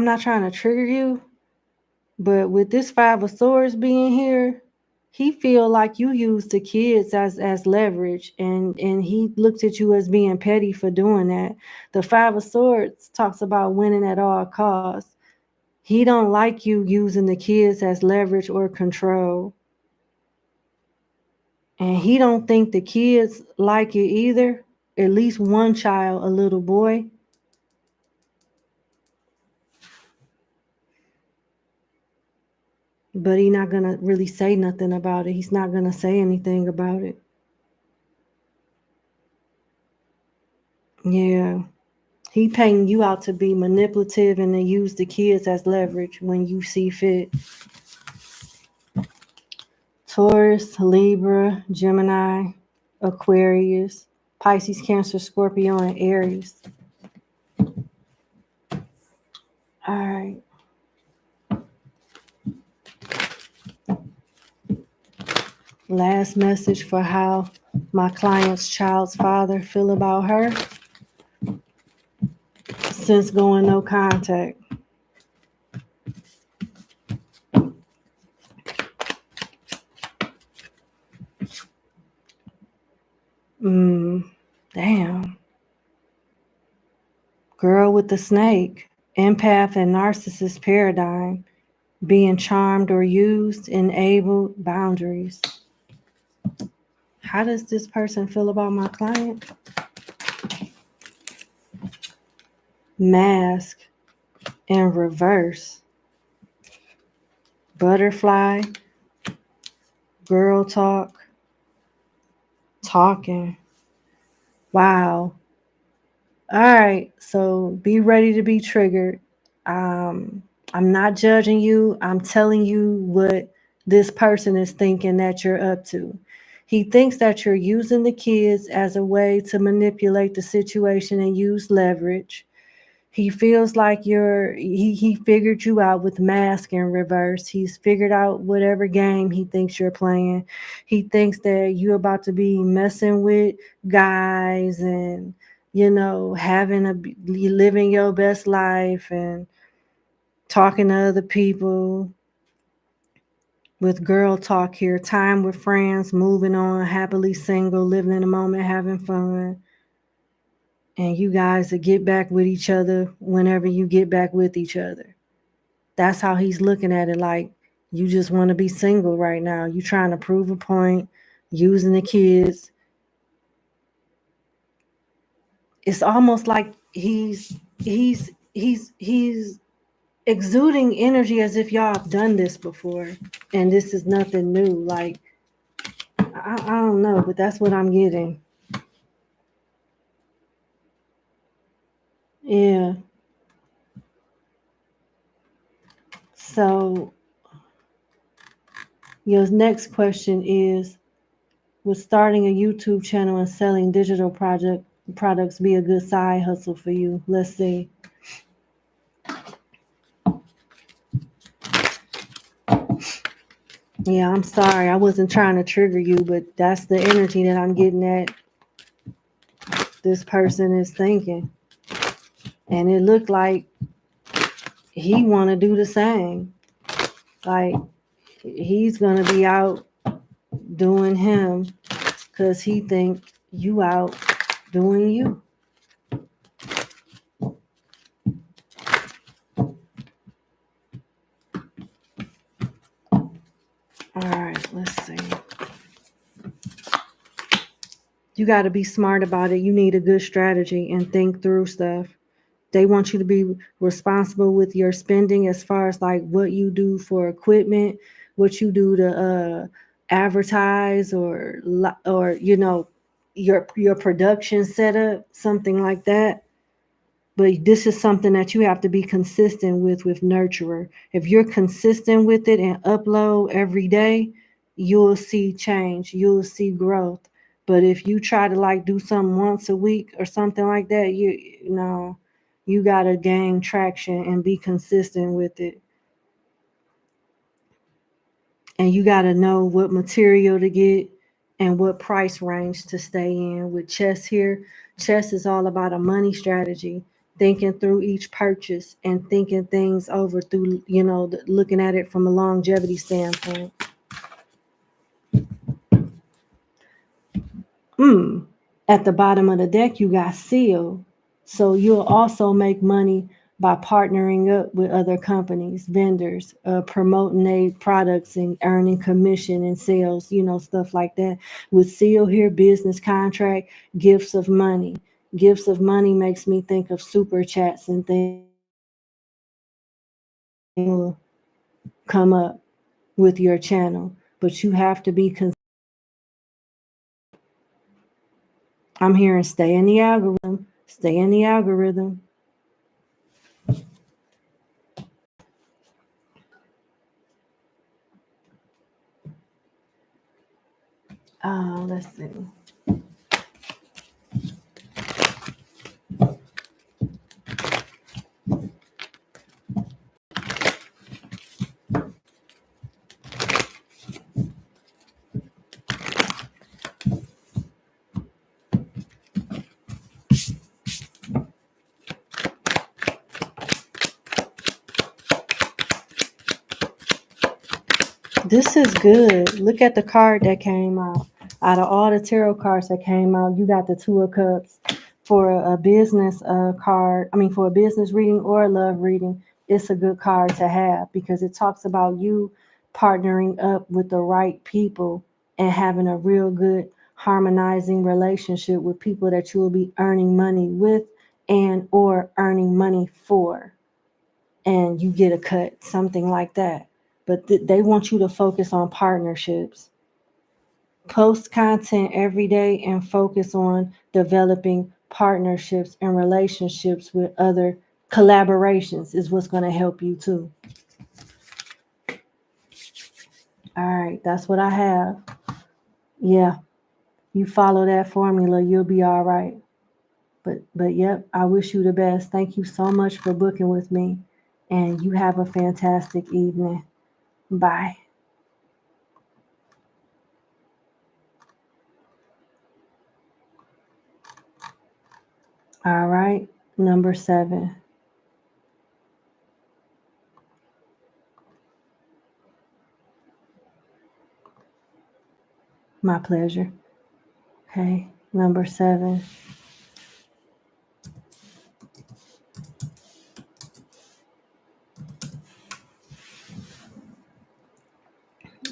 not trying to trigger you, but with this Five of Swords being here, he feel like you use the kids as leverage, and he looks at you as being petty for doing that. The Five of Swords talks about winning at all costs. He don't like you using the kids as leverage or control. And he don't think the kids like it either. At least one child, a little boy. But he's not going to really say nothing about it. He's not going to say anything about it. Yeah. He painting you out to be manipulative and to use the kids as leverage when you see fit. Taurus, Libra, Gemini, Aquarius, Pisces, Cancer, Scorpio, and Aries. All right. Last message for how my client's child's father feel about her since going no contact. Damn. Girl with the snake. Empath and narcissist paradigm. Being charmed or used, enabled, boundaries. How does this person feel about my client? Mask in reverse. Butterfly. Girl talk. Talking. Wow. All right. So be ready to be triggered. I'm not judging you. I'm telling you what this person is thinking that you're up to. He thinks that you're using the kids as a way to manipulate the situation and use leverage. He feels like he figured you out with mask in reverse. He's figured out whatever game he thinks you're playing. He thinks that you're about to be messing with guys and, living your best life and talking to other people with girl talk here, time with friends, moving on, happily single, living in the moment, having fun. And you guys to get back with each other whenever you get back with each other. That's how he's looking at it. Like, you just want to be single right now. You trying to prove a point, using the kids. It's almost like he's exuding energy as if y'all have done this before and this is nothing new. Like, I don't know, but that's what I'm getting. Yeah. So your next question is, would starting a YouTube channel and selling digital products be a good side hustle for you? Let's see. Yeah, I'm sorry. I wasn't trying to trigger you, but that's the energy that I'm getting at this person is thinking. And it looked like he want to do the same. Like, he's going to be out doing him because he think you out doing you. All right, let's see. You got to be smart about it. You need a good strategy and think through stuff. They want you to be responsible with your spending as far as like what you do for equipment, what you do to advertise or your production setup, something like that. But this is something that you have to be consistent with Nurturer. If you're consistent with it and upload every day, you'll see change. You'll see growth. But if you try to like do something once a week or something like that, you got to gain traction and be consistent with it. And you got to know what material to get and what price range to stay in. With chess here, chess is all about a money strategy, thinking through each purchase and thinking things over through, looking at it from a longevity standpoint. At the bottom of the deck, you got seal. So you'll also make money by partnering up with other companies, vendors, promoting their products and earning commission and sales, stuff like that. With seal here, business contract, gifts of money. Gifts of money makes me think of super chats and things will come up with your channel. But you have to be I'm hearing stay in the algorithm. Stay in the algorithm. Let's see. This is good. Look at the card that came out. Out of all the tarot cards that came out, you got the Two of Cups. For a business card, for a business reading or a love reading, it's a good card to have because it talks about you partnering up with the right people and having a real good harmonizing relationship with people that you will be earning money with and or earning money for, and you get a cut, something like that. But they want you to focus on partnerships. Post content every day and focus on developing partnerships and relationships with other collaborations is what's going to help you too. All right, that's what I have. Yeah, you follow that formula, you'll be all right. But yep, I wish you the best. Thank you so much for booking with me, and you have a fantastic evening. Bye. All right, number 7. My pleasure. Okay, number 7.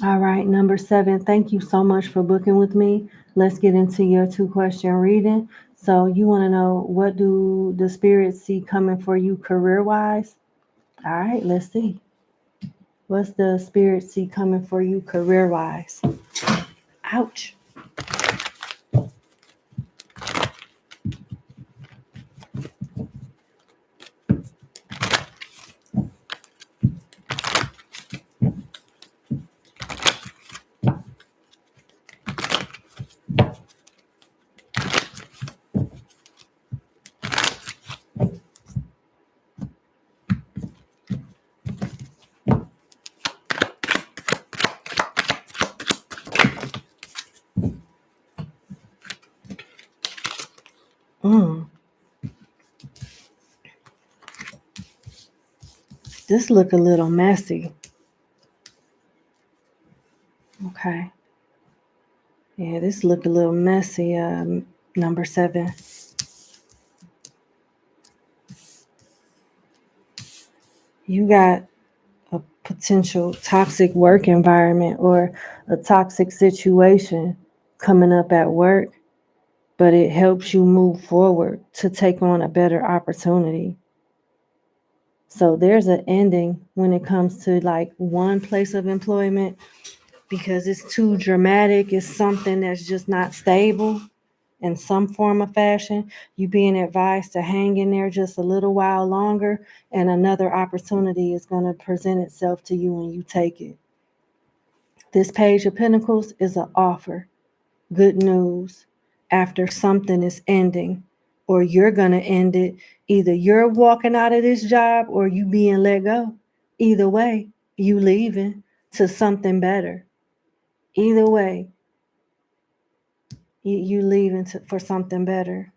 All right, number 7. Thank you so much for booking with me. Let's get into your 2-question reading. So, you want to know, what do the spirits see coming for you career wise? All right, let's see. What's the spirit see coming for you career wise? Ouch. Mm, this look a little messy. Okay. Yeah, this look a little messy. Number 7. You got a potential toxic work environment or a toxic situation coming up at work, but it helps you move forward to take on a better opportunity. So there's an ending when it comes to like one place of employment because it's too dramatic. It's something that's just not stable in some form of fashion. You being advised to hang in there just a little while longer, and another opportunity is going to present itself to you when you take it. This Page of Pentacles is an offer, good news, after something is ending, or you're going to end it. Either you're walking out of this job or you being let go. Either way, you leaving to something better. Either way, you leaving for something better.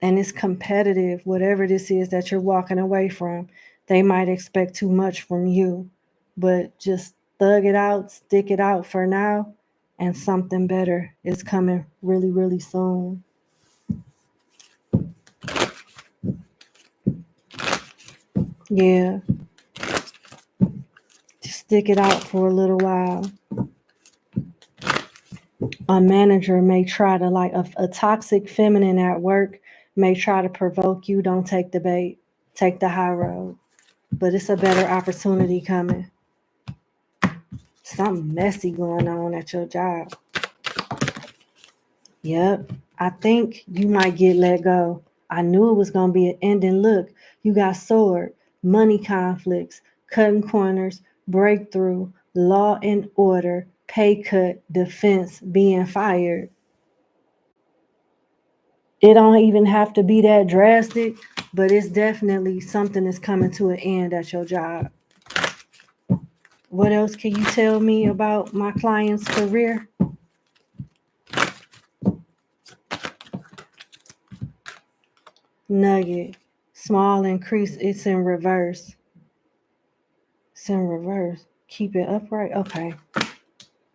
And it's competitive, whatever this is that you're walking away from. They might expect too much from you, but just thug it out, stick it out for now, and something better is coming really, really soon. Yeah, just stick it out for a little while. A manager may try to, like a toxic feminine at work, may try to provoke you. Don't take the bait, take the high road. But it's a better opportunity coming. Something messy going on at your job. Yep, I think you might get let go. I knew it was going to be an ending. Look, you got sword, money conflicts, cutting corners, breakthrough, law and order, pay cut, defense, being fired. It don't even have to be that drastic, but it's definitely something that's coming to an end at your job. What else can you tell me about my client's career? Nugget, small increase. It's in reverse. It's in reverse. Keep it upright. Okay.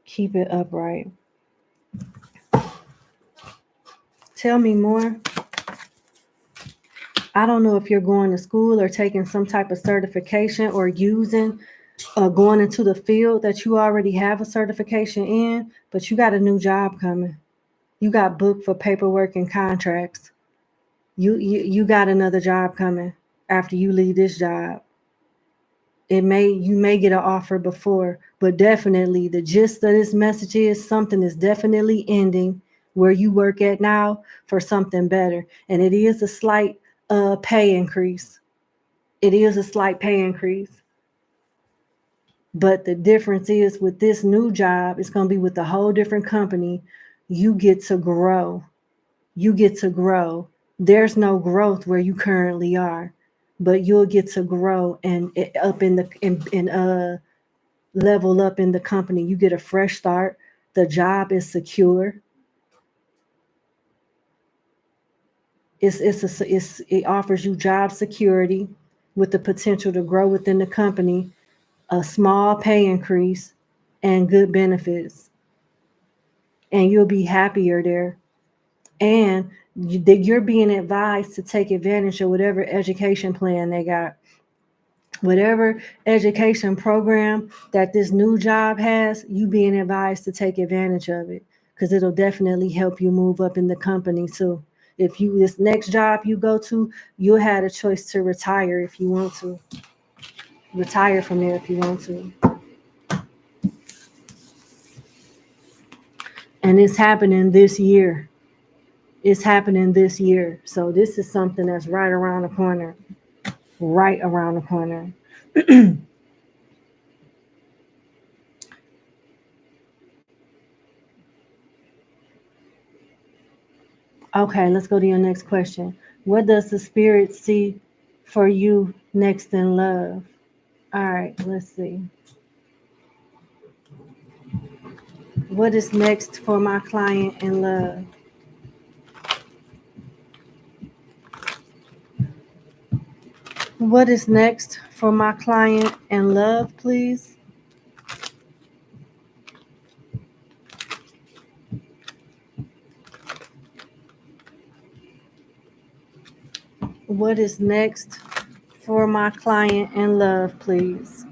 Keep it upright. Tell me more. I don't know if you're going to school or taking some type of certification or going into the field that you already have a certification in, but you got a new job coming. You got booked for paperwork and contracts. You got another job coming after you leave this job. You may get an offer before, but definitely the gist of this message is something is definitely ending where you work at now for something better. And it is a slight pay increase. It is a slight pay increase. But the difference is with this new job, it's going to be with a whole different company. You get to grow. You get to grow. There's no growth where you currently are, but you'll get to grow and up in the level up in the company. You get a fresh start. The job is secure. It offers you job security with the potential to grow within the company, a small pay increase, and good benefits. And you'll be happier there. And you're being advised to take advantage of whatever education plan they got. Whatever education program that this new job has, you being advised to take advantage of it because it'll definitely help you move up in the company too. If this next job you go to, you'll have a choice to retire if you want to. Retire from there if you want to. And it's happening this year. It's happening this year. So this is something that's right around the corner. Right around the corner. Okay, let's go to your next question. What does the spirit see for you next in love? All right, let's see. What is next for my client in love? What is next for my client in love, please? What is next for my client in love, please?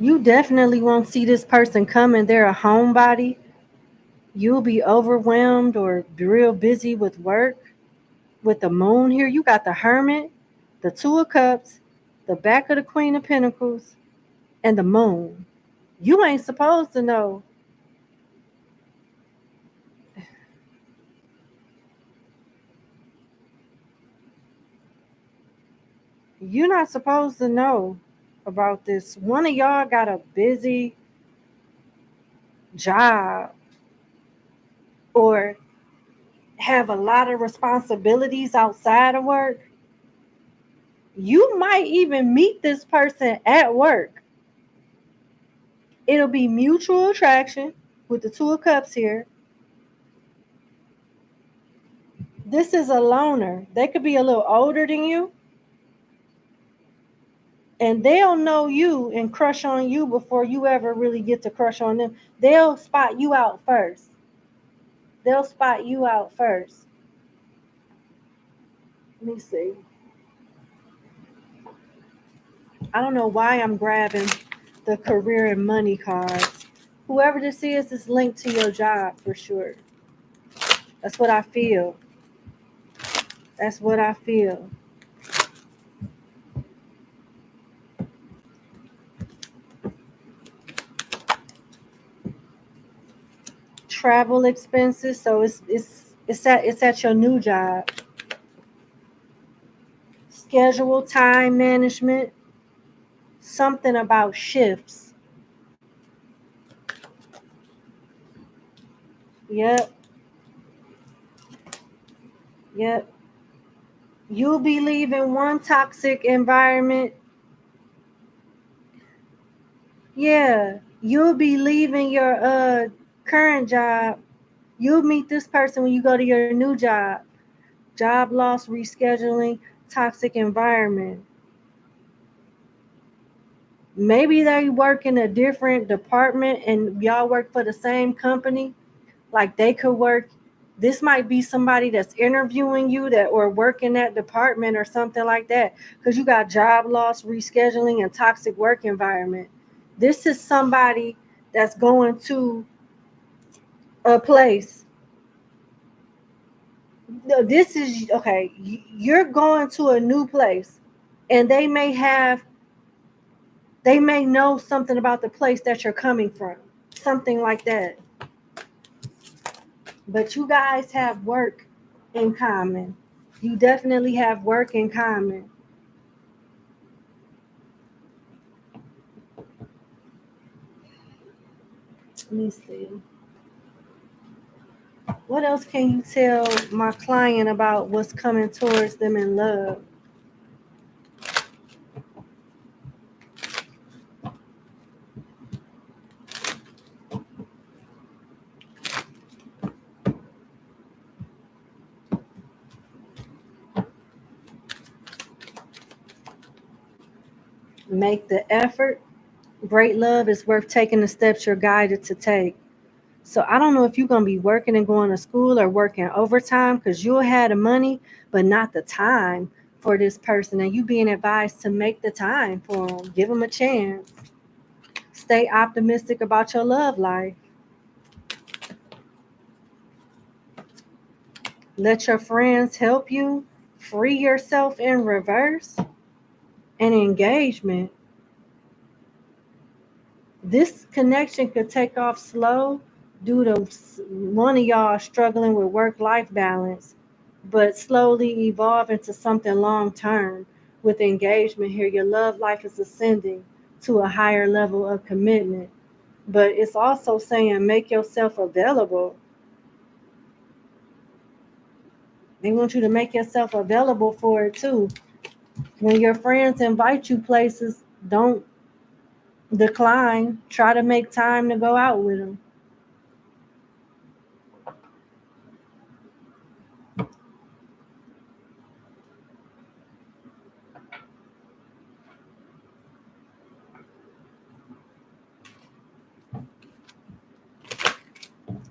You definitely won't see this person coming. They're a homebody. You'll be overwhelmed or real busy with work. With the moon here, you got the Hermit, the Two of Cups, the back of the Queen of Pentacles, and the moon. You ain't supposed to know. You're not supposed to know about this. One of y'all got a busy job or have a lot of responsibilities outside of work. You might even meet this person at work. It'll be mutual attraction with the Two of Cups here. This is a loner. They could be a little older than you. And they'll know you and crush on you before you ever really get to crush on them. They'll spot you out first. They'll spot you out first. Let me see. I don't know why I'm grabbing the career and money cards. Whoever this is linked to your job for sure. That's what I feel. That's what I feel. Travel expenses, so it's at your new job. Schedule time management, something about shifts. Yep. Yep. You'll be leaving one toxic environment. Yeah, you'll be leaving your current job. You'll meet this person when you go to your new job. Job loss, rescheduling, toxic environment. Maybe they work in a different department and y'all work for the same company. Like they could work. This might be somebody that's interviewing you that or work in that department or something like that. Because you got job loss, rescheduling, and toxic work environment. This is somebody that's going to a place. No, this is okay. You're going to a new place, and they may know something about the place that you're coming from, something like that. But you guys have work in common. You definitely have work in common. Let me see. What else can you tell my client about what's coming towards them in love? Make the effort. Great love is worth taking the steps you're guided to take. So I don't know if you're going to be working and going to school or working overtime because you'll have the money, but not the time for this person. And you being advised to make the time for them. Give them a chance. Stay optimistic about your love life. Let your friends help you. Free yourself in reverse. And engagement. This connection could take off slow due to one of y'all struggling with work-life balance, but slowly evolve into something long-term. With engagement here, your love life is ascending to a higher level of commitment. But it's also saying make yourself available. They want you to make yourself available for it too. When your friends invite you places, don't decline. Try to make time to go out with them.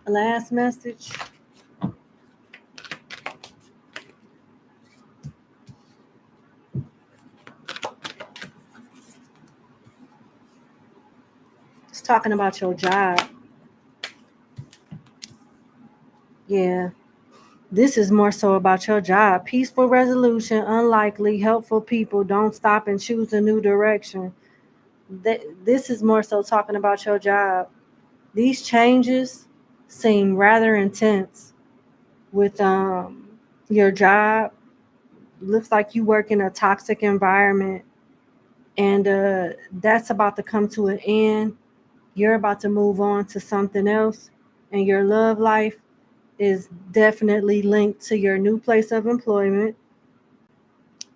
Last message. It's talking about your job. Yeah. This is more so about your job. Peaceful resolution, unlikely, helpful people, don't stop and choose a new direction. This is more so talking about your job. These changes seem rather intense with your job. Looks like you work in a toxic environment and that's about to come to an end. You're about to move on to something else and your love life is definitely linked to your new place of employment.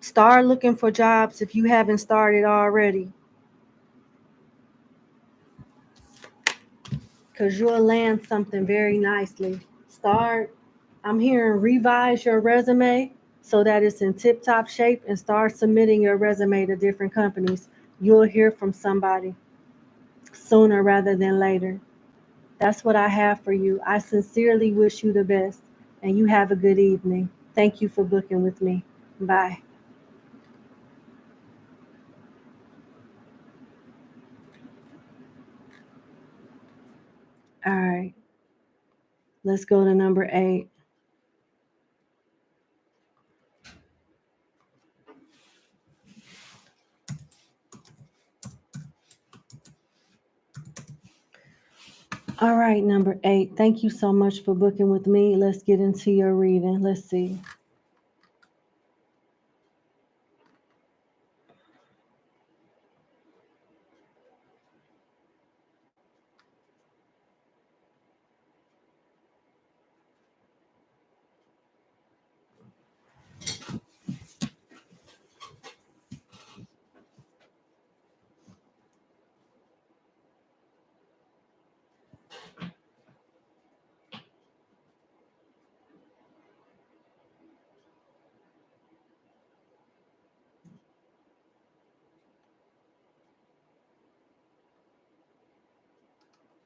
Start looking for jobs if you haven't started already, because you'll land something very nicely. Start, I'm hearing revise your resume so that it's in tip top shape and start submitting your resume to different companies. You'll hear from somebody sooner rather than later. That's what I have for you. I sincerely wish you the best and you have a good evening. Thank you for booking with me. Bye. All right, let's go to number 8. All right, number 8. Thank you so much for booking with me. Let's get into your reading. Let's see.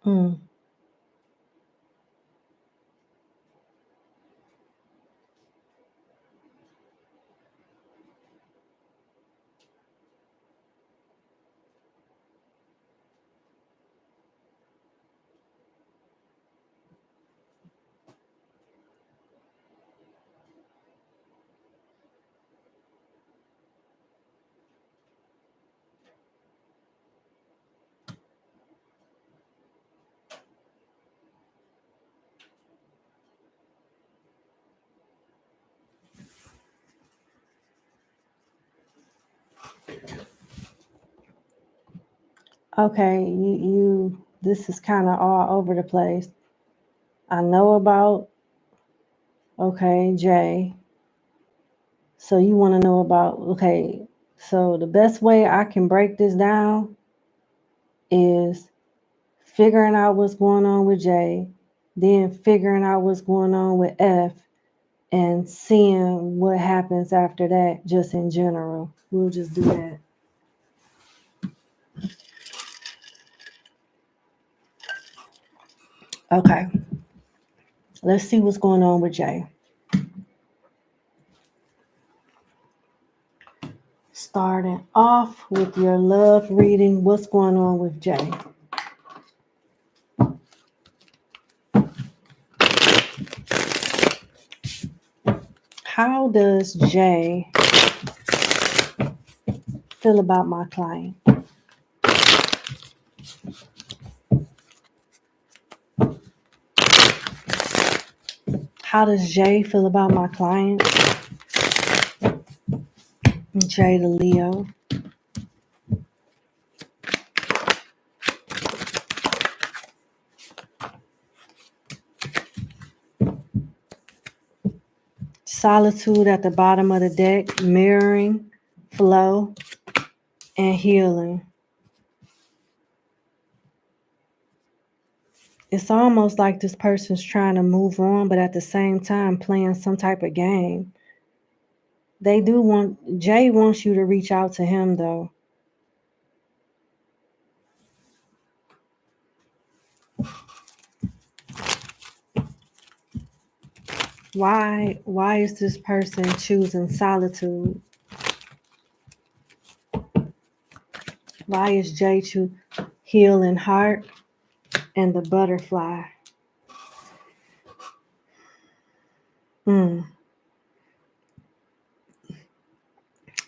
Hmm. Okay, this is kind of all over the place. I know about, okay, Jay. So you want to know about, okay, so the best way I can break this down is figuring out what's going on with Jay, then figuring out what's going on with F, and seeing what happens after that, just in general. We'll just do that. Okay, let's see what's going on with Jay. Starting off with your love reading, what's going on with Jay? How does Jay feel about my client? How does Jay feel about my client? Jay the Leo. Solitude at the bottom of the deck, mirroring, flow, and healing. It's almost like this person's trying to move on, but at the same time playing some type of game. Jay wants you to reach out to him though. Why is this person choosing solitude? Why is Jay choosing healing heart and the butterfly?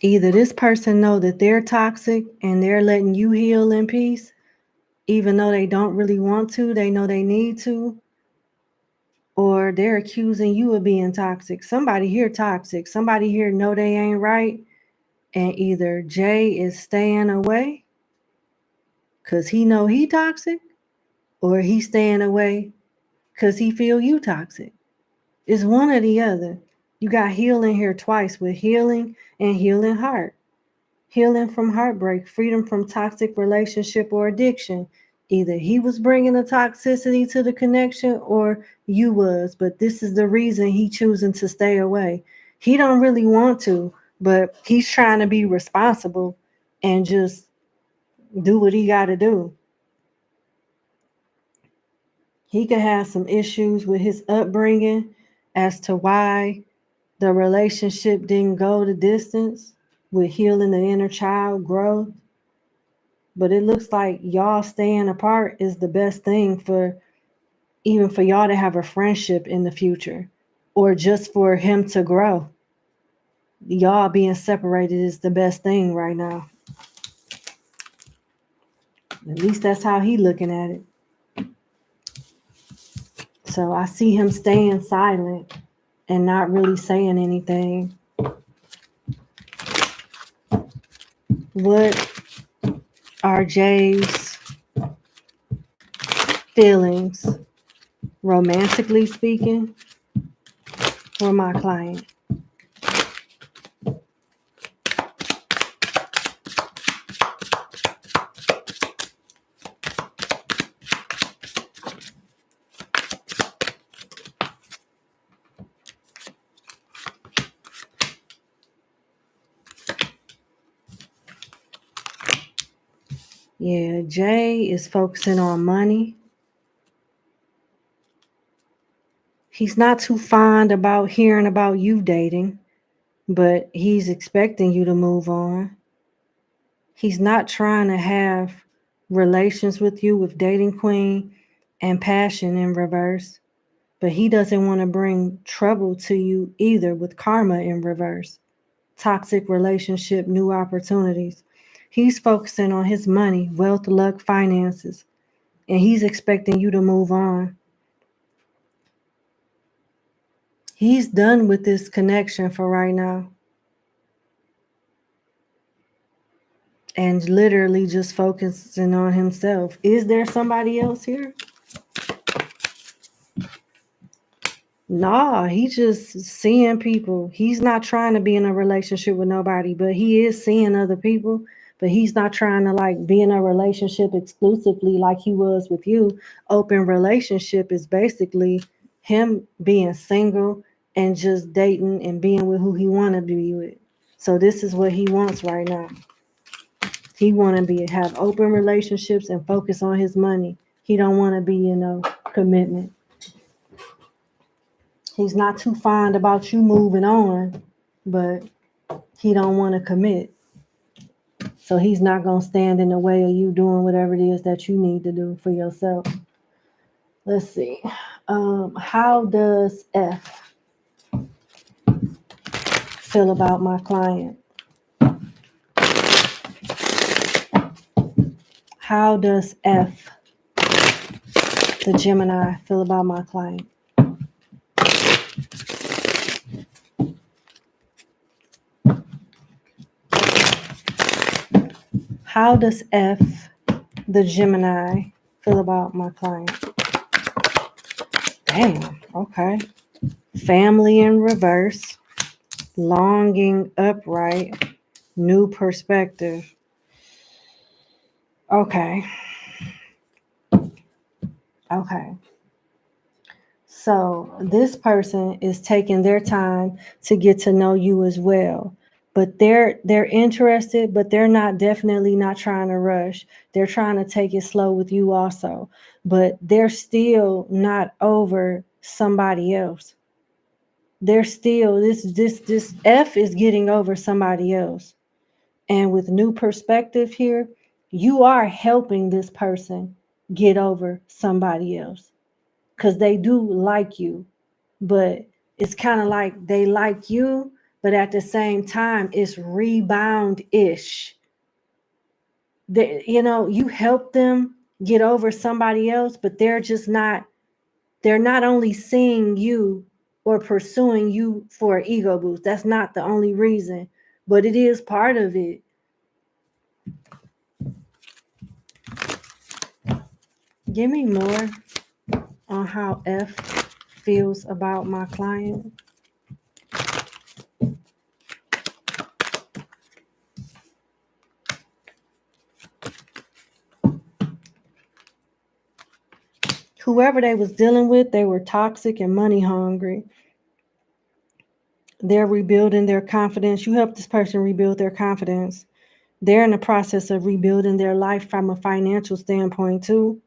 Either this person know that they're toxic and they're letting you heal in peace, even though they don't really want to, they know they need to, or they're accusing you of being toxic. Somebody here toxic. Somebody here know they ain't right, and either Jay is staying away because he know he toxic, or he staying away because he feel you toxic. It's one or the other. You got healing here twice with healing and healing heart. Healing from heartbreak, freedom from toxic relationship or addiction. Either he was bringing the toxicity to the connection or you was, but this is the reason he choosing to stay away. He don't really want to, but he's trying to be responsible and just do what he got to do. He could have some issues with his upbringing as to why the relationship didn't go the distance with healing the inner child growth. But it looks like y'all staying apart is the best thing for even for y'all to have a friendship in the future, or just for him to grow. Y'all being separated is the best thing right now. At least that's how he looking at it. So I see him staying silent and not really saying anything. What are Jay's feelings, romantically speaking, for my client? Yeah, Jay is focusing on money. He's not too fond about hearing about you dating, but he's expecting you to move on. He's not trying to have relations with you with dating queen and passion in reverse, but he doesn't want to bring trouble to you either with karma in reverse. Toxic relationship, new opportunities. He's focusing on his money, wealth, luck, finances, and he's expecting you to move on. He's done with this connection for right now. And literally just focusing on himself. Is there somebody else here? Nah, he's just seeing people. He's not trying to be in a relationship with nobody, but he is seeing other people. But he's not trying to like be in a relationship exclusively like he was with you. Open relationship is basically him being single and just dating and being with who he want to be with. So this is what he wants right now. He want to have open relationships and focus on his money. He don't want to be in a commitment. He's not too fond about you moving on, but he don't want to commit. So he's not going to stand in the way of you doing whatever it is that you need to do for yourself. Let's see. How does F feel about my client? How does F, the Gemini, feel about my client? How does F, the Gemini, feel about my client? Damn, okay. Family in reverse, longing upright, new perspective. Okay. So this person is taking their time to get to know you as well. But they're interested, but they're definitely not trying to rush. They're trying to take it slow with you also. But they're still not over somebody else. They're still this F is getting over somebody else. And with new perspective here, you are helping this person get over somebody else because they do like you, but it's kind of like they like you, but at the same time, it's rebound-ish. You help them get over somebody else, but they're not only seeing you or pursuing you for an ego boost. That's not the only reason, but it is part of it. Give me more on how F feels about my client. Whoever they was dealing with, they were toxic and money hungry. They're rebuilding their confidence. You help this person rebuild their confidence. They're in the process of rebuilding their life from a financial standpoint too.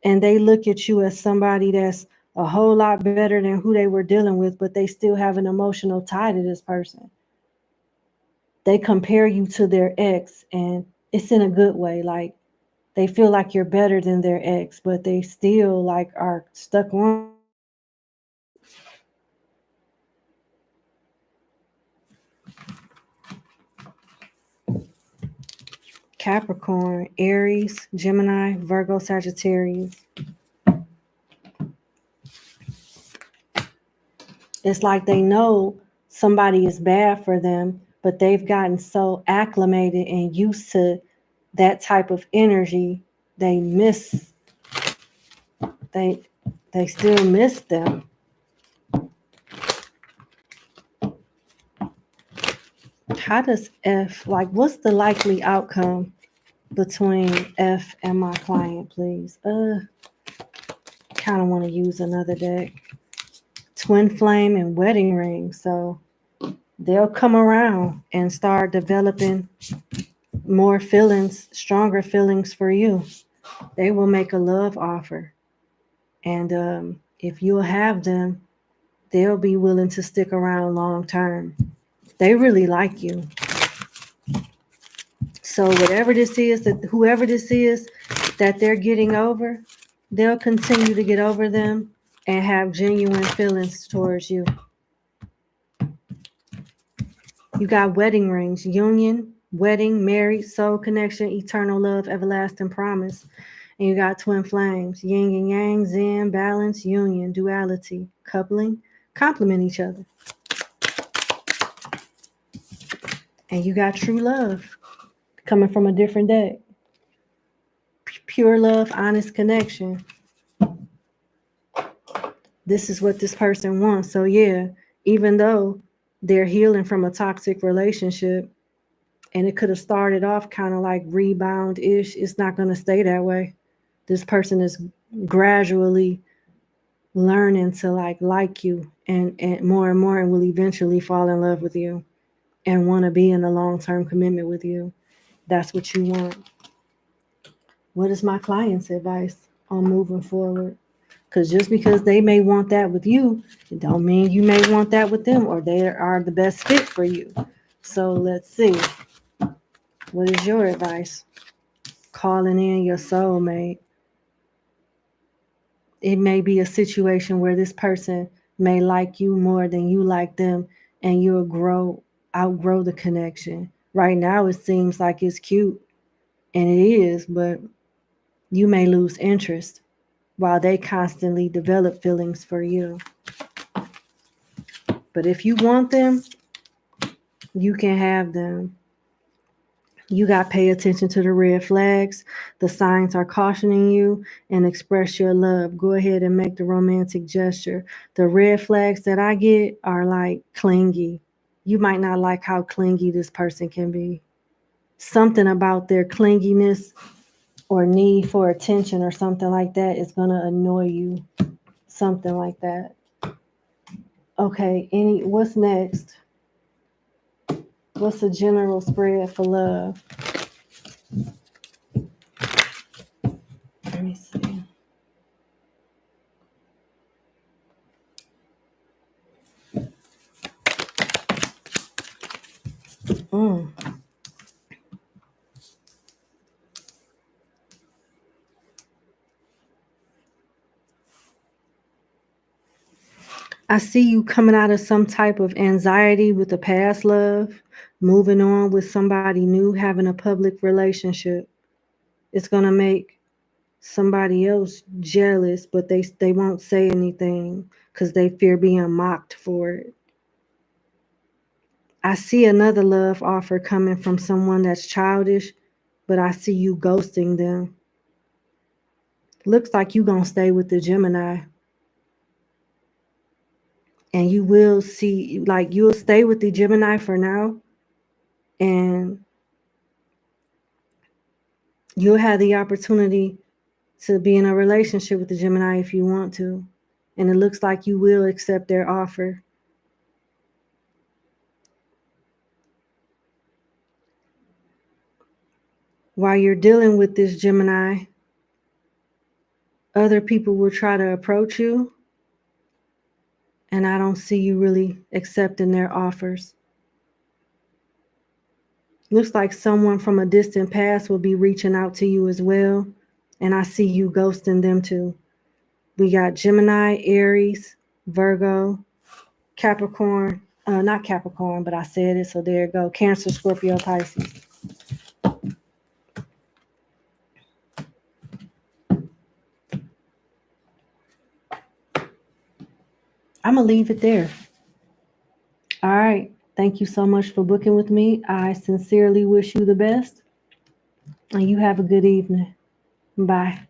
And they look at you as somebody that's a whole lot better than who they were dealing with, but they still have an emotional tie to this person. They compare you to their ex, and it's in a good way. Like they feel like you're better than their ex, but they still like are stuck on. Capricorn, Aries, Gemini, Virgo, Sagittarius. It's like they know somebody is bad for them, but they've gotten so acclimated and used to that type of energy, they still miss them. How does F, like what's the likely outcome between F and my client, please? Kind of want to use another deck. Twin flame and wedding ring. So they'll come around and start developing more feelings, stronger feelings for you. They will make a love offer. And if you'll have them, they'll be willing to stick around long term. They really like you. So whatever this is, that whoever this is that they're getting over, they'll continue to get over them and have genuine feelings towards you. You got wedding rings, union, wedding, married, soul connection, eternal love, everlasting promise. And you got twin flames, yin and yang, zen, balance, union, duality, coupling, complement each other. And you got true love coming from a different deck. Pure love, honest connection. This is what this person wants. So yeah, even though they're healing from a toxic relationship and it could have started off kind of like rebound-ish, it's not going to stay that way. This person is gradually learning to like you and more and will eventually fall in love with you and want to be in a long-term commitment with you. That's what you want. What is my client's advice on moving forward? Because just because they may want that with you, it don't mean you may want that with them or they are the best fit for you. So let's see. What is your advice? Calling in your soulmate. It may be a situation where this person may like you more than you like them and you'll outgrow the connection. Right now it seems like it's cute and it is, but you may lose interest while they constantly develop feelings for you. But if you want them, you can have them. You got to pay attention to the red flags. The signs are cautioning you and express your love. Go ahead and make the romantic gesture. The red flags that I get are like clingy. You might not like how clingy this person can be. Something about their clinginess or need for attention or something like that is going to annoy you. Something like that. Okay, what's next? What's a general spread for love? Let me see. I see you coming out of some type of anxiety with a past love, moving on with somebody new, having a public relationship. It's going to make somebody else jealous, but they won't say anything because they fear being mocked for it. I see another love offer coming from someone that's childish, but I see you ghosting them. Looks like you're going to stay with the Gemini. And you will see, like, you'll stay with the Gemini for now. And you'll have the opportunity to be in a relationship with the Gemini if you want to. And it looks like you will accept their offer. While you're dealing with this Gemini, other people will try to approach you. And I don't see you really accepting their offers. Looks like someone from a distant past will be reaching out to you as well. And I see you ghosting them too. We got Gemini, Aries, Virgo, Capricorn. Not Capricorn, but I said it, so there you go. Cancer, Scorpio, Pisces. I'm going to leave it there. All right. Thank you so much for booking with me. I sincerely wish you the best. And you have a good evening. Bye.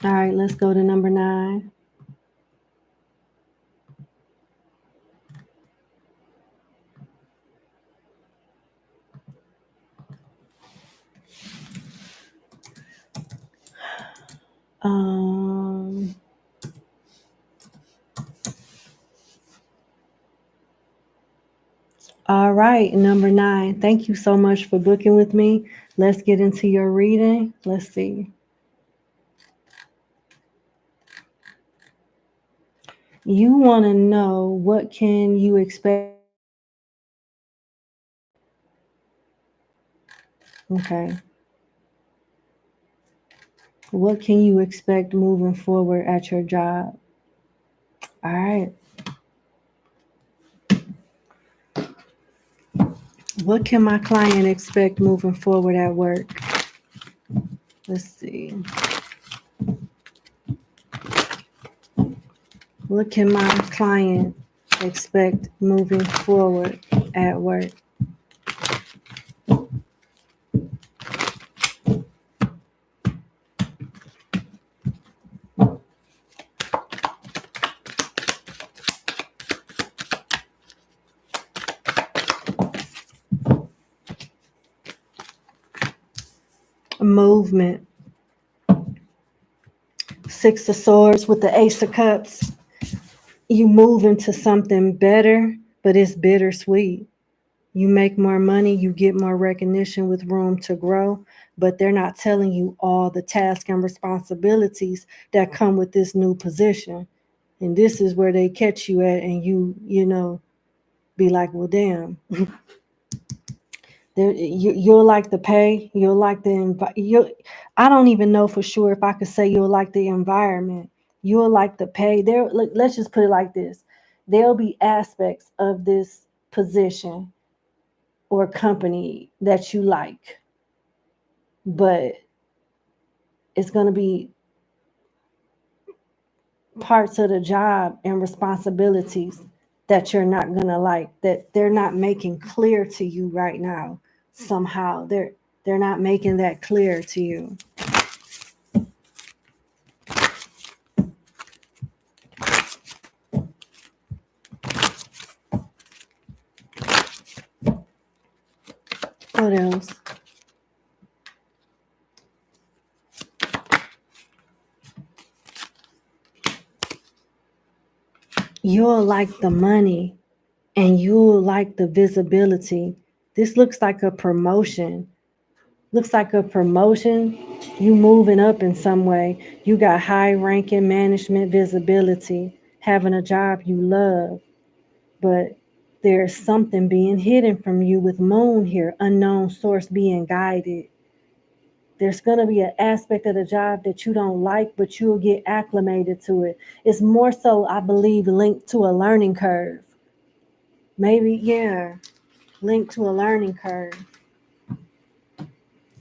All right. Let's go to number 9. Um, All right, number 9. Thank you so much for booking with me. Let's get into your reading. Let's see. You want to know what can you expect. Okay. What can you expect moving forward at your job? All right. What can my client expect moving forward at work? Let's see. What can my client expect moving forward at work? Movement. 6 of Swords with the Ace of Cups. You move into something better, but it's bittersweet. You make more money, you get more recognition with room to grow, but they're not telling you all the tasks and responsibilities that come with this new position. And this is where they catch you at, and you know, be like, well, damn. You'll like the pay, you'll like the I don't even know for sure if I could say you'll like the environment. You'll like the pay. Let's just put it like this. There'll be aspects of this position or company that you like, but it's going to be parts of the job and responsibilities that you're not going to like, that they're not making clear to you right now. Somehow they're not making that clear to you. What else? You'll like the money and you'll like the visibility. This looks like a promotion. Looks like a promotion. You moving up in some way. You got high ranking management visibility, having a job you love, but there's something being hidden from you with Moon here, unknown source being guided. There's going to be an aspect of the job that you don't like, but you'll get acclimated to it. It's more so, I believe, linked to a learning curve. Maybe, yeah, linked to a learning curve.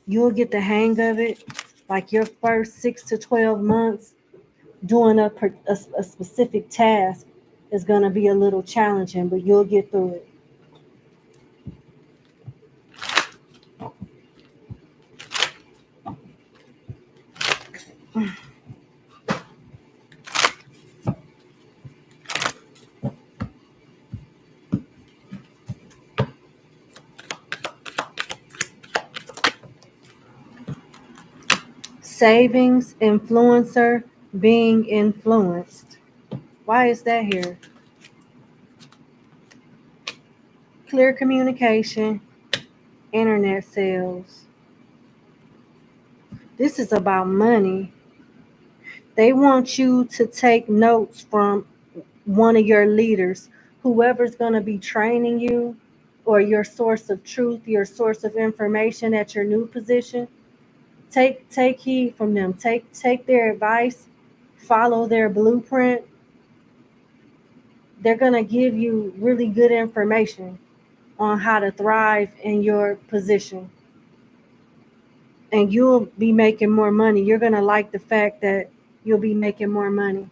You'll get the hang of it. Like your first 6 to 12 months doing a specific task is going to be a little challenging, but you'll get through it. Savings, influencer, being influenced. Why is that here? Clear communication, internet sales. This is about money. They want you to take notes from one of your leaders, whoever's going to be training you, or your source of truth, your source of information at your new position. Take heed from them. Take their advice, follow their blueprint. They're going to give you really good information on how to thrive in your position. And you'll be making more money. You're going to like the fact that you'll be making more money.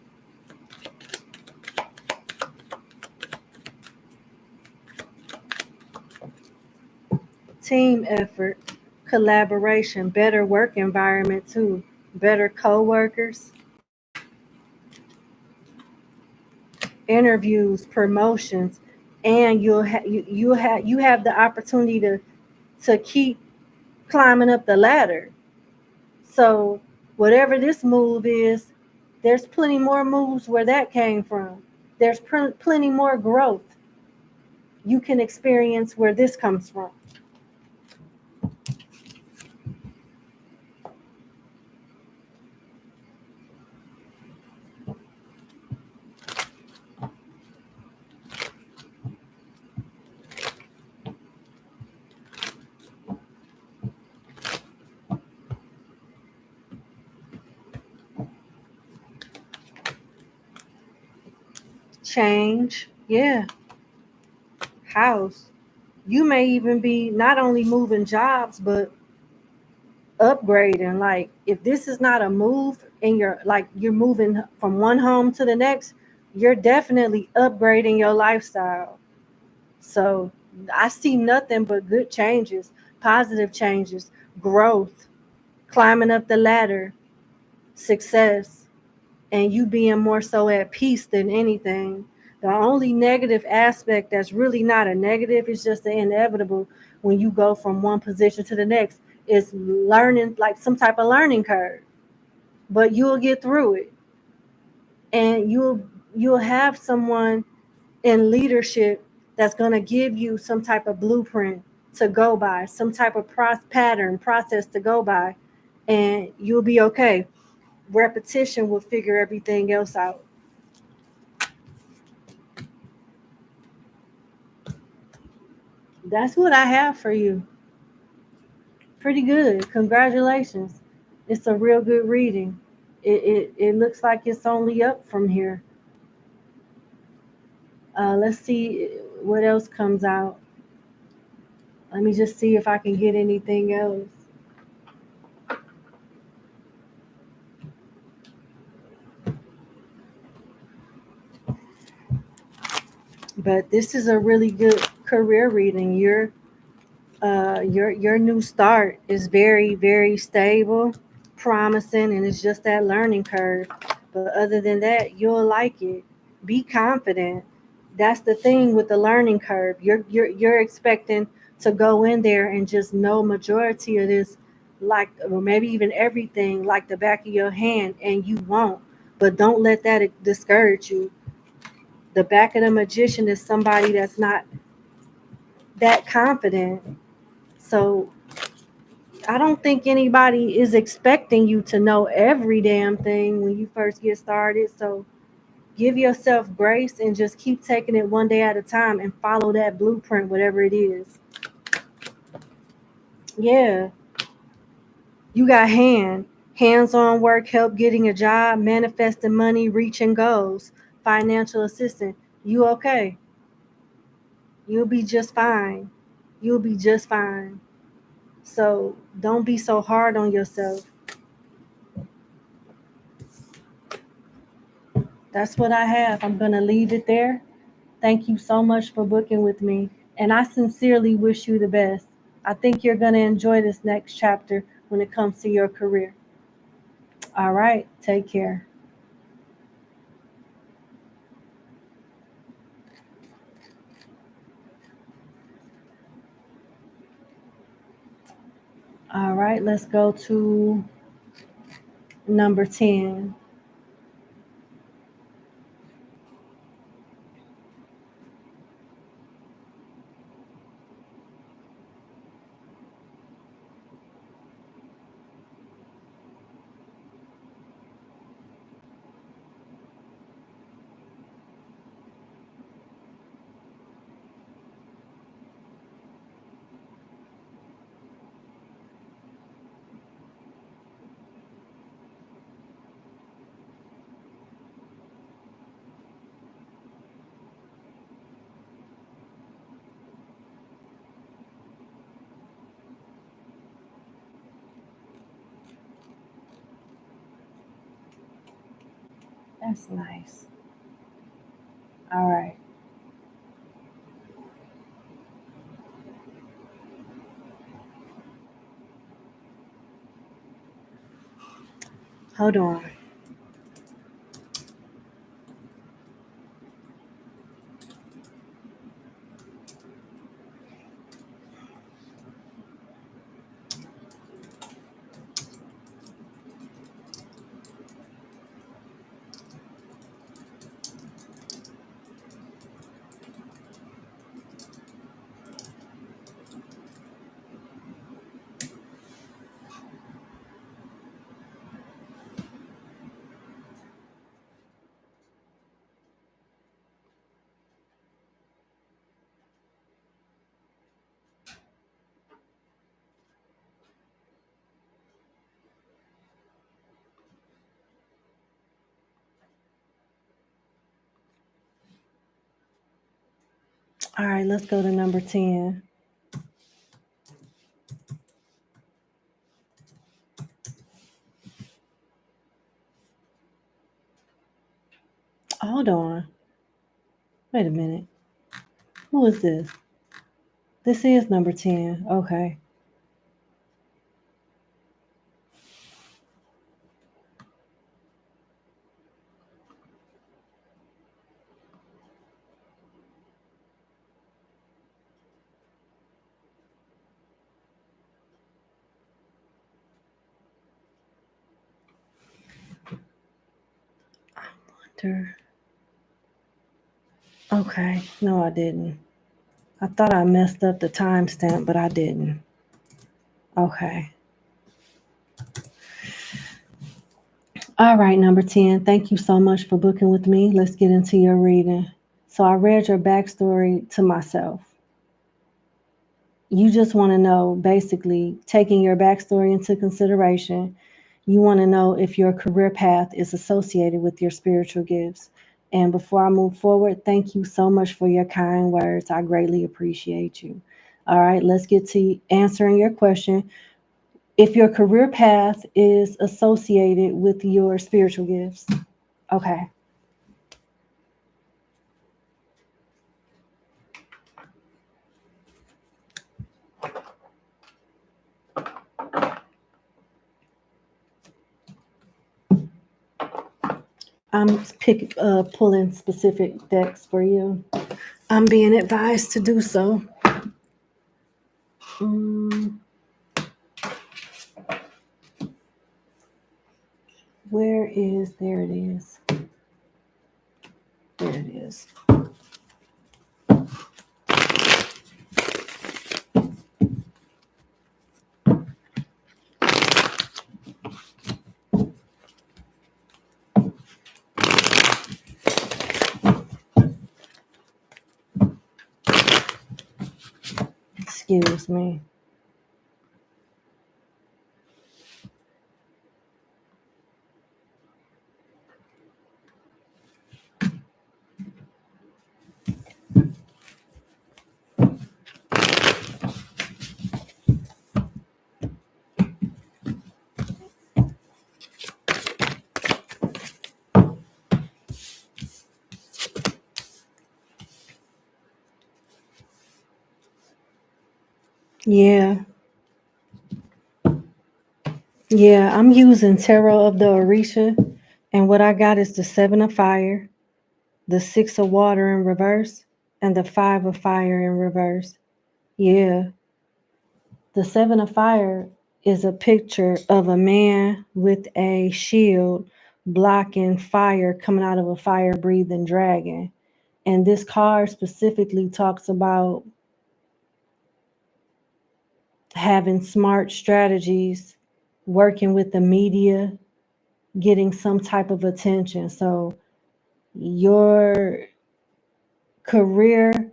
Team effort, collaboration, better work environment too, better co-workers, interviews, promotions, and you have the opportunity to keep climbing up the ladder. So whatever this move is, there's plenty more moves where that came from. There's plenty more growth. you can experience where this comes from. Change, yeah. House. You may even be not only moving jobs, but upgrading. Like if this is not a move and you're moving from one home to the next, you're definitely upgrading your lifestyle. So I see nothing but good changes, positive changes, growth, climbing up the ladder, success, and you being more so at peace than anything. The only negative aspect that's really not a negative, is just the inevitable when you go from one position to the next, is learning, like some type of learning curve. But you'll get through it. And you'll have someone in leadership that's going to give you some type of blueprint to go by, some type of process to go by, and you'll be okay. Repetition will figure everything else out. That's what I have for you. Pretty good. Congratulations. It's a real good reading. It looks like it's only up from here. Let's see what else comes out. Let me just see if I can get anything else. But this is a really good career reading. Your new start is very, very stable, promising, and it's just that learning curve. But other than that, you'll like it. Be confident. That's the thing with the learning curve. You're expecting to go in there and just know majority of this, like, or maybe even everything like the back of your hand, and you won't. But don't let that discourage you. The back of the magician is somebody that's not that confident. So I don't think anybody is expecting you to know every damn thing when you first get started. So give yourself grace and just keep taking it one day at a time and follow that blueprint, whatever it is. Yeah. You got hands-on work, help getting a job, manifesting money, reaching goals, financial assistance. You okay? You'll be just fine. You'll be just fine. So don't be so hard on yourself. That's what I have. I'm going to leave it there. Thank you so much for booking with me. And I sincerely wish you the best. I think you're going to enjoy this next chapter when it comes to your career. All right. Take care. All right. Let's go to number 10. That's nice. All right. Hold on. All right, let's go to number 10. Hold on. Wait a minute. Who is this? This is number 10. Okay. Wonder. Okay. No, I didn't. I thought I messed up the timestamp, but I didn't. Okay. All right, number 10. Thank you so much for booking with me. Let's get into your reading. So I read your backstory to myself. You just want to know, basically, taking your backstory into consideration, you want to know if your career path is associated with your spiritual gifts. And before I move forward, thank you so much for your kind words. I greatly appreciate you. All right, let's get to answering your question. If your career path is associated with your spiritual gifts. Okay. I'm pulling specific decks for you. I'm being advised to do so. There it is. There it is. Excuse me. Yeah. Yeah, I'm using Tarot of the Orisha, and what I got is the 7 of Fire, the 6 of Water in reverse, and the 5 of Fire in reverse. Yeah. The 7 of Fire is a picture of a man with a shield blocking fire coming out of a fire-breathing dragon. And this card specifically talks about having smart strategies, working with the media, getting some type of attention. So your career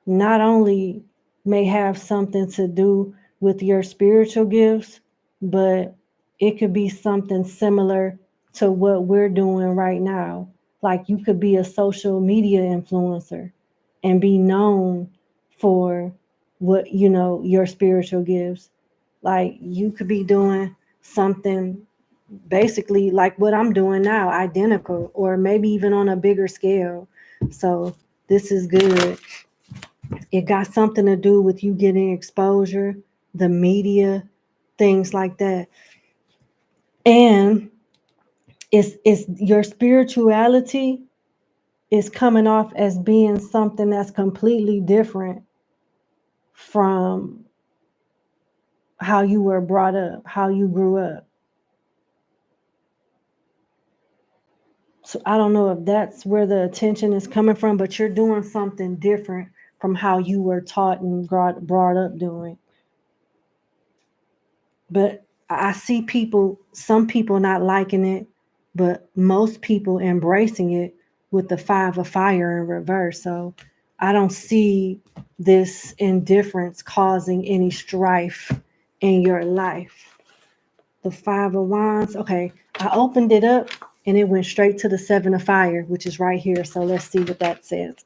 not only may have something to do with your spiritual gifts, but it could be something similar to what we're doing right now. Like you could be a social media influencer and be known for what, your spiritual gifts. Like you could be doing something basically like what I'm doing now, identical, or maybe even on a bigger scale. So this is good. It got something to do with you getting exposure, the media, things like that. And it's your spirituality is coming off as being something that's completely different from how you were brought up, how you grew up. So I don't know if that's where the attention is coming from, but you're doing something different from how you were taught and brought up doing. But I see some people not liking it, but most people embracing it with the 5 of Fire in reverse. So I don't see this indifference causing any strife in your life. The 5 of Wands. Okay, I opened it up and it went straight to the 7 of Fire, which is right here. So let's see what that says.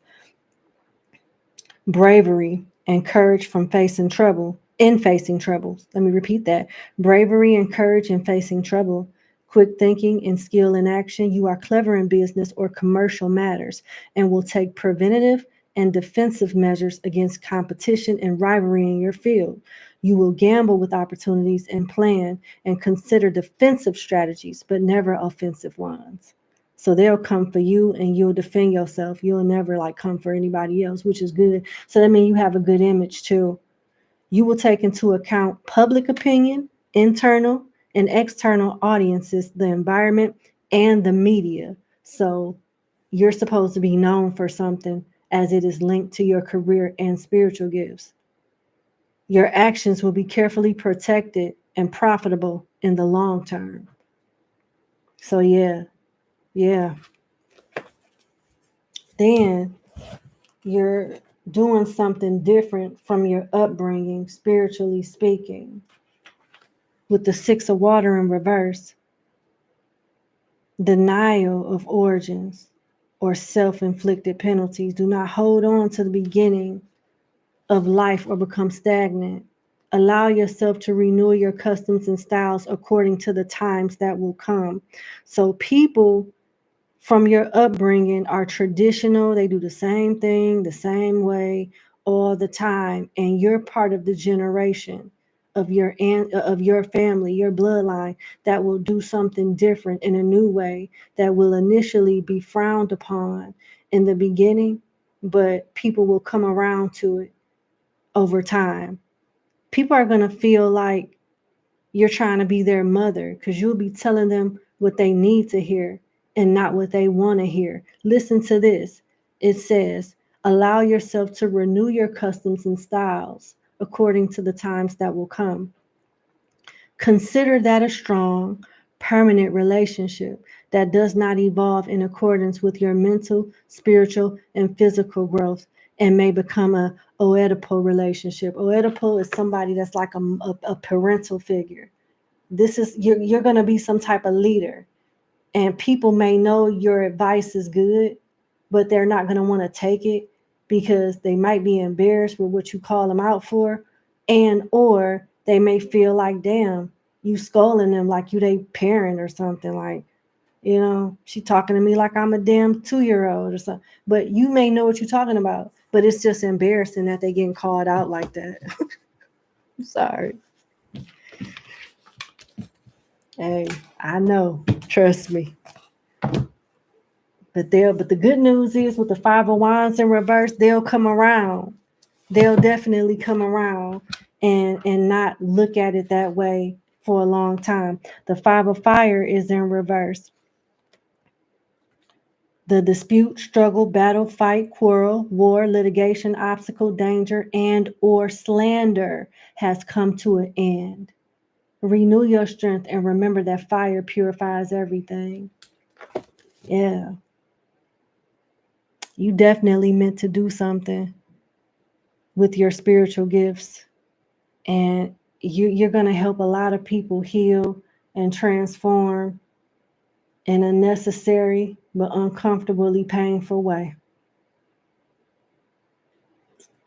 bravery and courage from facing trouble, in facing troubles. Let me repeat that. Bravery and courage in facing trouble, quick thinking and skill in action. You are clever in business or commercial matters and will take preventative and defensive measures against competition and rivalry in your field. You will gamble with opportunities and plan and consider defensive strategies, but never offensive ones. So they'll come for you and you'll defend yourself. You'll never like come for anybody else, which is good. So that means you have a good image too. You will take into account public opinion, internal and external audiences, the environment, and the media. So you're supposed to be known for something as it is linked to your career and spiritual gifts. Your actions will be carefully protected and profitable in the long term. So yeah. Then you're doing something different from your upbringing, spiritually speaking. With the Six of Water in reverse, denial of origins or self-inflicted penalties. Do not hold on to the beginning of life or become stagnant. Allow yourself to renew your customs and styles according to the times that will come. So people from your upbringing are traditional. They do the same thing the same way all the time, and you're part of the generation of your family, your bloodline, that will do something different in a new way that will initially be frowned upon in the beginning, but people will come around to it over time. People are going to feel like you're trying to be their mother because you'll be telling them what they need to hear and not what they want to hear. Listen to this. It says, allow yourself to renew your customs and styles according to the times that will come. Consider that a strong, permanent relationship that does not evolve in accordance with your mental, spiritual, and physical growth and may become a Oedipo relationship. Oedipo is somebody that's like a parental figure. This is you're going to be some type of leader, and people may know your advice is good, but they're not going to want to take it because they might be embarrassed with what you call them out for, and or they may feel like, damn, you scolding them like you they parent or something, like, you know, she talking to me like I'm a damn 2-year-old or something. But you may know what you're talking about, but it's just embarrassing that they getting called out like that. I'm sorry. Hey, I know, trust me. But the good news is with the Five of Wands in reverse, they'll come around. They'll definitely come around and not look at it that way for a long time. The Five of Fire is in reverse. The dispute, struggle, battle, fight, quarrel, war, litigation, obstacle, danger, and or slander has come to an end. Renew your strength and remember that fire purifies everything. Yeah. You definitely meant to do something with your spiritual gifts, and you're going to help a lot of people heal and transform in a necessary but uncomfortably painful way.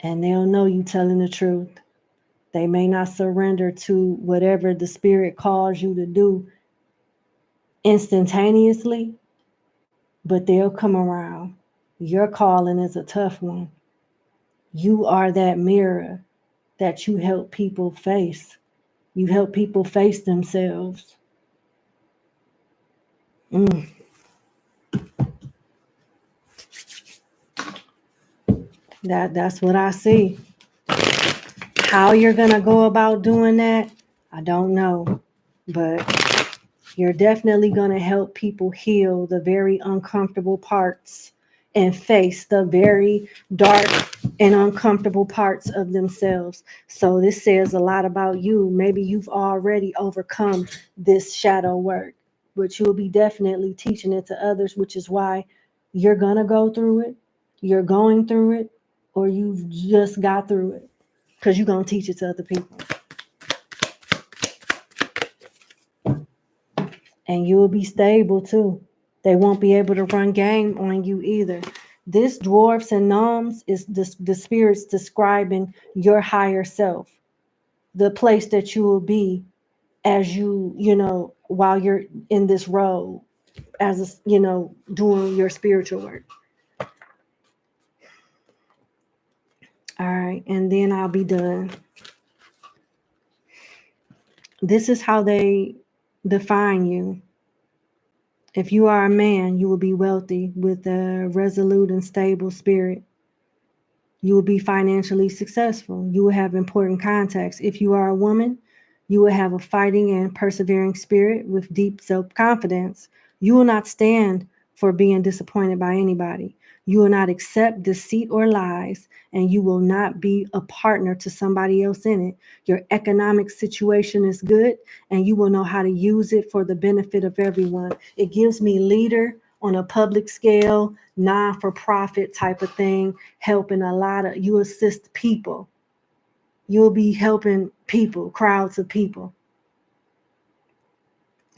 And they'll know you telling the truth. They may not surrender to whatever the spirit calls you to do instantaneously, but they'll come around. Your calling is a tough one. You are that mirror that you help people face. You help people face themselves. That's what I see. How you're gonna go about doing that, I don't know. But you're definitely gonna help people heal the very uncomfortable parts and face the very dark and uncomfortable parts of themselves. So this says a lot about you. Maybe you've already overcome this shadow work, but you'll be definitely teaching it to others, which is why you're gonna go through it, you're going through it, or you've just got through it, because you're gonna teach it to other people. And you'll be stable too. They won't be able to run game on you either. This dwarfs and gnomes is the spirits describing your higher self, the place that you will be as while you're in this role as doing your spiritual work. All right, and then I'll be done. This is how they define you. If you are a man, you will be wealthy with a resolute and stable spirit. You will be financially successful. You will have important contacts. If you are a woman, you will have a fighting and persevering spirit with deep self-confidence. You will not stand for being disappointed by anybody. You will not accept deceit or lies, and you will not be a partner to somebody else in it. Your economic situation is good, and you will know how to use it for the benefit of everyone. It gives me leader on a public scale, non-for-profit type of thing, helping you assist people. You'll be helping people, crowds of people.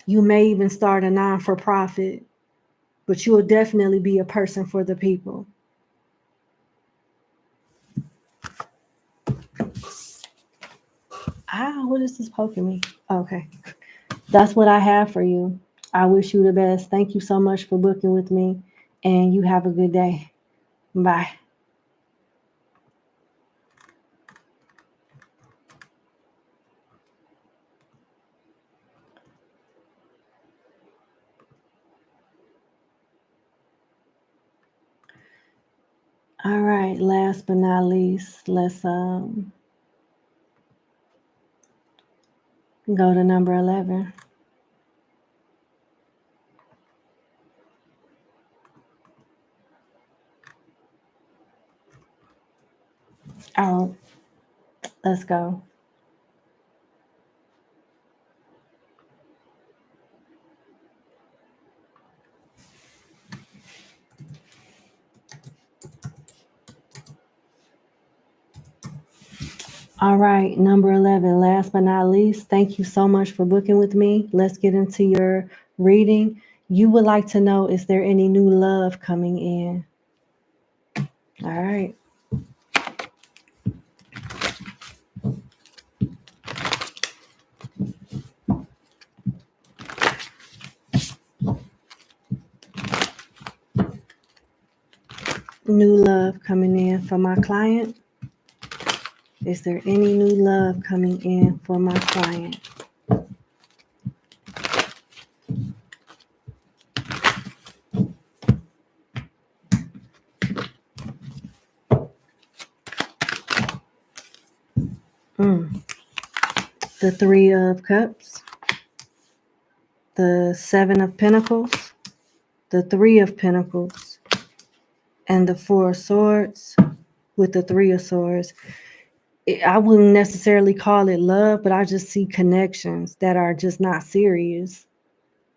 You may even start a non-for-profit, but you will definitely be a person for the people. What is this poking me? Okay. That's what I have for you. I wish you the best. Thank you so much for booking with me, and you have a good day. Bye. All right, last but not least, let's go to number 11. Oh, let's go. All right, number 11, last but not least, thank you so much for booking with me. Let's get into your reading. You would like to know, is there any new love coming in? All right. New love coming in for my client. Is there any new love coming in for my client? The Three of Cups, the Seven of Pentacles, the Three of Pentacles, and the Four of Swords with the Three of Swords. I wouldn't necessarily call it love, but I just see connections that are just not serious.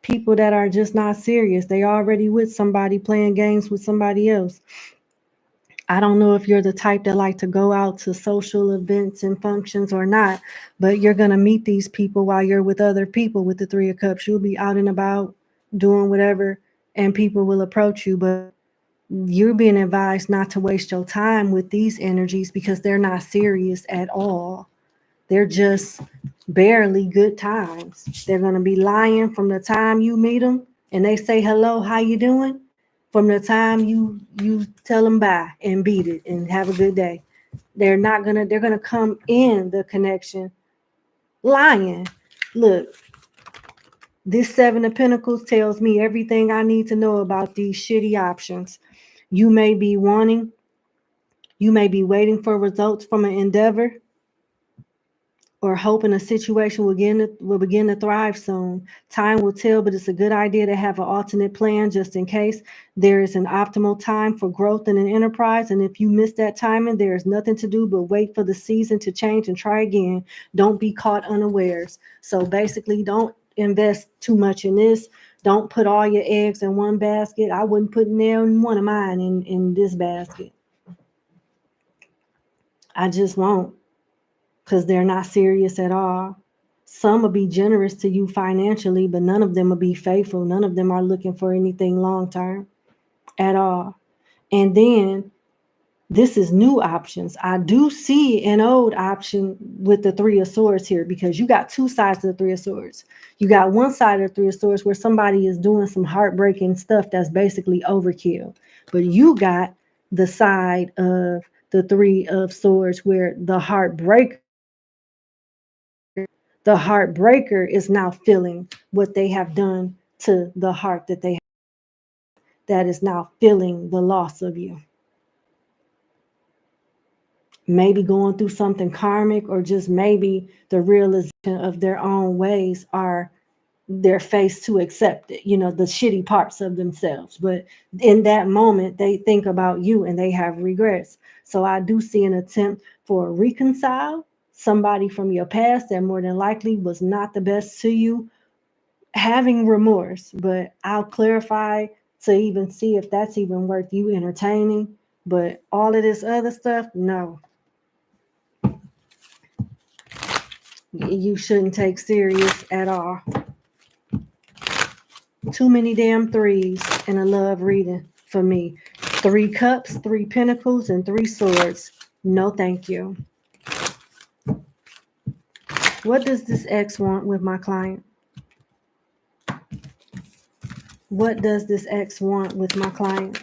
People that are just not serious. They already with somebody playing games with somebody else. I don't know if you're the type that like to go out to social events and functions or not, but you're going to meet these people while you're with other people with the Three of Cups. You'll be out and about doing whatever, and people will approach you, but you're being advised not to waste your time with these energies because they're not serious at all. They're just barely good times. They're going to be lying from the time you meet them and they say, hello, how you doing? From the time you tell them bye and beat it and have a good day. They're going to come in the connection lying. Look, this Seven of Pentacles tells me everything I need to know about these shitty options. You may be waiting for results from an endeavor or hoping a situation will begin to thrive soon. Time will tell, but it's a good idea to have an alternate plan just in case. There is an optimal time for growth in an enterprise, and if you miss that timing, there is nothing to do but wait for the season to change and try again. Don't be caught unawares. So basically, don't invest too much in this. Don't put all your eggs in one basket. I wouldn't put one of mine in this basket. I just won't. Because they're not serious at all. Some will be generous to you financially, but none of them will be faithful. None of them are looking for anything long term at all. And then this is new options. I do see an old option with the Three of Swords here, because you got two sides of the Three of Swords. You got one side of the Three of Swords where somebody is doing some heartbreaking stuff that's basically overkill. But you got the side of the Three of Swords where the heartbreaker is now feeling what they have done to the heart that is now feeling the loss of you. Maybe going through something karmic, or just maybe the realization of their own ways are they're faced to accept it, the shitty parts of themselves. But in that moment, they think about you and they have regrets. So I do see an attempt for a reconcile, somebody from your past that more than likely was not the best to you, having remorse. But I'll clarify to even see if that's even worth you entertaining. But all of this other stuff, no. You shouldn't take serious at all. Too many damn threes in a love reading for me. 3 cups, 3 pentacles, and 3 swords. No, thank you. What does this ex want with my client? What does this ex want with my client?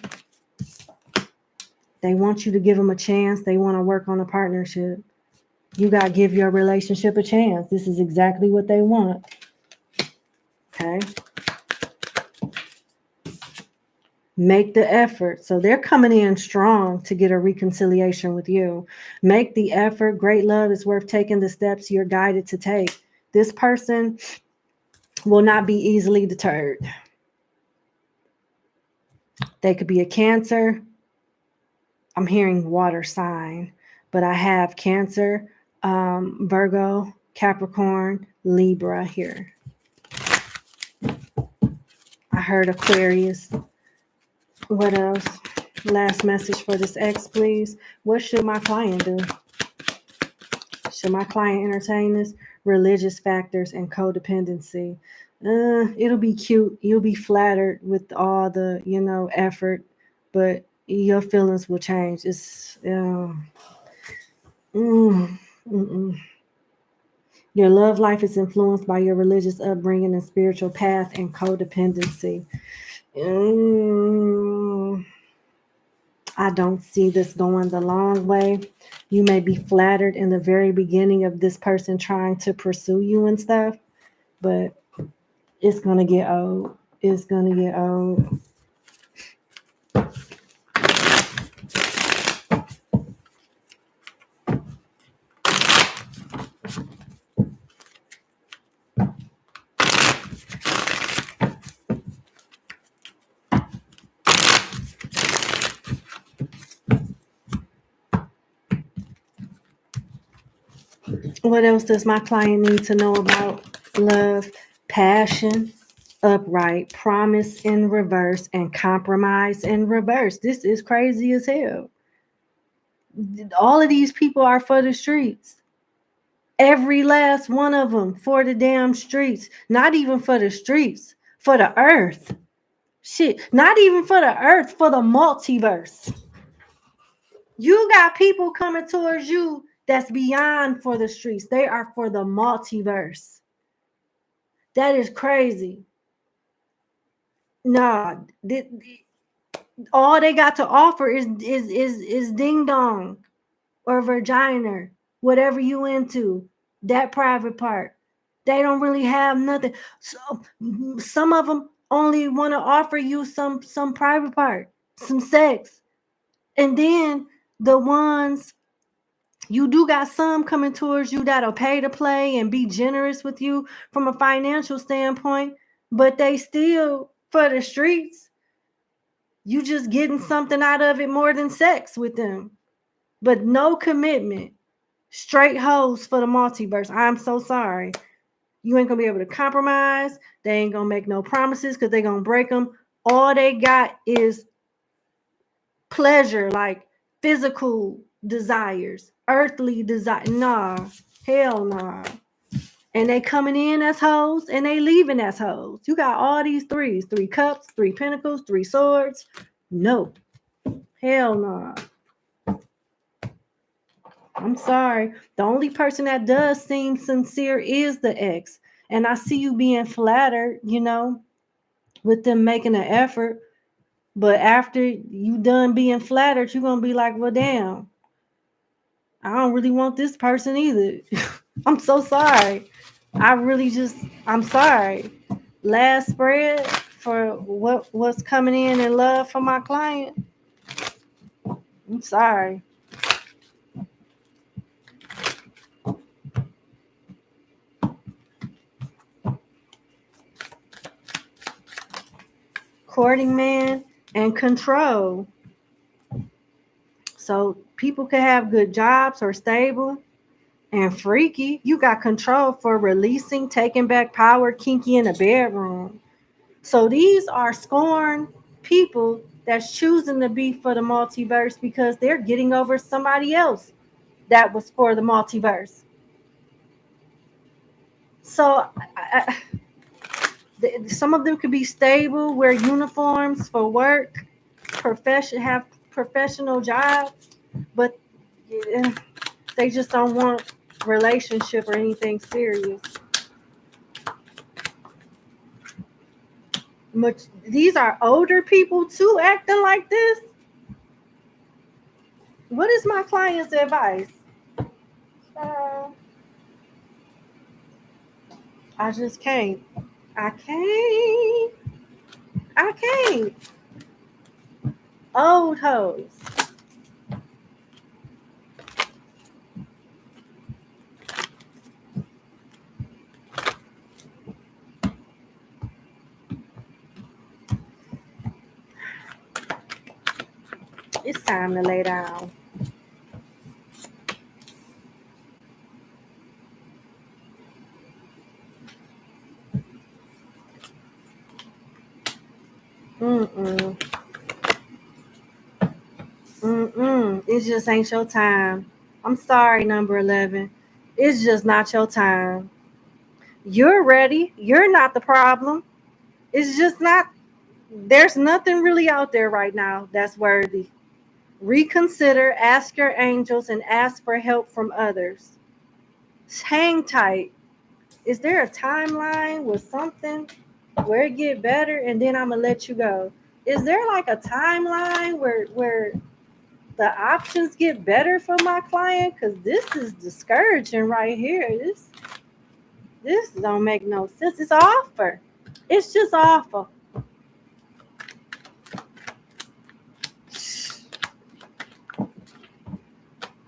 They want you to give them a chance. They want to work on a partnership. You got to give your relationship a chance. This is exactly what they want. Okay. Make the effort. So they're coming in strong to get a reconciliation with you. Make the effort. Great love is worth taking the steps you're guided to take. This person will not be easily deterred. They could be a Cancer. I'm hearing water sign, but I have Cancer, Virgo, Capricorn, Libra here. I heard Aquarius. What else? Last message for this ex, please. What should my client do? Should my client entertain this? Religious factors and codependency. It'll be cute. You'll be flattered with all the, effort, but your feelings will change. It's Your love life is influenced by your religious upbringing and spiritual path and codependency. I don't see this going the long way. You may be flattered in the very beginning of this person trying to pursue you and stuff, but it's going to get old. It's going to get old. What else does my client need to know about love? Passion, upright, promise in reverse, and compromise in reverse. This is crazy as hell. All of these people are for the streets. Every last one of them for the damn streets. Not even for the streets, for the earth. Shit, not even for the earth, for the multiverse. You got people coming towards you that's beyond for the streets. They are for the multiverse. That is crazy. Nah, all they got to offer is ding dong or vagina, whatever you into, that private part. They don't really have nothing. So some of them only want to offer you some private part, some sex. And then the ones, you do got some coming towards you that'll pay to play and be generous with you from a financial standpoint, but they still for the streets. You just getting something out of it more than sex with them, but no commitment. Straight hoes for the multiverse. I'm so sorry. You ain't gonna be able to compromise. They ain't gonna make no promises because they gonna break them. All they got is pleasure, like physical desires, earthly desire. Nah, hell nah. And they coming in as hoes and they leaving as hoes. You got all these threes: 3 cups, 3 pentacles, 3 swords. No. Hell no. I'm sorry. The only person that does seem sincere is the ex. And I see you being flattered, with them making an effort. But after you done being flattered, you're going to be like, well, damn, I don't really want this person either. I'm so sorry. I'm sorry. Last spread for what's coming in love for my client. I'm sorry. Courting man and control. So people can have good jobs or stable and freaky. You got control for releasing, taking back power, kinky in the bedroom. So these are scorned people that's choosing to be for the multiverse because they're getting over somebody else that was for the multiverse. So some of them could be stable, wear uniforms for work, have professional jobs, but they just don't want relationship or anything serious. These are older people too acting like this. What is my client's advice? I just can't. I can't. Old hoes. It's time to lay down. It just ain't your time. I'm sorry, number 11. It's just not your time. You're ready. You're not the problem. It's just not. There's nothing really out there right now that's worthy. Reconsider, ask your angels, and ask for help from others. Hang tight. Is there a timeline with something where it get better and then I'm gonna let you go? Is there like a timeline where the options get better for my client? Because this is discouraging right here. This don't make no sense. It's awful. It's just awful.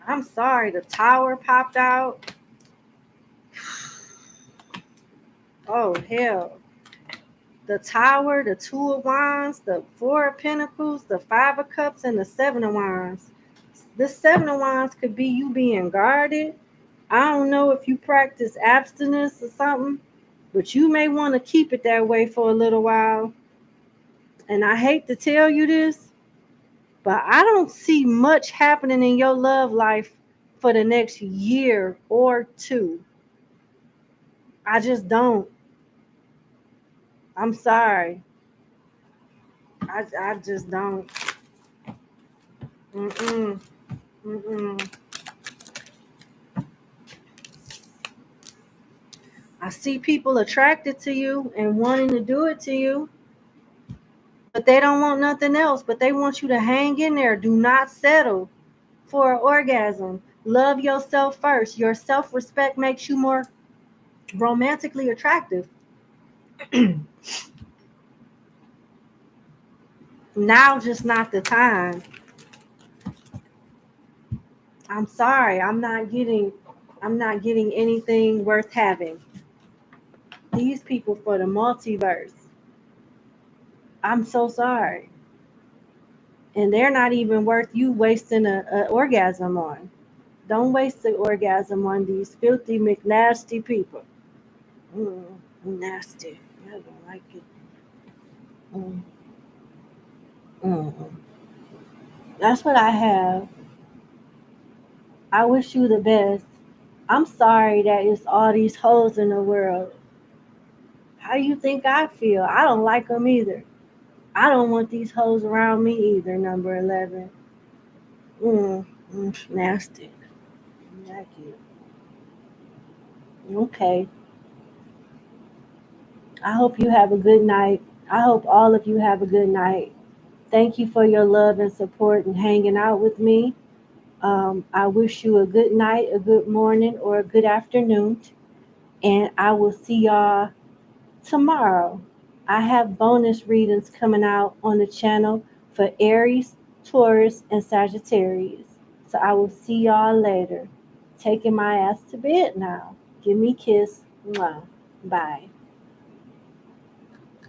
I'm sorry, the tower popped out. Oh, hell. The tower, the 2 of wands, the 4 of pentacles, the 5 of cups, and the 7 of wands. This 7 of wands could be you being guarded. I don't know if you practice abstinence or something, but you may want to keep it that way for a little while. And I hate to tell you this, but I don't see much happening in your love life for the next year or two. I just don't. I'm sorry. I just don't. Mm-mm. Mm-mm. I see people attracted to you and wanting to do it to you, but they don't want nothing else. But they want you to hang in there. Do not settle for an orgasm. Love yourself first. Your self-respect makes you more romantically attractive. Now just not the time. I'm sorry. I'm not getting anything worth having. These people for the multiverse. I'm so sorry. And they're not even worth you wasting an orgasm on. Don't waste the orgasm on these filthy McNasty people. Nasty. I don't like it. Mm, mm. That's what I have. I wish you the best. I'm sorry that it's all these hoes in the world. How you think I feel? I don't like them either. I don't want these hoes around me either, number 11. Nasty. Like it. Okay. I hope you have a good night. I hope all of you have a good night. Thank you for your love and support and hanging out with me. I wish you a good night, a good morning, or a good afternoon. And I will see y'all tomorrow. I have bonus readings coming out on the channel for Aries, Taurus, and Sagittarius. So I will see y'all later. Taking my ass to bed now. Give me a kiss. Mwah. Bye.